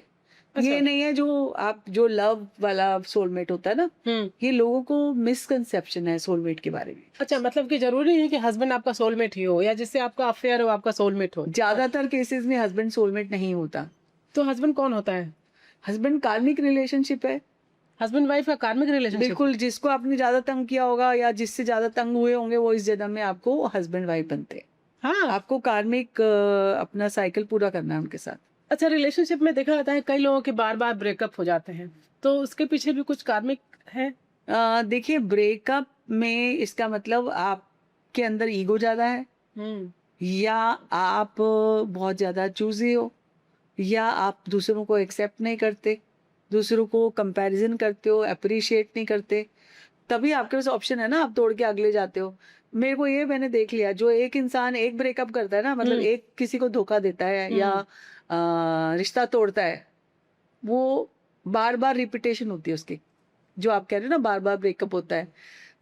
Speaker 2: ये
Speaker 1: अच्छा।
Speaker 2: नहीं है जो लव वाला सोलमेट होता है ना,
Speaker 1: हम्म।
Speaker 2: ये लोगों को मिसकंसेप्शन है सोलमेट के बारे में।
Speaker 1: अच्छा, मतलब कि जरूरी नहीं है कि हस्बैंड आपका सोलमेट ही हो या जिससे आपका अफेयर हो आपका सोलमेट हो।
Speaker 2: ज्यादातर केसेस में हस्बैंड सोलमेट नहीं होता।
Speaker 1: तो हस्बैंड कौन होता है?
Speaker 2: हस्बैंड कार्मिक रिलेशनशिप है।
Speaker 1: हस्बैंड वाइफ का कार्मिक रिलेशनशिप?
Speaker 2: बिल्कुल, जिसको आपने ज्यादा तंग किया होगा या जिससे ज्यादा तंग हुए होंगे, वो इस जन्म में आपको हस्बैंड वाइफ बनते हैं।
Speaker 1: हाँ।
Speaker 2: आपको कार्मिक अपना साइकिल पूरा करना है उनके साथ।
Speaker 1: अच्छा, रिलेशनशिप में देखा जाता है कई लोगों के बार बार ब्रेकअप हो जाते हैं, तो उसके पीछे भी कुछ कार्मिक है?
Speaker 2: देखिए, ब्रेकअप में इसका मतलब आपके अंदर ईगो ज्यादा है,
Speaker 1: हम्म।
Speaker 2: या आप बहुत ज्यादा चूजी हो, या आप दूसरों को एक्सेप्ट नहीं करते, दूसरों को कंपैरिजन करते हो, अप्रिशिएट नहीं करते। तभी आपके पास ऑप्शन है ना, आप तोड़ के अगले जाते हो। मेरे को ये मैंने देख लिया, जो एक इंसान एक ब्रेकअप करता है ना, मतलब
Speaker 1: हम्म।
Speaker 2: एक किसी को धोखा देता है या
Speaker 1: हम्म।
Speaker 2: रिश्ता तोड़ता है, वो बार बार रिपीटेशन होती है उसकी। जो आप कह रहे हो ना, बार बार ब्रेकअप होता है,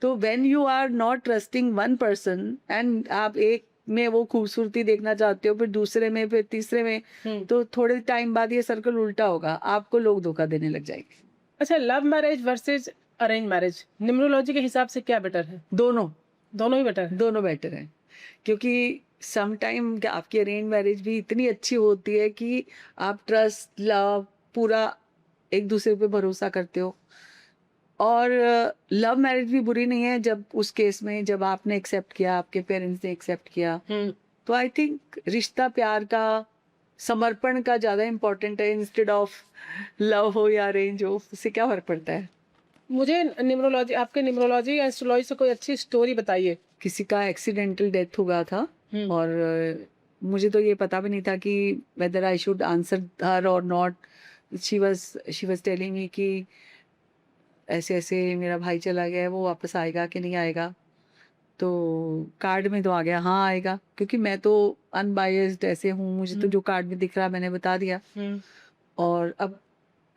Speaker 2: तो when you are not trusting one person and आप एक में वो खूबसूरती देखना चाहते हो, फिर दूसरे में, फिर तीसरे में,
Speaker 1: हम्म।
Speaker 2: तो थोड़े टाइम बाद ये सर्कल उल्टा होगा, आपको लोग धोखा देने लग जाएंगे।
Speaker 1: अच्छा, love marriage versus arrange marriage numerology के हिसाब से क्या बेटर है?
Speaker 2: दोनों,
Speaker 1: दोनों ही बेटर है?
Speaker 2: दोनों बेटर हैं। क्योंकि सम टाइम आपकी अरेंज मैरिज भी इतनी अच्छी होती है कि आप ट्रस्ट, लव, पूरा एक दूसरे पे भरोसा करते हो। और लव मैरिज भी बुरी नहीं है जब उस केस में, जब आपने एक्सेप्ट किया, आपके पेरेंट्स ने एक्सेप्ट किया,
Speaker 1: हम्म।
Speaker 2: तो आई थिंक रिश्ता प्यार का, समर्पण का ज्यादा इम्पोर्टेंट है, इंस्टेड ऑफ लव हो या अरेंज हो, उससे क्या फर्क पड़ता है।
Speaker 1: मुझे न्यूमरोलॉजी, आपके न्यूमरोलॉजी या एस्ट्रोलॉजी से कोई अच्छी स्टोरी बताइए।
Speaker 2: किसी का एक्सीडेंटल डेथ हुआ था,
Speaker 1: हम्म।
Speaker 2: और मुझे तो ये पता भी नहीं था कि वेदर आई शुड आंसर हर और not. She was telling me कि ऐसे ऐसे मेरा भाई चला गया है, वो वापस आएगा कि नहीं आएगा। तो कार्ड में तो आ गया हाँ आएगा, क्योंकि मैं तो अनबायस्ड ऐसे हूँ, मुझे तो
Speaker 1: हम्म।
Speaker 2: जो कार्ड में दिख रहा है मैंने बता दिया।
Speaker 1: हम्म।
Speaker 2: और अब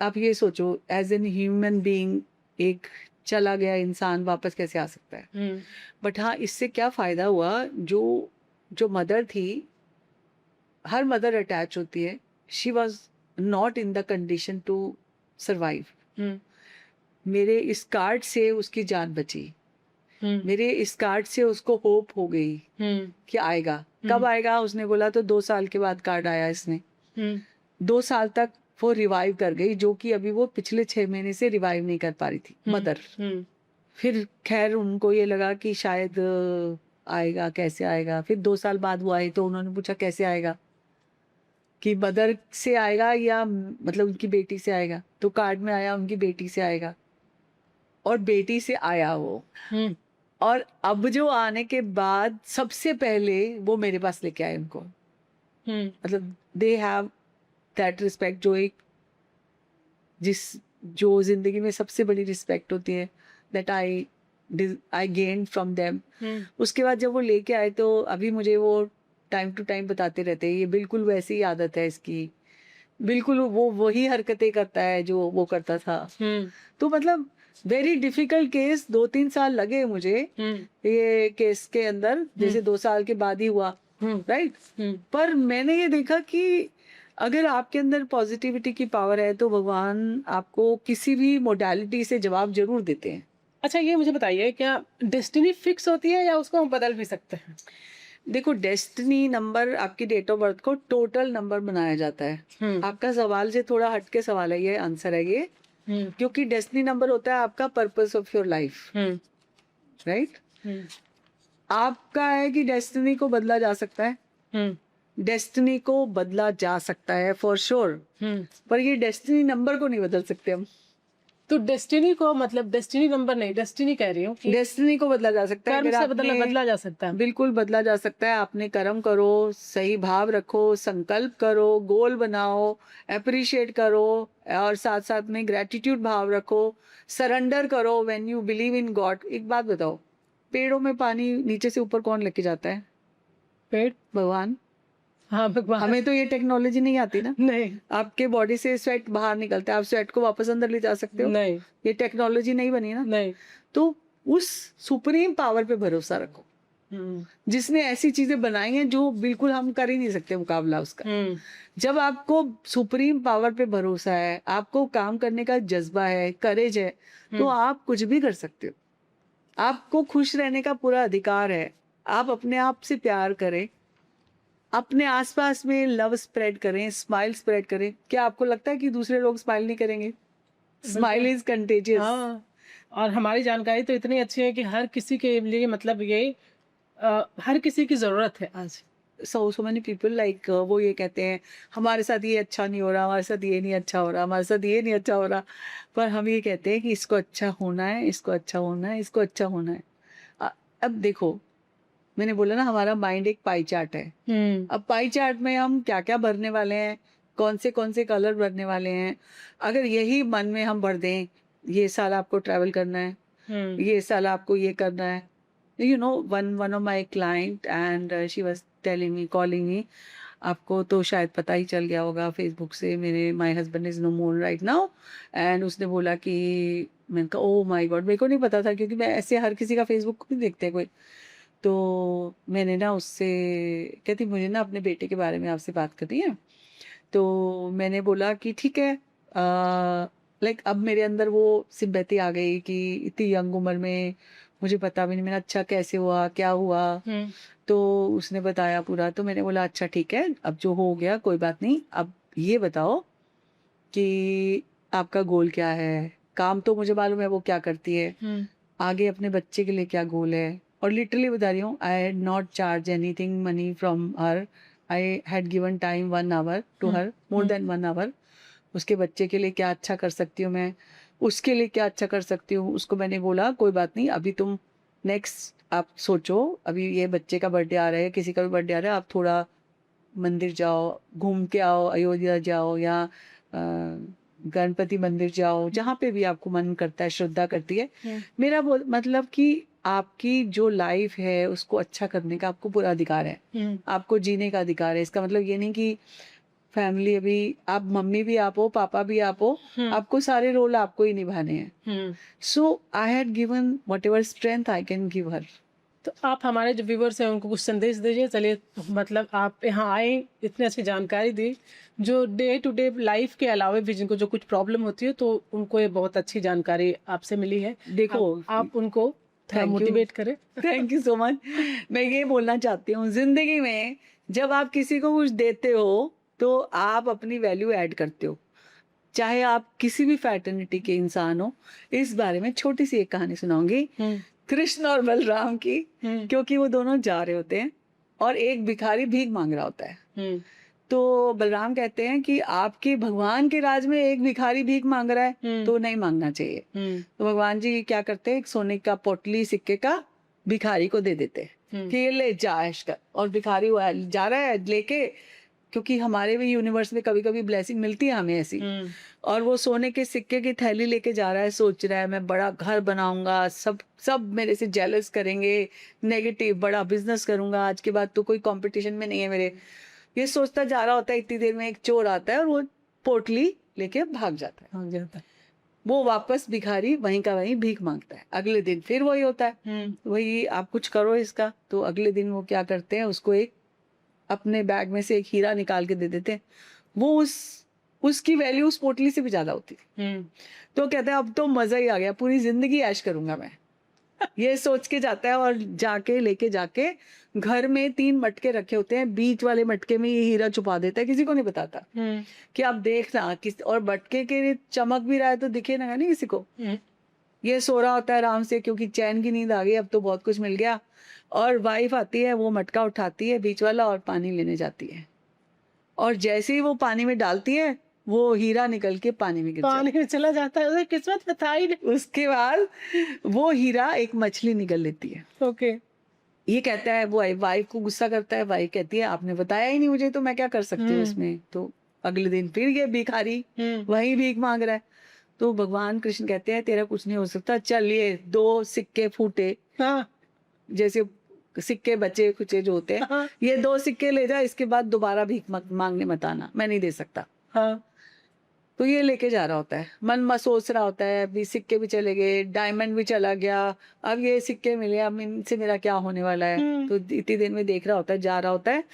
Speaker 2: आप ये सोचो, एज एन ह्यूमन बीइंग, एक चला गया इंसान वापस कैसे आ सकता है।
Speaker 1: हम्म।
Speaker 2: बट हाँ, इससे क्या फायदा हुआ, जो जो मदर थी, हर मदर अटैच होती है, she was not in the condition to survive.
Speaker 1: Hmm.
Speaker 2: मेरे इस कार्ड से उसकी जान बची,
Speaker 1: हम्म।
Speaker 2: मेरे इस कार्ड से उसको होप हो गई
Speaker 1: हम्म।
Speaker 2: कि आएगा। कब आएगा उसने बोला, तो 2 साल के बाद कार्ड आया इसने।
Speaker 1: हम्म।
Speaker 2: 2 साल तक वो रिवाइव कर गई, जो कि अभी वो पिछले 6 महीने से रिवाइव नहीं कर पा रही थी मदर।
Speaker 1: हम्म।
Speaker 2: फिर खैर उनको ये लगा कि शायद आएगा, कैसे आएगा। फिर 2 साल बाद वो आई, तो उन्होंने पूछा कैसे आएगा, कि मदर से आएगा या मतलब उनकी बेटी से आएगा, तो कार्ड में आया उनकी बेटी से आएगा। और बेटी से आया वो,
Speaker 1: हम्म
Speaker 2: और अब जो आने के बाद सबसे पहले वो मेरे पास लेके आए उनको,
Speaker 1: हम्म
Speaker 2: मतलब दे हैव दैट रिस्पेक्ट, जो एक जिस जो जिंदगी में सबसे बड़ी रिस्पेक्ट होती है, that I gain from them.
Speaker 1: Hmm
Speaker 2: उसके बाद जब वो लेके आए तो अभी मुझे वो टाइम टू टाइम बताते रहते हैं, ये बिल्कुल वैसी ही आदत है इसकी, बिल्कुल वो वही हरकतें करता है जो वो करता था।
Speaker 1: हम्म
Speaker 2: तो मतलब वेरी डिफिकल्ट केस, 2-3 साल लगे मुझे
Speaker 1: हम्म
Speaker 2: ये केस के अंदर, जैसे 2 साल के बाद ही हुआ,
Speaker 1: हम्म
Speaker 2: राइट।
Speaker 1: हम्म
Speaker 2: पर मैंने ये देखा कि अगर आपके अंदर पॉजिटिविटी की पावर है तो भगवान आपको किसी भी मोडालिटी से जवाब जरूर देते हैं।
Speaker 1: अच्छा, ये मुझे बताइए, क्या डेस्टिनी फिक्स होती है या उसको हम बदल भी सकते हैं?
Speaker 2: देखो, डेस्टिनी नंबर आपकी डेट ऑफ बर्थ को टोटल नंबर बनाया जाता है।
Speaker 1: हम्म
Speaker 2: आपका सवाल से थोड़ा हटके सवाल है, ये आंसर है ये,
Speaker 1: हम्म
Speaker 2: क्योंकि डेस्टिनी नंबर होता है आपका purpose of your life,
Speaker 1: hmm
Speaker 2: right.
Speaker 1: Hmm
Speaker 2: आपका है कि डेस्टिनी को बदला जा सकता है,
Speaker 1: हम्म
Speaker 2: डेस्टिनी को बदला जा सकता है फॉर श्योर,
Speaker 1: हम्म
Speaker 2: पर ये डेस्टिनी नंबर को नहीं बदल सकते हम।
Speaker 1: तो डेस्टिनी को, मतलब डेस्टिनी नंबर नहीं, डेस्टिनी कह रही हूँ कि
Speaker 2: डेस्टिनी को बदला जा सकता है
Speaker 1: कर्म
Speaker 2: अगर
Speaker 1: से
Speaker 2: आपने,
Speaker 1: बदला जा सकता है।
Speaker 2: बिल्कुल बदला जा सकता है। आपने कर्म करो, सही भाव रखो, संकल्प करो, गोल बनाओ, अप्रिशिएट करो, और साथ साथ में ग्रेटिट्यूड भाव रखो, सरेंडर करो when you believe in God. एक बात बताओ, पेड़ों में पानी नीचे से ऊपर कौन लेके जाता है?
Speaker 1: पेड़।
Speaker 2: भगवान।
Speaker 1: हाँ, भगवान।
Speaker 2: हमें तो ये टेक्नोलॉजी नहीं आती ना।
Speaker 1: नहीं
Speaker 2: आपके बॉडी से स्वेट बाहर निकलता है, आप स्वेट को वापस अंदर ले जा सकते हो?
Speaker 1: नहीं
Speaker 2: ये टेक्नोलॉजी नहीं बनी ना।
Speaker 1: नहीं।
Speaker 2: तो उस सुप्रीम पावर पे भरोसा रखो,
Speaker 1: हम्म
Speaker 2: जिसने ऐसी चीजें बनाई हैं जो बिल्कुल हम कर ही नहीं सकते मुकाबला उसका।
Speaker 1: हम्म
Speaker 2: जब आपको सुप्रीम पावर पे भरोसा है, आपको काम करने का जज्बा है, करेज है, तो आप कुछ भी कर सकते हो। आपको खुश रहने का पूरा अधिकार है। आप अपने आप से प्यार करें, अपने आसपास में लव स्प्रेड करें, स्माइल स्प्रेड करें। क्या आपको लगता है कि दूसरे लोग स्माइल नहीं करेंगे? स्माइल
Speaker 1: बिल्कुल।
Speaker 2: Is contagious.
Speaker 1: हाँ, और हमारी जानकारी तो इतनी अच्छी है कि हर किसी के लिए, मतलब ये हर किसी की जरूरत है आज।
Speaker 2: सो मेनी पीपल लाइक वो ये कहते हैं हमारे साथ ये अच्छा नहीं हो रहा, हमारे साथ ये नहीं अच्छा हो रहा, हमारे साथ ये नहीं अच्छा हो रहा, पर हम ये कहते हैं कि इसको अच्छा होना है, इसको अच्छा होना है, इसको अच्छा होना है। अ- अब देखो, मैंने बोला ना हमारा माइंड एक पाई चार्ट है। अब पाई चार्ट में हम क्या क्या भरने वाले हैं, कौन से कलर भरने वाले हैं, अगर यही मन में हम भर दें, ये साल आपको ट्रैवल करना है,
Speaker 1: हम्म
Speaker 2: ये साल आपको ये करना है। One of my client and she was telling me, calling me, आपको तो शायद पता ही चल गया होगा फेसबुक से, मेरे my husband is no more right now. And उसने बोला कि, मैंने कहा ओ माई गॉड, मेरे को नहीं पता था, क्योंकि मैं ऐसे हर किसी का फेसबुक को नहीं देखते कोई। तो मैंने ना उससे, कहती मुझे ना अपने बेटे के बारे में आपसे बात करनी है। तो मैंने बोला कि ठीक है। लाइक अब मेरे अंदर वो सिंपैथी आ गई कि इतनी यंग उम्र में मुझे पता भी नहीं, मैंने अच्छा कैसे हुआ, क्या हुआ।
Speaker 1: हम्म
Speaker 2: तो उसने बताया पूरा, तो मैंने बोला अच्छा ठीक है, अब जो हो गया कोई बात नहीं, अब ये बताओ कि आपका गोल क्या है। काम तो मुझे मालूम है वो क्या करती है,
Speaker 1: हम्म
Speaker 2: आगे अपने बच्चे के लिए क्या गोल है। और लिटरली बता रही हूँ, I had not charge anything money from her, I had given time 1 hour to her, more than 1 hour. उसके बच्चे के लिए क्या अच्छा कर सकती हूँ मैं, उसके लिए क्या अच्छा कर सकती हूँ, उसको मैंने बोला कोई बात नहीं, अभी तुम नेक्स्ट आप सोचो, अभी ये बच्चे का बर्थडे आ रहा है, किसी का भी बर्थडे आ रहा है, आप थोड़ा मंदिर जाओ, घूम के आओ, अयोध्या जाओ, या गणपति मंदिर जाओ, जहाँ पे भी आपको मन करता है, श्रद्धा करती है।
Speaker 1: हम्म
Speaker 2: मेरा मतलब कि आपकी जो लाइफ है उसको अच्छा करने का आपको पूरा अधिकार है,
Speaker 1: हम्म
Speaker 2: आपको जीने का अधिकार है। इसका मतलब ये नहीं कि फैमिली, अभी आप मम्मी भी आप हो, पापा भी आप हो,
Speaker 1: हम्म
Speaker 2: आपको सारे रोल आपको ही निभाने हैं।
Speaker 1: Hmm
Speaker 2: so I had given whatever strength I can give her.
Speaker 1: तो आप हमारे जो व्यूवर्स हैं उनको कुछ संदेश दीजिए। चलिए, मतलब आप यहाँ आए, इतनी अच्छी जानकारी दी, जो डे टू डे लाइफ के अलावा भी जिनको जो कुछ प्रॉब्लम होती है, तो उनको ये बहुत अच्छी जानकारी आपसे मिली है।
Speaker 2: देखो,
Speaker 1: आप उनको थोड़ा
Speaker 2: थैंक यू,
Speaker 1: मोटिवेट करें।
Speaker 2: Thank you so much. मैं ये बोलना चाहती हूँ, जिंदगी में जब आप किसी को कुछ देते हो तो आप अपनी वैल्यू ऐड करते हो, चाहे आप किसी भी फैटर्निटी के इंसान हो। इस बारे में छोटी सी एक कहानी सुनाऊंगी,
Speaker 1: हम्म
Speaker 2: कृष्ण और बलराम की।
Speaker 1: हम्म
Speaker 2: क्योंकि वो दोनों जा रहे होते हैं और एक भिखारी भीख मांग रहा होता है।
Speaker 1: हम्म
Speaker 2: तो बलराम कहते हैं कि आपके भगवान के राज में एक भिखारी भीख मांग रहा है तो नहीं मांगना चाहिए। तो भगवान जी क्या करते हैं, एक सोने का पोटली सिक्के का भिखारी को दे देते हैं कि ये ले जा ऐश कर। और भिखारी वो जा रहा है लेके, क्योंकि हमारे भी यूनिवर्स में कभी कभी ब्लेसिंग मिलती है हमें ऐसी। और वो सोने के सिक्के की थैली लेके जा रहा है, सोच रहा है मैं बड़ा घर बनाऊंगा, सब सब मेरे से जेलस करेंगे, नेगेटिव बड़ा बिजनेस करूंगा, आज के बाद तो कोई कंपटीशन में नहीं है मेरे। ये सोचता जा रहा होता है, इतनी देर में एक चोर आता है और वो पोटली लेके भाग जाता है। वो वापस भिखारी वहीं का वहीं भीख मांगता है। अगले दिन फिर वही होता है, वही आप कुछ करो इसका। तो अगले दिन वो क्या करते हैं, उसको एक अपने बैग में से एक हीरा निकाल के दे देते हैं। वो उसकी वैल्यू उस पोटली से भी ज्यादा होती है। तो कहते हैं अब तो मजा ही आ गया, पूरी जिंदगी ऐश करूंगा मैं। ये सोच के जाता है और जाके लेके जाके घर में 3 मटके रखे होते हैं, बीच वाले मटके में ये हीरा छुपा देता है, किसी को नहीं बताता कि आप देखना किस। और मटके के चमक भी रहा है तो दिखे ना नहीं किसी को। ये सो रहा होता है आराम से, क्योंकि चैन की नींद आ गई, अब तो बहुत कुछ मिल गया। और वाइफ आती है, वो मटका उठाती है बीच वाला और पानी लेने जाती है। और जैसे ही वो पानी में डालती है, वो हीरा निकल के पानी में गिर जाता है।
Speaker 1: पानी में चला जाता है, किस्मत में था ही नहीं।
Speaker 2: उसके बाद वो हीरा एक मछली निकल लेती है।
Speaker 1: ओके।
Speaker 2: ये कहता है, वो वाइफ को गुस्सा करता है। वाइफ कहती है आपने बताया ही नहीं मुझे, तो मैं क्या कर सकती हूँ इसमें। तो अगले दिन फिर ये भिखारी वही भीख मांग रहा है। तो भगवान कृष्ण कहते हैं तेरा कुछ नहीं हो सकता, चल ये 2 सिक्के फूटे, जैसे सिक्के बचे खुचे जो होते हैं, ये 2 सिक्के ले जा, इसके बाद दोबारा भीख मांगने मत आना, मैं नहीं दे सकता। तो ये लेके जा रहा होता है, मन में सोच रहा होता है अभी सिक्के भी चले गए, डायमंड भी चला गया, अब ये सिक्के मिले, अब इनसे मेरा क्या होने वाला है। तो इतनी देर में देख रहा होता है, जा रहा होता है,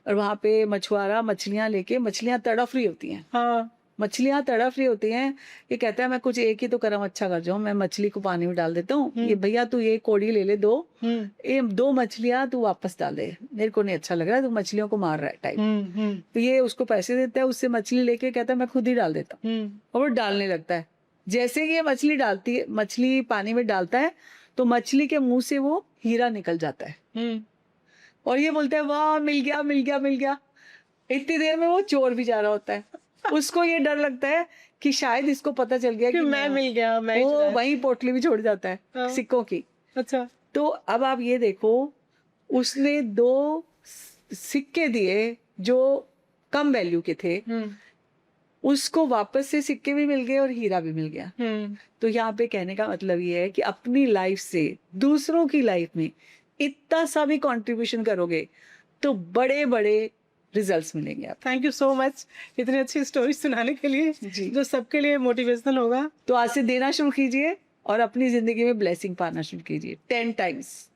Speaker 2: और वहां पे मछुआरा मछलियां लेके, मछलियां तड़फ रही होती हैं। मछलियां तड़फ रही होती हैं। ये कहता है मैं कुछ एक ही तो कर्म अच्छा कर जाऊं, मैं मछली को पानी में डाल देता हूँ। ये भैया तू ये कोड़ी ले ले 2, ये 2 मछलियां तू वापस डाल दे, मेरे को नहीं अच्छा लग रहा है, तू मछलियों को मार रहा है टाइप। तो ये उसको पैसे देता है, उससे मछली लेके कहता है मैं खुद ही डाल देता हूँ। और वो डालने लगता है। जैसे ही ये मछली डालती है, मछली पानी में डालता है, तो मछली के मुंह से वो हीरा निकल जाता है। और ये बोलता है वाह मिल गया मिल गया मिल गया। इतनी देर में वो चोर भी जा रहा होता है। उसको ये डर लगता है कि शायद इसको पता चल गया कि
Speaker 1: मैं मिल गया, मैं
Speaker 2: वो वही पोटली भी छोड़ जाता है सिक्कों की।
Speaker 1: अच्छा।
Speaker 2: तो अब आप ये देखो, उसने 2 सिक्के दिए जो कम वैल्यू के थे, उसको वापस से सिक्के भी मिल गए और हीरा भी मिल गया। तो यहाँ पे कहने का मतलब ये है कि अपनी लाइफ से दूसरों की लाइफ में इतना सा भी कंट्रीब्यूशन करोगे तो बड़े बड़े रिजल्ट्स मिलेंगे आप।
Speaker 1: थैंक यू सो मच इतनी अच्छी स्टोरी सुनाने के लिए
Speaker 2: जी।
Speaker 1: जो सबके लिए मोटिवेशनल होगा।
Speaker 2: तो आज से देना शुरू कीजिए और अपनी जिंदगी में ब्लेसिंग पाना शुरू कीजिए 10 टाइम्स।